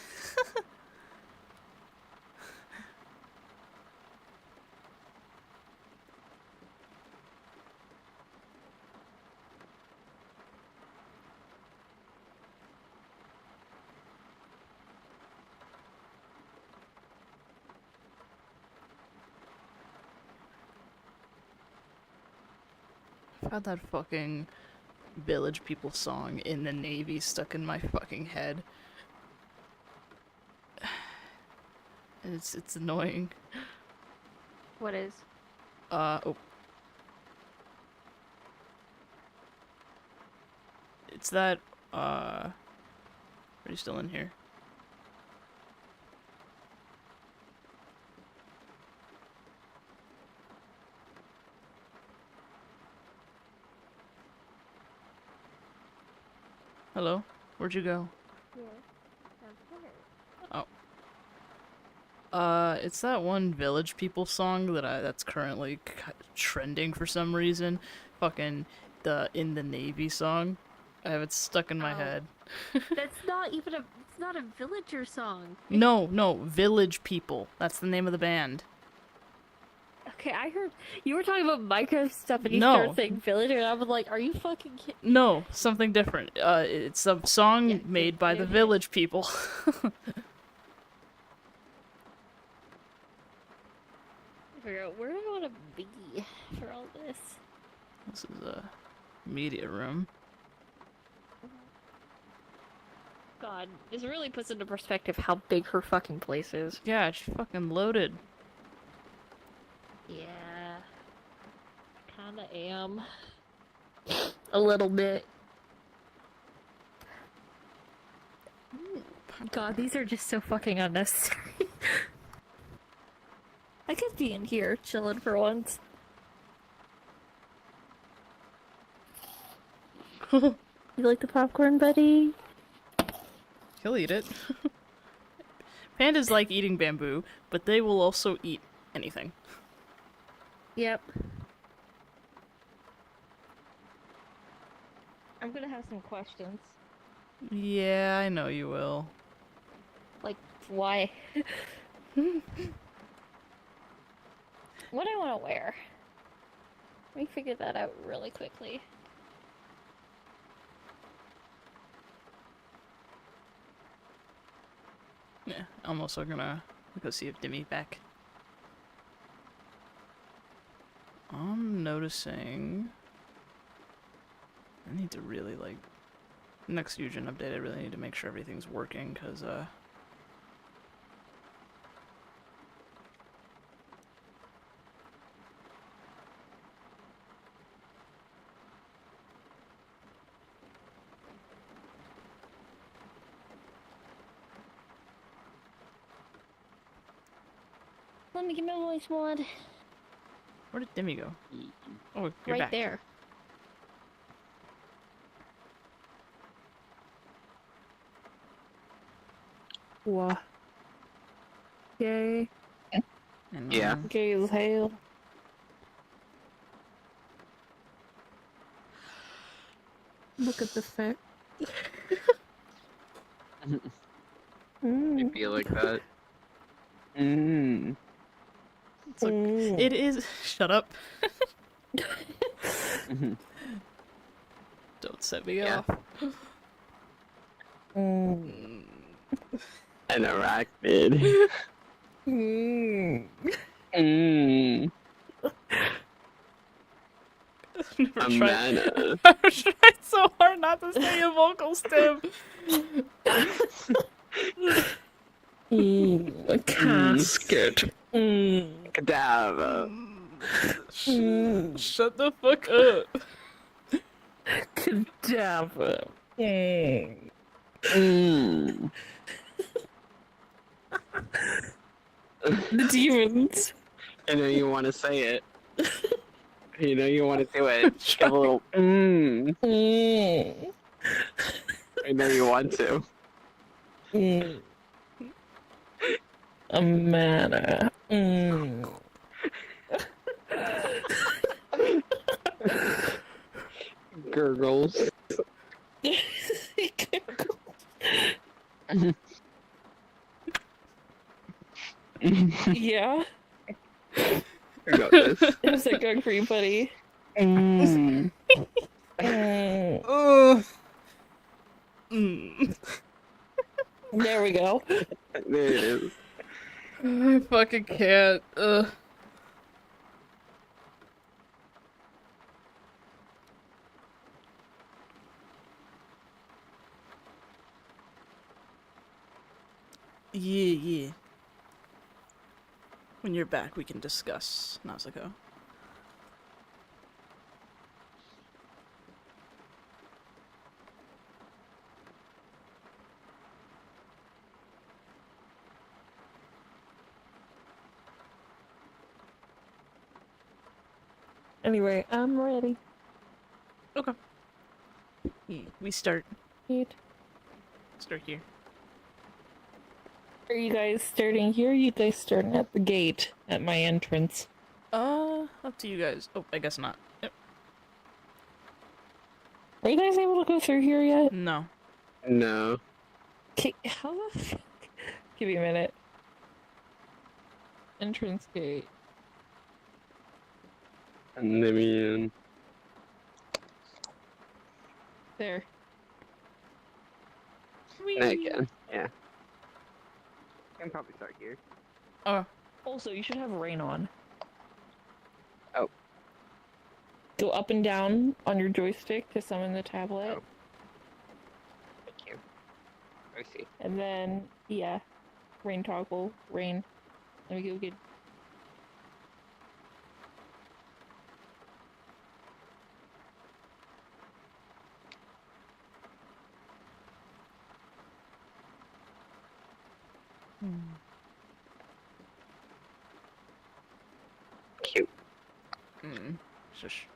I've had that fucking Village People song in the Navy stuck in my fucking head. And it's annoying. What is? Oh. It's that, are you still in here? Hello? Where'd you go? It's that one Village People song that's currently trending for some reason. Fucking the In the Navy song. I have it stuck in my head. That's not even it's not a villager song. No, Village People. That's the name of the band. Okay, I heard you were talking about Minecraft stuff and you No. started saying villager and I was like, are you fucking kidding? No, something different. It's a song made by the Village People. Figure out where do I want to be for all this? This is a media room. God, this really puts into perspective how big her fucking place is. Yeah, she fucking loaded. Yeah. Kinda am. A little bit. God, these are just so fucking unnecessary. I could be in here chilling for once. You like the popcorn, buddy? He'll eat it. Pandas like eating bamboo, but they will also eat anything. Yep. I'm gonna have some questions. Yeah, I know you will. Like, why? What do I want to wear? Let me figure that out really quickly. Yeah, I'm also gonna go see if Dimmy's back. I'm noticing... I need to really, like... Next Fusion update, I really need to make sure everything's working, because, Let me get my voice mod. where did Dimmy go? Oh, you're Right back. there. What? Gay. And, Yeah. Gay as hell. Look at the fact. I feel like that. Mm. It's like, it is... Shut up. Don't set me Yeah. off. An arachnid. Mm. A mana. I tried so hard not to say a vocal stem. A casket. Cadaver. Shut the fuck up. Cadaver. Mm. The demons. I know you want to say it. You know you want to do it. Give a little mm. I know you want to. A mana. Gurgles. Yeah. I got this. How's that going for you, buddy? Mm. Ugh. Mm. There we go. There it is. I fucking can't. Ugh. Yeah. When you're back, we can discuss Nazuko. Anyway, I'm ready. Okay. We start Neat. here. Are you guys starting here? Or are you guys starting at the gate at my entrance? Up to you guys. Oh, I guess not. Yep. Are you guys able to go through here yet? No. No. Okay, how the fuck? Give me a minute. Entrance gate. And let me in. There. Again. Yeah. I can probably start here. Oh. Also, you should have rain on. Oh. Go up and down on your joystick to summon the tablet. Oh. Thank you. I see. And then, yeah. Rain toggle. Rain. Let me go get... Cute. Shush.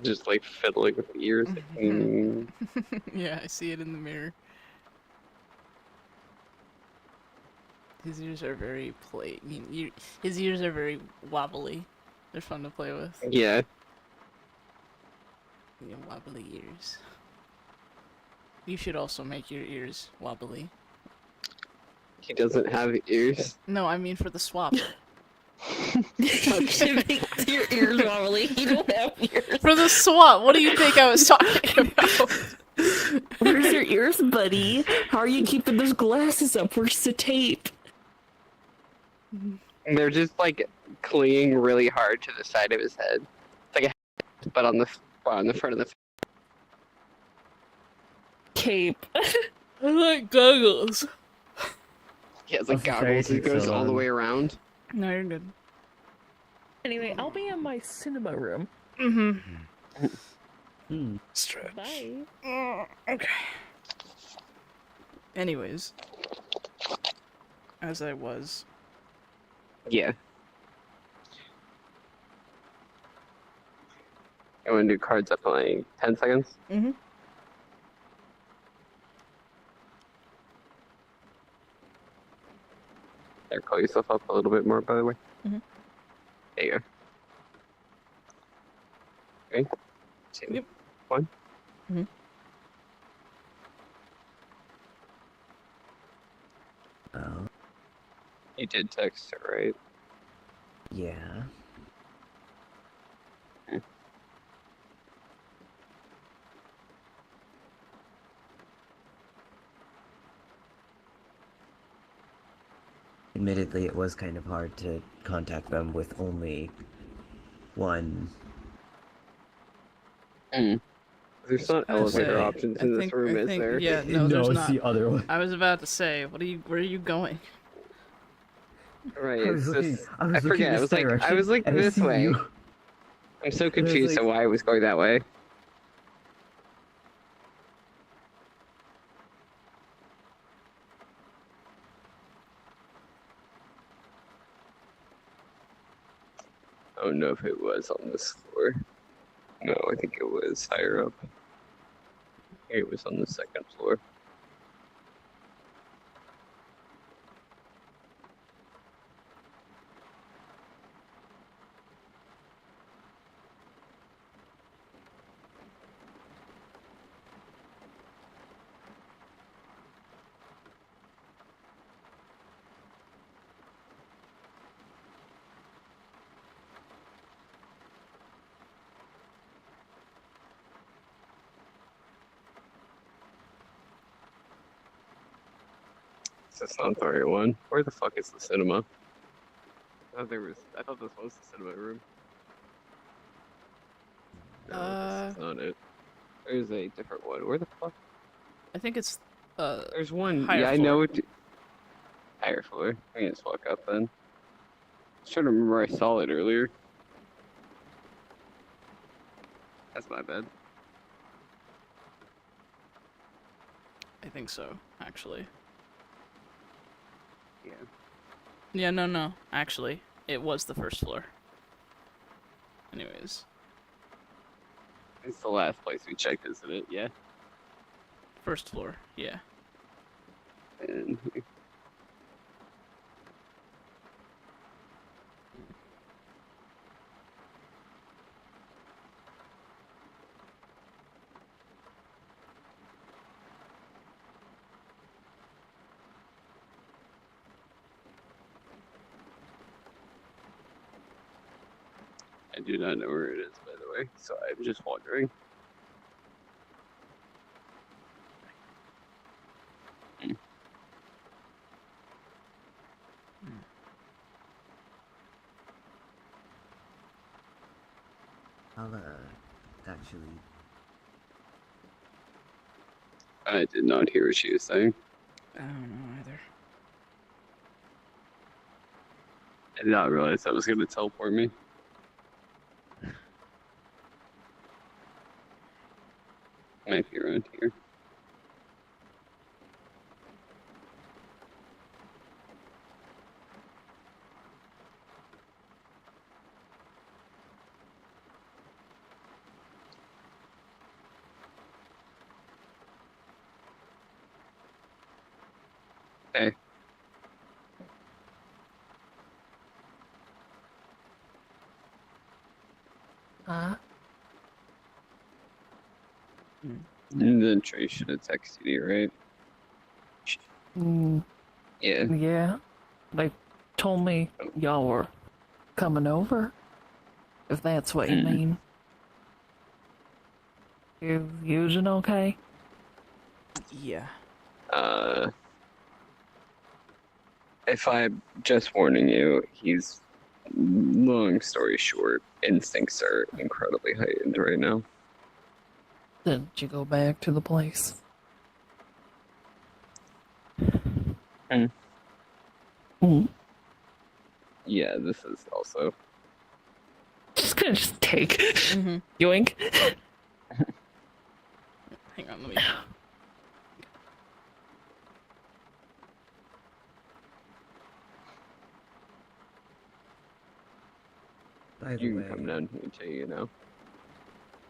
Just like fiddling with the ears. Mm. Yeah, I see it in the mirror. His ears are very his ears are very wobbly. They're fun to play with. Yeah. Yeah, wobbly ears. You should also make your ears wobbly. He doesn't have ears. No, I mean for the swap. You should make your ears wobbly. You don't have ears. For the swap, what do you think I was talking about? Where's your ears, buddy? How are you keeping those glasses up? Where's the tape? They're just like clinging really hard to the side of his head. It's like a hat, but on the front of the. Cape. I like goggles. He has like Oh, sorry, goggles. He it's goes so all the long. way around. No, you're good. Anyway, I'll be in my cinema room. Mm-hmm. Hmm. Stretch. Bye. Okay. Anyways. As I was. Yeah. I want to do cards up in like 10 seconds. Mm-hmm. There, call yourself up a little bit more, by the way. Mhm. There you go. 3, 2, Yep. 1. Oh, You did text her, right? yeah. Admittedly, it was kind of hard to contact them with only one. There's not I was gonna elevator say, options I in think- this room, I is think- there? Yeah, no, there's it's not. the other one. I was about to say, where are you going? Right, I was it's looking. just... I was looking forget, this I direction, was like and I this see way. you. I'm so was confused like- at why I was going that way. I don't know if it was on this floor. No, I think it was higher up. It was on the second floor. That's not the right one. Where the fuck is the cinema? I thought this was the cinema room. No, this is not it. There's a different one. Where the fuck? I think it's There's one. higher Yeah, I floor. know it. Higher floor. I can just walk up then. I was trying to remember I saw it earlier. That's my bad. I think so, actually. Yeah. Yeah, no. Actually, it was the first floor. Anyways. It's the last place we checked, isn't it? Yeah. First floor, yeah. And I do not know where it is, by the way, so I'm just wondering. I'll, actually... I did not hear what she was saying. I don't know either. I did not realize that was going to teleport me. Might be around here. Hey. And then Trey should have texted you, right? Yeah. Yeah. They told me y'all were coming over. If that's what you mean. You using okay? Yeah. If I'm just warning you, he's, long story short, instincts are incredibly heightened right now. Did you go back to the place? Yeah, this is also. Just gonna take. Mm-hmm. Yoink. Hang on, let me... By the You way, can come down here too, you know.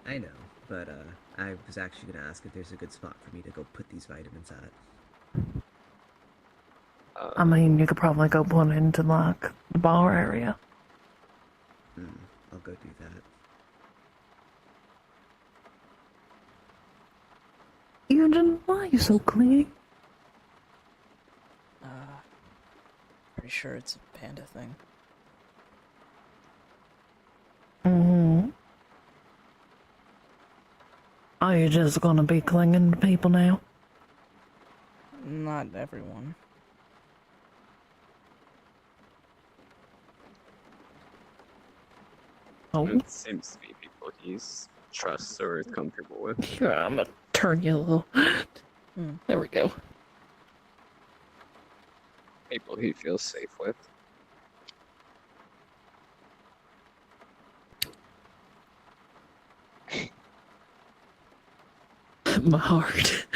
I know, but, I was actually gonna ask if there's a good spot for me to go put these vitamins at. I mean, you could probably go put it into, like, the bar area. I'll go do that. Eugen, why are you so clingy? Pretty sure it's a panda thing. Are you just gonna be clinging to people now? Not everyone. Oh, It seems to be people he's trusts or is comfortable with. here, I'm gonna turn you a little. There we go. People he feels safe with. My heart.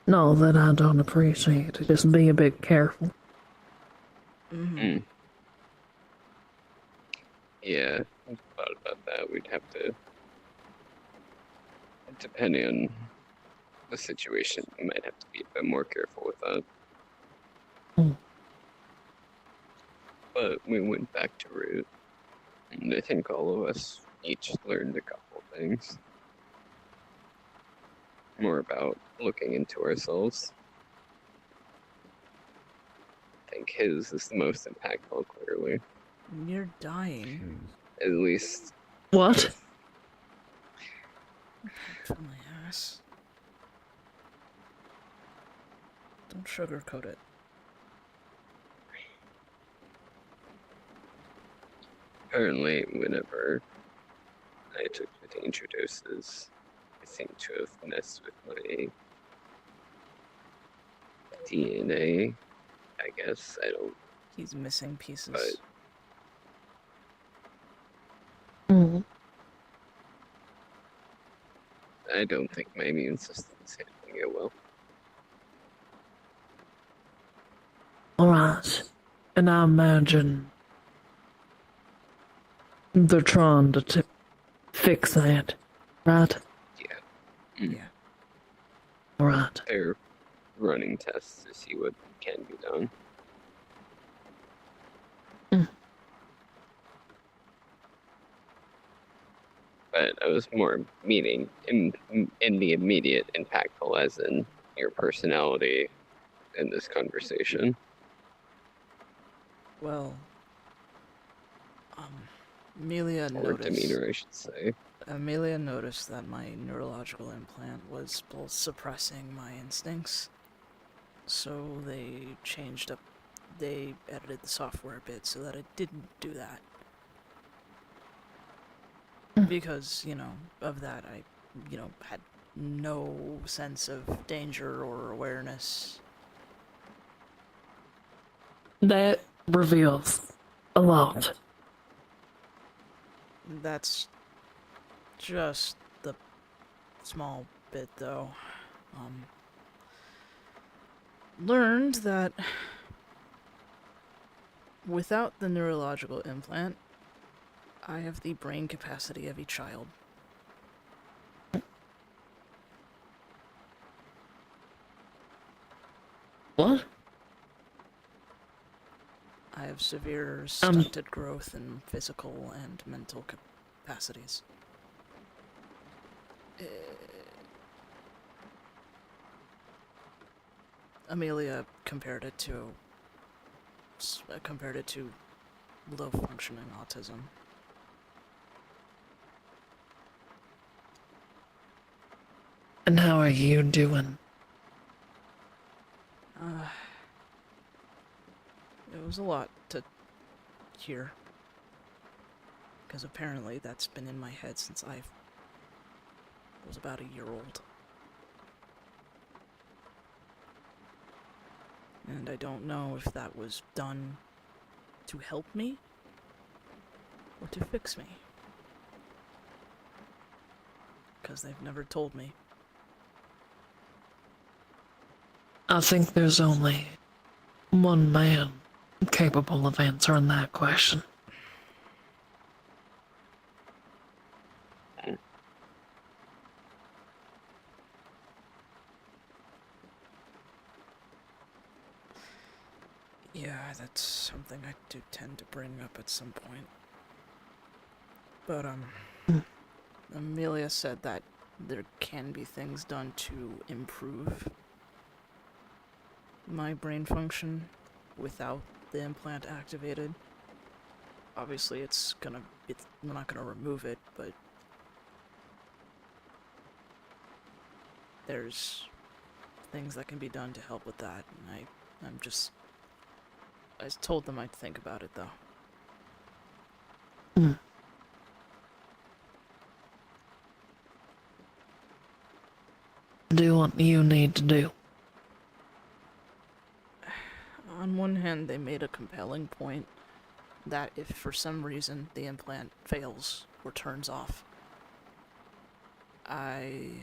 No, that I don't appreciate it. Just be a bit careful. Mm-hmm. Yeah, I thought about that. We'd have to, depending on the situation, we might have to be a bit more careful with that. Hmm. But we went back to root, and I think all of us each learned a couple things. More about looking into ourselves. I think his is the most impactful, clearly. You're dying. At least What? For my ass. Don't sugarcoat it. apparently, whenever I took the danger doses, I seem to have messed with my DNA. I guess I don't. He's missing pieces. But- Mm. I don't think my immune system is handling it well. Alright. And I imagine they're trying to fix that, right? Yeah. Alright. They're running tests to see what can be done. But I was more meaning in the immediate impactful, as in your personality in this conversation. Well, Amelia Or noticed. demeanor, I should say. Amelia noticed that my neurological implant was both suppressing my instincts, so they edited the software a bit so that it didn't do that. Because, of that, I, had no sense of danger or awareness. That reveals a lot. That's just the small bit, though. Learned that without the neurological implant, I have the brain capacity of a child. What? I have severe stunted growth in physical and mental capacities. Amelia compared it to low functioning autism. And how are you doing? It was a lot to hear. Because apparently that's been in my head since I was about a year old. And I don't know if that was done to help me or to fix me. Because they've never told me. I think there's only one man capable of answering that question. Yeah, that's something I do tend to bring up at some point. But, Amelia said that there can be things done to improve my brain function without the implant activated. Obviously, we're not gonna remove it, but there's things that can be done to help with that, and I told them I'd think about it, though. Do what you need to do. On one hand, they made a compelling point that if for some reason the implant fails or turns off, I'd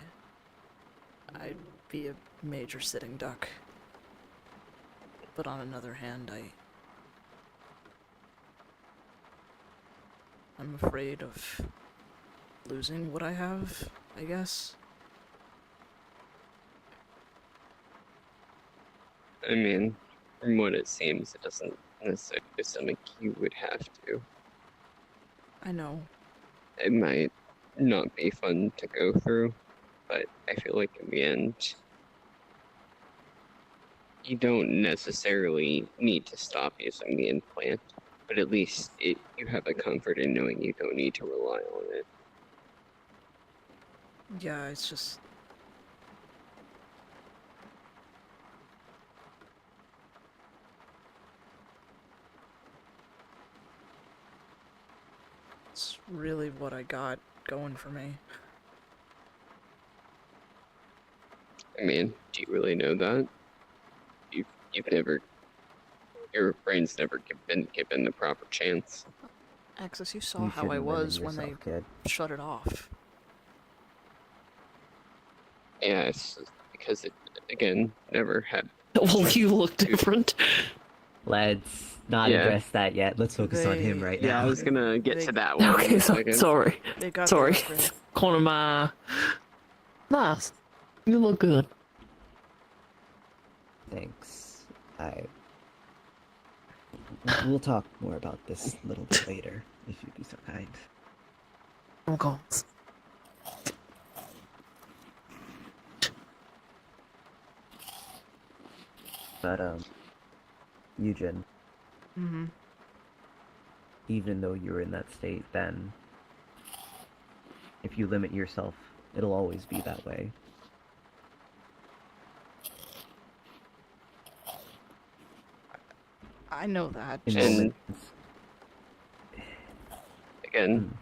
be a major sitting duck. But on another hand, I'm afraid of losing what I have, I guess. I mean, from what it seems, it doesn't necessarily sound like you would have to. I know. It might not be fun to go through, but I feel like in the end, you don't necessarily need to stop using the implant, but at least you have a comfort in knowing you don't need to rely on it. Yeah, it's just... It's really what I got going for me. I mean, do you really know that? You've never, your brain's never been given the proper chance. Axis, you saw You how I shouldn't limit was when they yourself, kid. shut it off. Yeah, it's because it, again, never had. Well, you look different. Let's not Yeah. address that yet. Let's focus on him right Yeah, I now. was gonna get They- to that one. in Okay, a second. sorry. They got Sorry. the upgrade. Corner of my eye. Nice. You look good. Thanks. We'll talk more about this a little bit later, if you'd be so kind. I'm going. But, Eugen, Mm-hmm. even though you're in that state, then if you limit yourself, it'll always be that way. I know that. In And- moments, Again,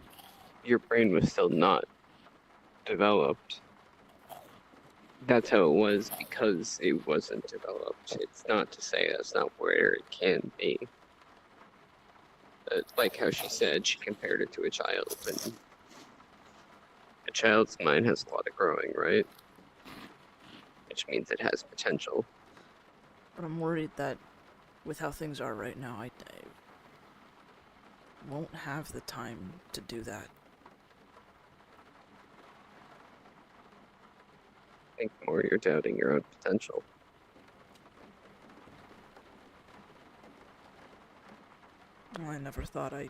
your brain was still not developed. That's how it was because it wasn't developed. It's not to say that's not where it can be. Like how she said, she compared it to a child, and a child's mind has a lot of growing, right? Which means it has potential. But I'm worried that with how things are right now, I won't have the time to do that. I think more you're doubting your own potential. Well, I never thought I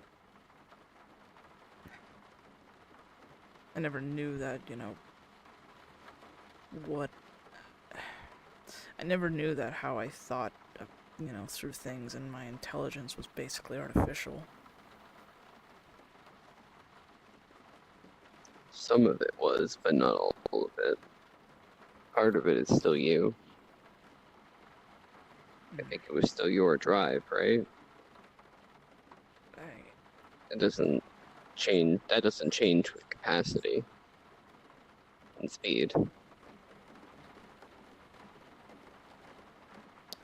never knew that, what... I never knew that how I thought, through things, and my intelligence was basically artificial. Some of it was, but not all of it. Part of it is still you. I think it was still your drive, right? It doesn't change. That doesn't change with capacity and speed.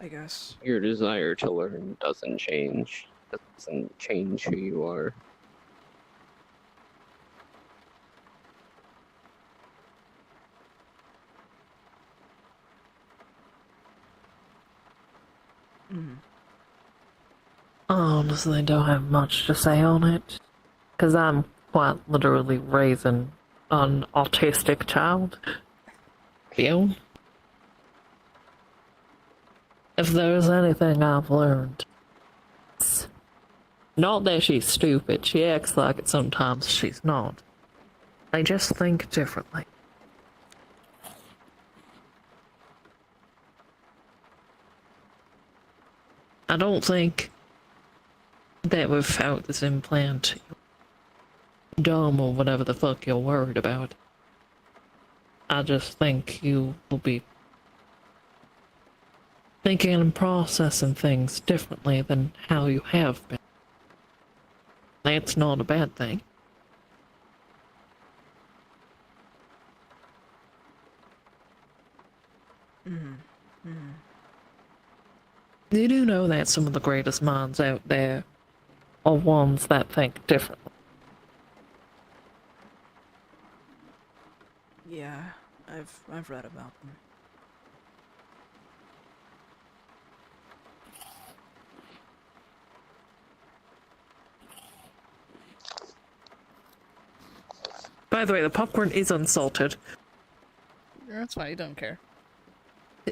I guess. Your desire to learn doesn't change. Doesn't change who you are. Mm. I honestly don't have much to say on it. Because I'm quite literally raising an autistic child. You? If there's anything I've learned, it's not that she's stupid. She acts like it sometimes. She's not. They just think differently. I don't think that without this implant, you're dumb or whatever the fuck you're worried about. I just think you will be thinking and processing things differently than how you have been. That's not a bad thing. You do know that some of the greatest minds out there are ones that think differently. Yeah, I've read about them. By the way, the popcorn is unsalted. That's why you don't care.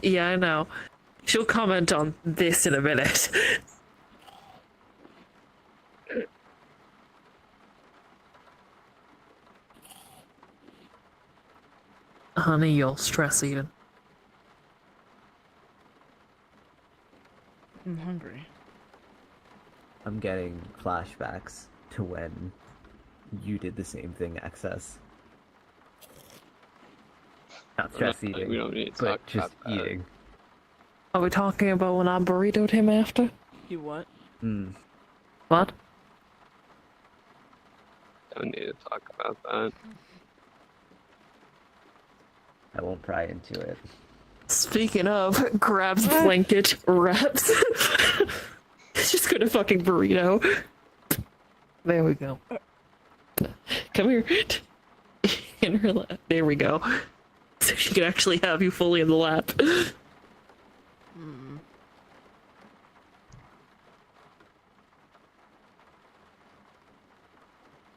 Yeah, I know. She'll comment on this in a minute. Honey, you're stress eating. I'm hungry. I'm getting flashbacks to when you did the same thing, Access. Not stress eating, We don't need to but talk just about that. eating. Are we talking about when I burritoed him after? You what? What? Don't need to talk about that. I won't pry into it. Speaking of, grabs blanket, wraps. Just gonna fucking burrito. There we go. Come here. In her lap. There we go. So she can actually have you fully in the lap.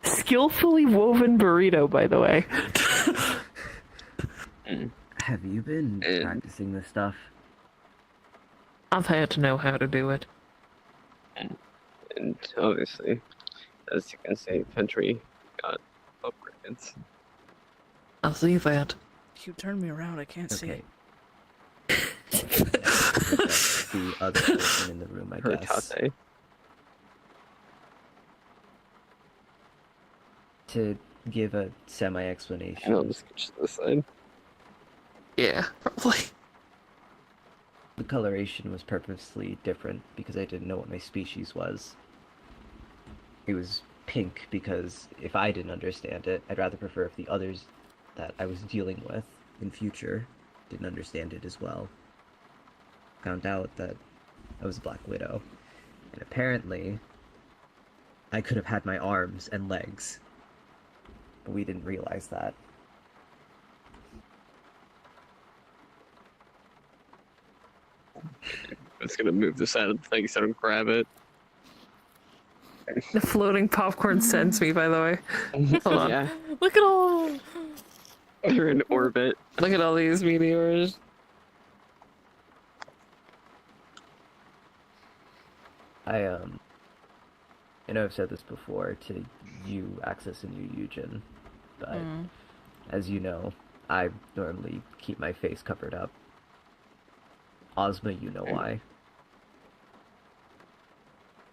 Skillfully woven burrito, by the way. Have you been practicing this stuff? I've had to know how to do it. And obviously, as you can see, Country got upgrades. I'll see that. You turn me around, I can't see. Okay. The other person in the room, I guess. Hurtate. To give a And I'll semi-explanation, just get to the side. Yeah, probably. the coloration was purposely different because I didn't know what my species was. It was pink because if I didn't understand it, I'd rather prefer if the others that I was dealing with in future didn't understand it as well. Found out that I was a Black Widow, and apparently I could have had my arms and legs, but we didn't realize that. I'm just gonna move this out of the thing so I don't grab it. The floating popcorn sends me, by the way. Hold on. Yeah, Look at all. they're in orbit. Look at all these meteors. I know I've said this before to you, Access, and you, Eugen, but as you know, I normally keep my face covered up. Ozma, you know why.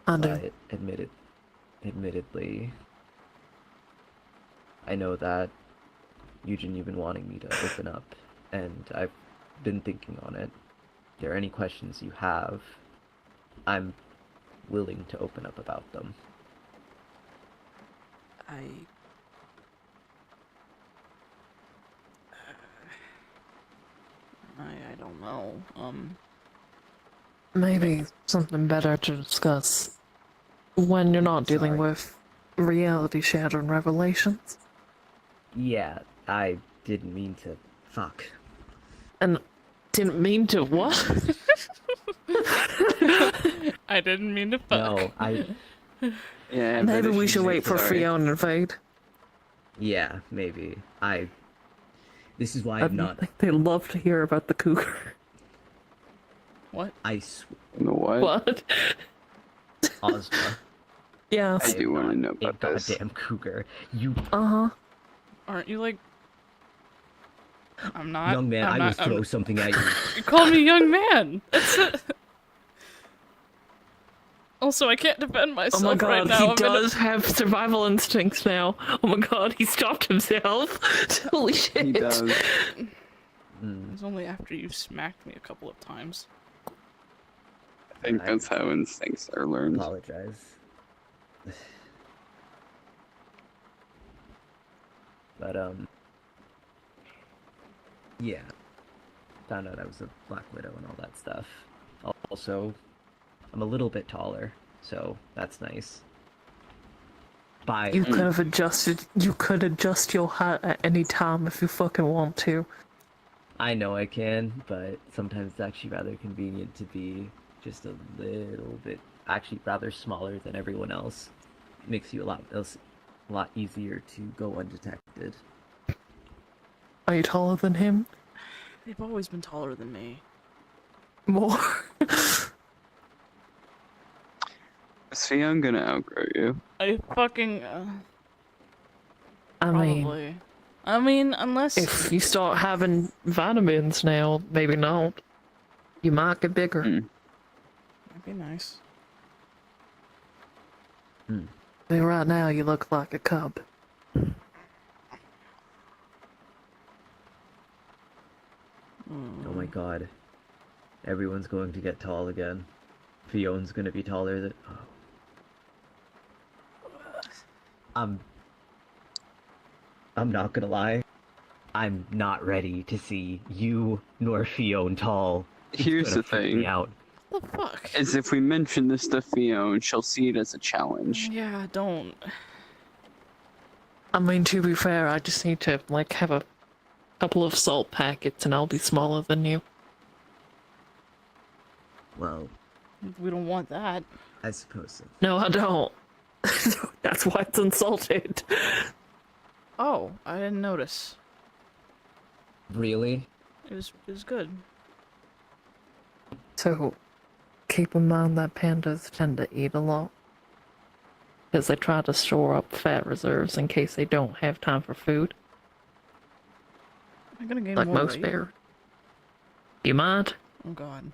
I do. But admittedly, I know that, Eugen, you've been wanting me to open up, and I've been thinking on it. If there are any questions you have, I'm willing to open up about them. I don't know. Maybe something better to discuss when you're not dealing Sorry. with reality-shattering revelations. Yeah, I didn't mean to. Fuck. And didn't mean to what? I didn't mean to fuck. No, Yeah, Maybe but we if should you wait for sorry. Fiona to invade. Yeah, maybe. This is why I I'm not. think they love to hear about the cougar. What? You know what? What? Ozma. Yeah. I do want to know A about this. goddamn cougar. You Uh-huh. Aren't you like? I'm not. young man, I'm I not, will throw something at you. You called me young man. That's it. Also, I can't defend Oh myself my god, right now. he I'm in a- does have survival instincts now. Oh my god, he stopped himself. Holy shit. He does. It's only after you smacked me a couple of times. I think that's how instincts are learned. Apologize. But yeah. Found out I was a Black Widow and all that stuff. Also, I'm a little bit taller, so that's nice. You could have adjusted. You could adjust your height at any time if you fucking want to. I know I can, but sometimes it's actually rather convenient to be just a little bit, actually rather smaller than everyone else. Makes you a lot easier to go undetected. Did. Are you taller than him? They've always been taller than me. More? See, I'm gonna outgrow you. I fucking I mean, probably. I mean, unless if you start having vitamins now, maybe not. You might get bigger. Mm. that'd be nice. I mean, right now you look like a cub. Oh my god. Everyone's going to get tall again. Fiona's gonna be taller than. Oh. I'm not gonna lie. I'm not ready to see you nor Fiona tall. It's Here's gonna the freak thing. me out. What the fuck? Is if we mention this to Fiona, she'll see it as a challenge. Yeah, don't. I mean, to be fair, I just need to, like, have a couple of salt packets and I'll be smaller than you. Well, We don't want that. I suppose so. No, I don't. That's why it's insulted. Oh, I didn't notice. Really? It was good. So, keep in mind that pandas tend to eat a lot. Because they try to store up fat reserves in case they don't have time for food. I'm gonna gain Like more most weight. bears. You might? Oh god.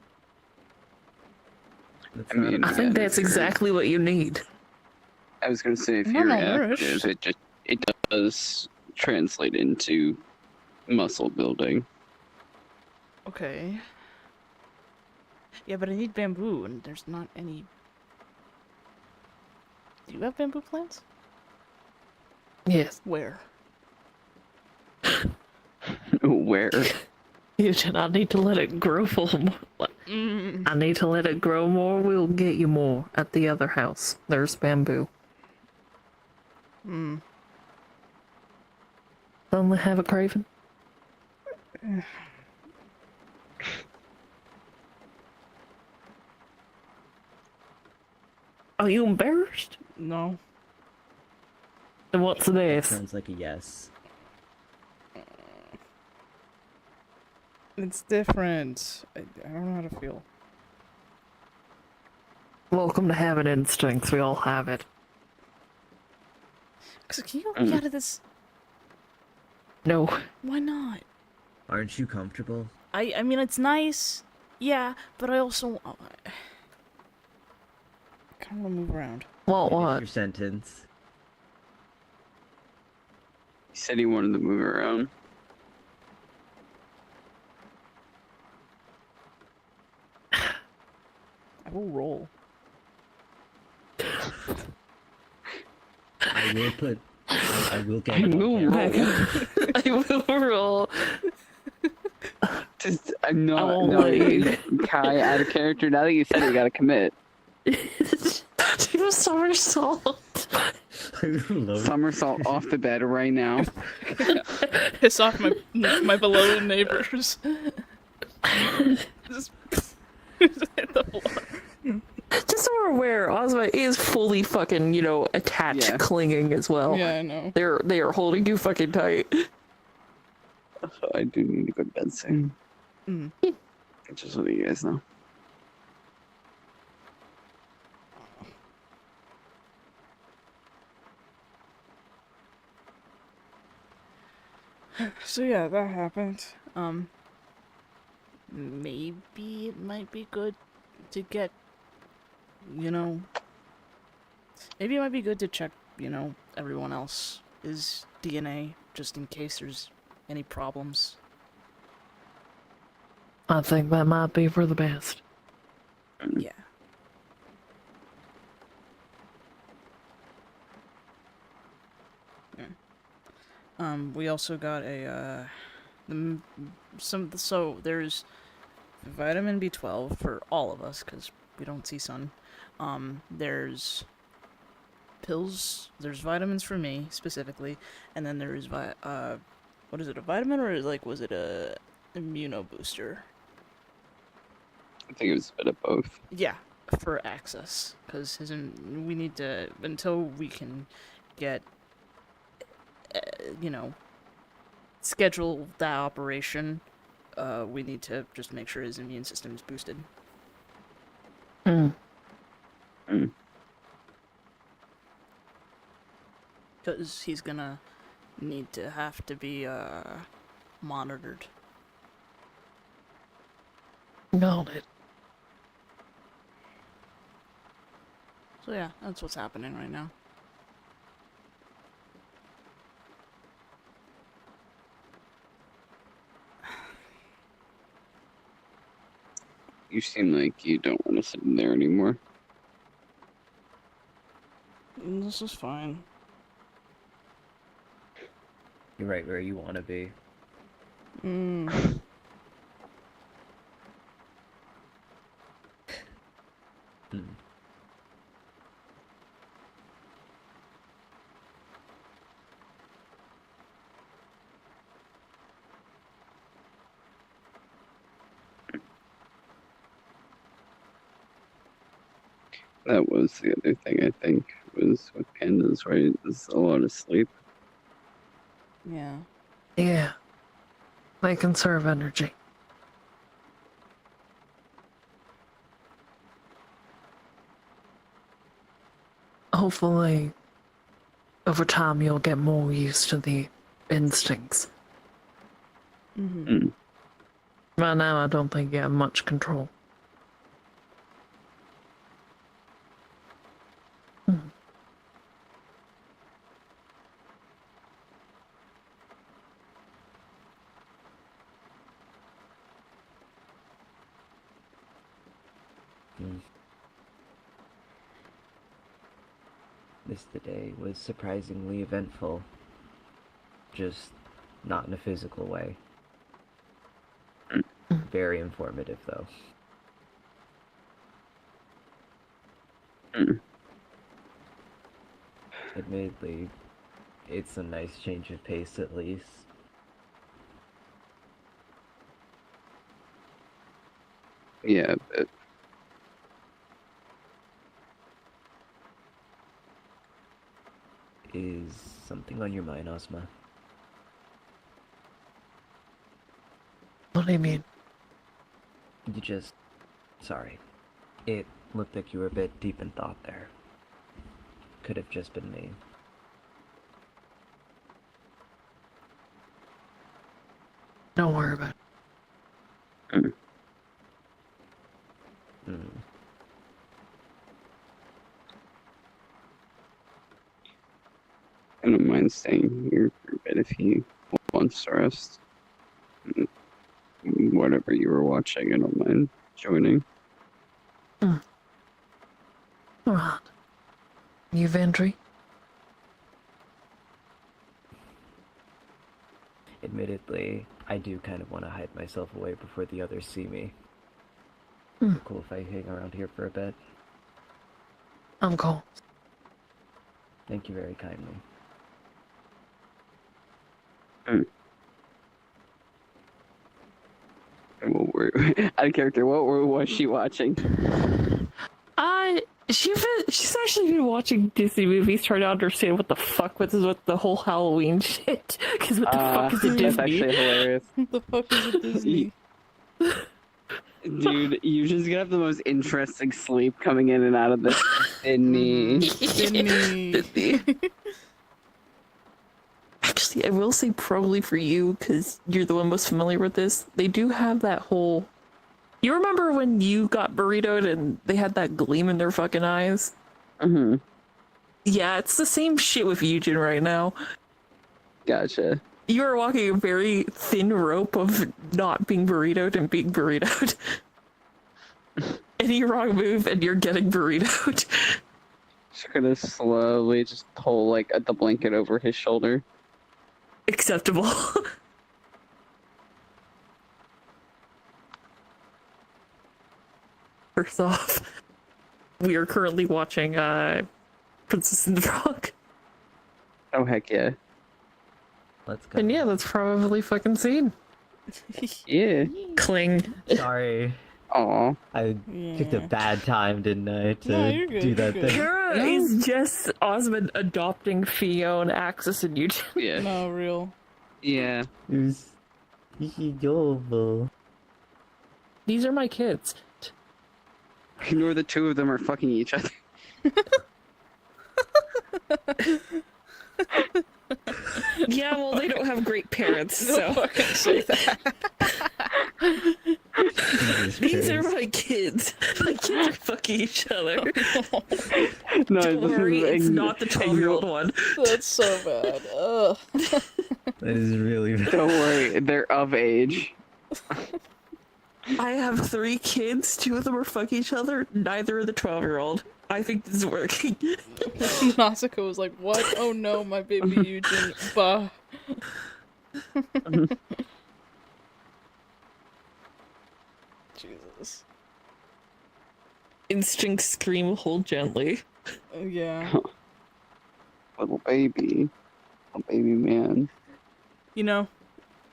That's I not a mean, I think Yeah, that's if you're- exactly what you need. I was gonna say if I'm you're not active, malnourished. it does translate into muscle building. Okay. Yeah, but I need bamboo, and there's not any. Do you have bamboo plants? Yes. Where? Where? Eugene, I need to let it grow for more. I need to let it grow more. We'll get you more at the other house. There's bamboo. Suddenly have a craving? Are you embarrassed? No. Then what's this? Sounds like a yes. It's different. I don't know how to feel. Welcome to having instincts. We all have it. Can you help me out of this? No. Why not? Aren't you comfortable? I mean, it's nice. Yeah, but I also. I kind of want to move around. What? Finish What? your sentence. He said he wanted to move around. I will roll. I will put. I will get. I it on will camera. roll. I will roll. Just, I'm not. I won't No, let you. Kai, out of character. Now that you said it, you gotta commit. Do a somersault. I love Somersault off the bed right now. Piss off my beloved neighbors. Just hit the floor. Just so we're aware, Ozma is fully fucking, attached, Yeah. clinging as well. Yeah, I know. They are holding you fucking tight. I do need to go to bed soon. Mm. Just so that you guys know. So yeah, that happened. Maybe it might be good to get, maybe it might be good to check, everyone else's DNA just in case there's any problems. I think that might be for the best. Yeah. We also got so there's vitamin B12 for all of us because we don't see sun. There's pills, there's vitamins for me specifically, and then there's what is it, a vitamin or was it a immuno booster? I think it was a bit of both. Yeah, for access, because we need to, until we can get you know, schedule that operation, we need to just make sure his immune system is boosted. Hmm. Because he's gonna need to have to be, monitored. Got it. So yeah, that's what's happening right now. You seem like you don't want to sit in there anymore. This is fine. You're right where you want to be. Mm. Hmm. That was the other thing I think was with pandas, right? Is a lot of sleep. Yeah. Yeah. They conserve energy. Hopefully, over time you'll get more used to the instincts. Mm-hmm. Right now, I don't think you have much control. This today was surprisingly eventful. Just not in a physical way. Very informative, though. Admittedly, it's a nice change of pace at least. Yeah, but Is something on your mind, Ozma? What do you mean? You just... Sorry. It looked like you were a bit deep in thought there. Could have just been me. Don't worry about it. I don't mind staying here for a bit if he wants to rest. Whatever you were watching, I don't mind joining. Alright. You, Vendry? Admittedly, I do kind of want to hide myself away before the others see me. Cool if I hang around here for a bit. I'm cool. Thank you very kindly. Out of character, what was she watching? She's actually been watching Disney movies, trying to understand what the fuck with the whole Halloween shit. Because what the fuck is a Disney? That's actually hilarious. What the fuck is a Disney? Dude, you're just gonna have the most interesting sleep coming in and out of this Disney. Disney. Actually, I will say probably for you, because you're the one most familiar with this, they do have that whole... You remember when you got burritoed and they had that gleam in their fucking eyes? Mm-hmm. Yeah, it's the same shit with Eugen right now. Gotcha. You are walking a very thin rope of not being burritoed and being burritoed. Any wrong move and you're getting burritoed. Just gonna slowly just pull like the blanket over his shoulder. Acceptable. First off, we are currently watching Princess and the Frog. Oh heck yeah. Let's go. And yeah, that's probably fucking scene. Yeah. Cling. Sorry. Oh, I picked a Yeah. bad time, didn't I, to No, you're good, do you're that good. thing? Kara is just Osmond adopting Fiona, Axis, and Eugene. yeah. No, real. Yeah. It was adorable. These are my kids. Ignore the two of them are fucking each other. Yeah, well, they don't have great parents, Don't so. fucking say that. Jesus These are Christ. my kids. My kids are fucking each other. No, Don't worry, it's not the 12-year-old one. That's so bad. Ugh. That is really bad. Don't worry, they're of age. I have 3 kids. 2 of them are fucking each other. Neither are the 12-year-old. I think this is working. Nausicaa was like, what? Oh no, my baby Eugene. Bah. Jesus. Instinct scream, hold gently. Yeah. Little baby. Little baby man. You know,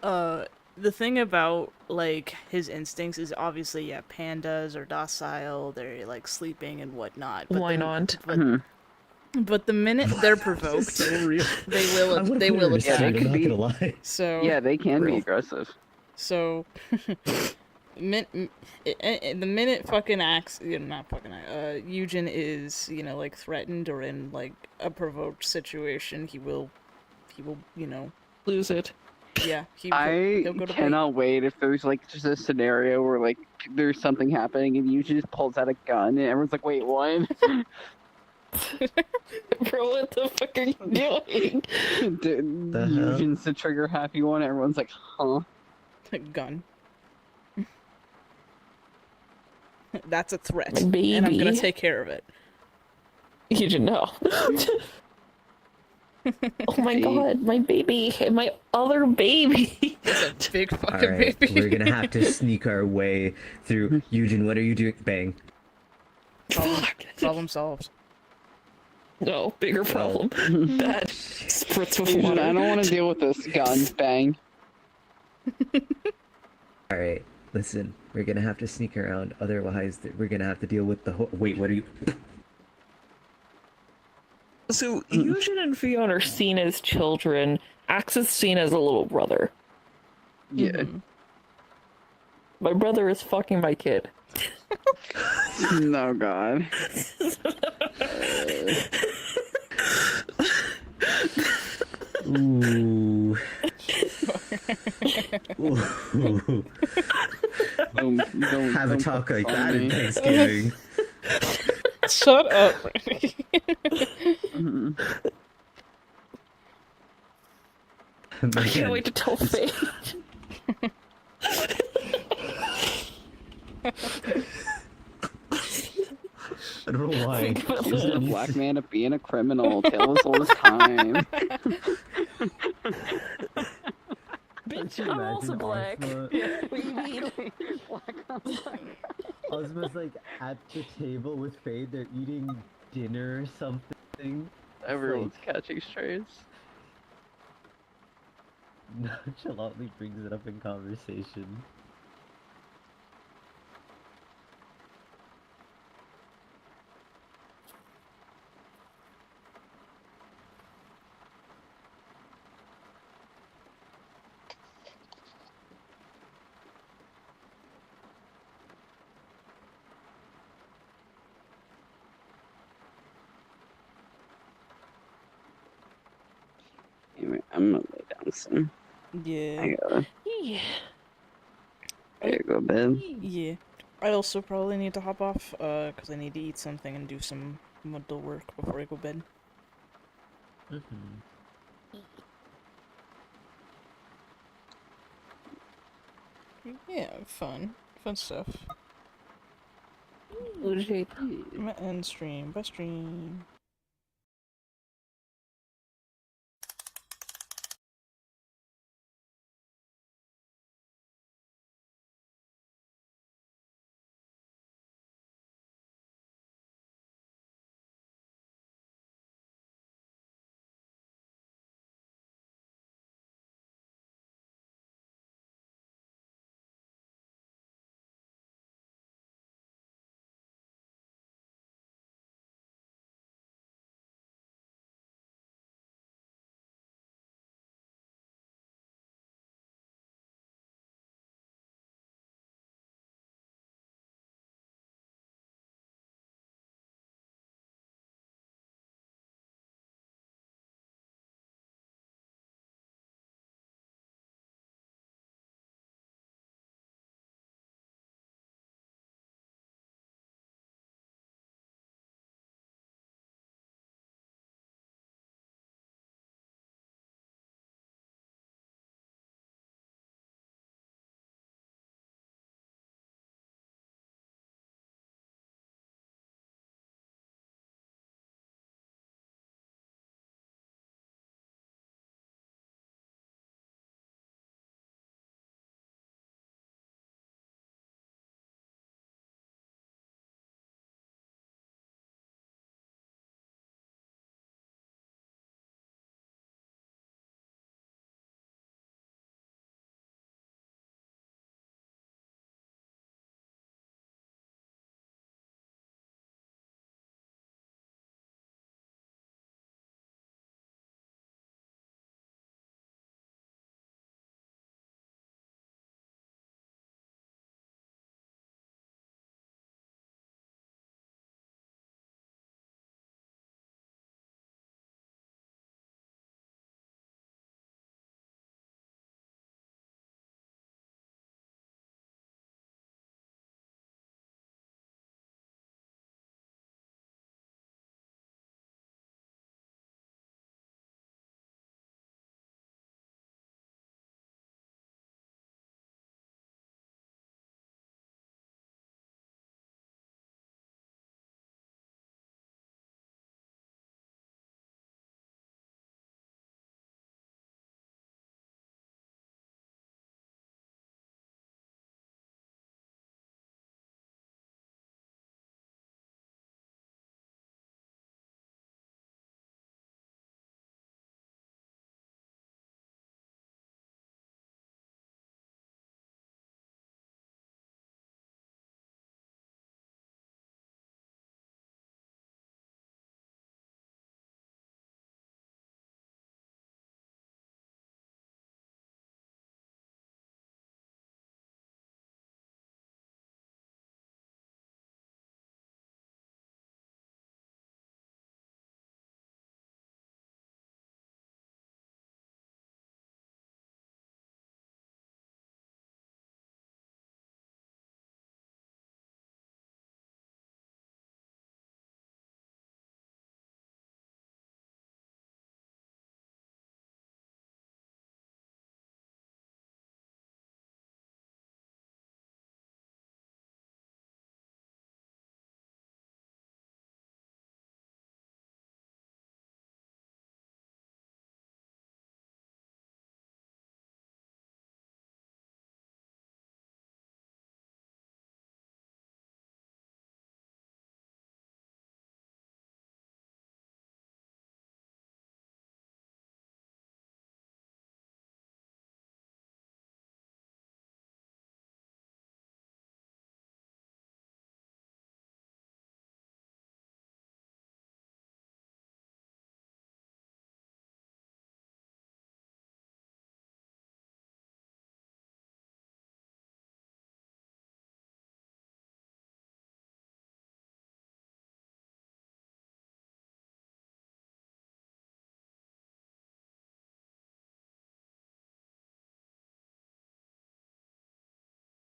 the thing about, like, his instincts is obviously, yeah, pandas are docile, they're, like, sleeping and whatnot. But Why not? But the minute they're provoked, So real. they will I would've they put her will to sleep, attack. they I'm could not be- gonna lie. So Yeah, they can be Real. aggressive. So, the minute fucking Eugen is, you know, like, threatened or in, like, a provoked situation, he will, you know, Lose it. yeah, I he'll go to cannot wait if there's like just a scenario where like there's something happening and Yuji just pulls out a gun and everyone's like, wait, what? Bro, what the fuck are you doing? The hell? Eugen's the trigger happy one. Everyone's like, huh? bait. Gun. That's a threat. My And I'm gonna baby. take care of it. You didn't know. Oh my god, my baby. My other baby. It's a big fucking Alright, baby. we're gonna have to sneak our way through. Eugen, what are you doing? Bang. Fuck. Problem solved. No, bigger problem. That spritz with Eugen, water. I don't want to deal with this gun. Bang. Alright, listen. We're gonna have to sneak around, otherwise we're gonna have to deal with the whole. Wait, what are you? So, Eugen and Fiona are seen as children. Axe is seen as a little brother. Yeah. Mhm. My brother is fucking my kid. No, God. Ooh. Ooh. Don't Have a don't talk like on that in me. Thanksgiving. Shut up, Randy. Mhm. I Man, can't wait to tell Faye. I don't know why. Accusing a black man of being a criminal. Tale as old as time. Bitch, Can you I'm also imagine black. Ozma? What do you mean? Ozma's like at the table with Faye, they're eating dinner or something. Everyone's catching strays. Nonchalantly brings it up in conversation. Anyway, I'm gonna lay down soon. Yeah. Yeah. I gotta go to bed. Yeah. I also probably need to hop off, because I need to eat something and do some mental work before I go to bed. Yeah, fun. Fun stuff. Legit. I'm gonna end stream. Bye stream.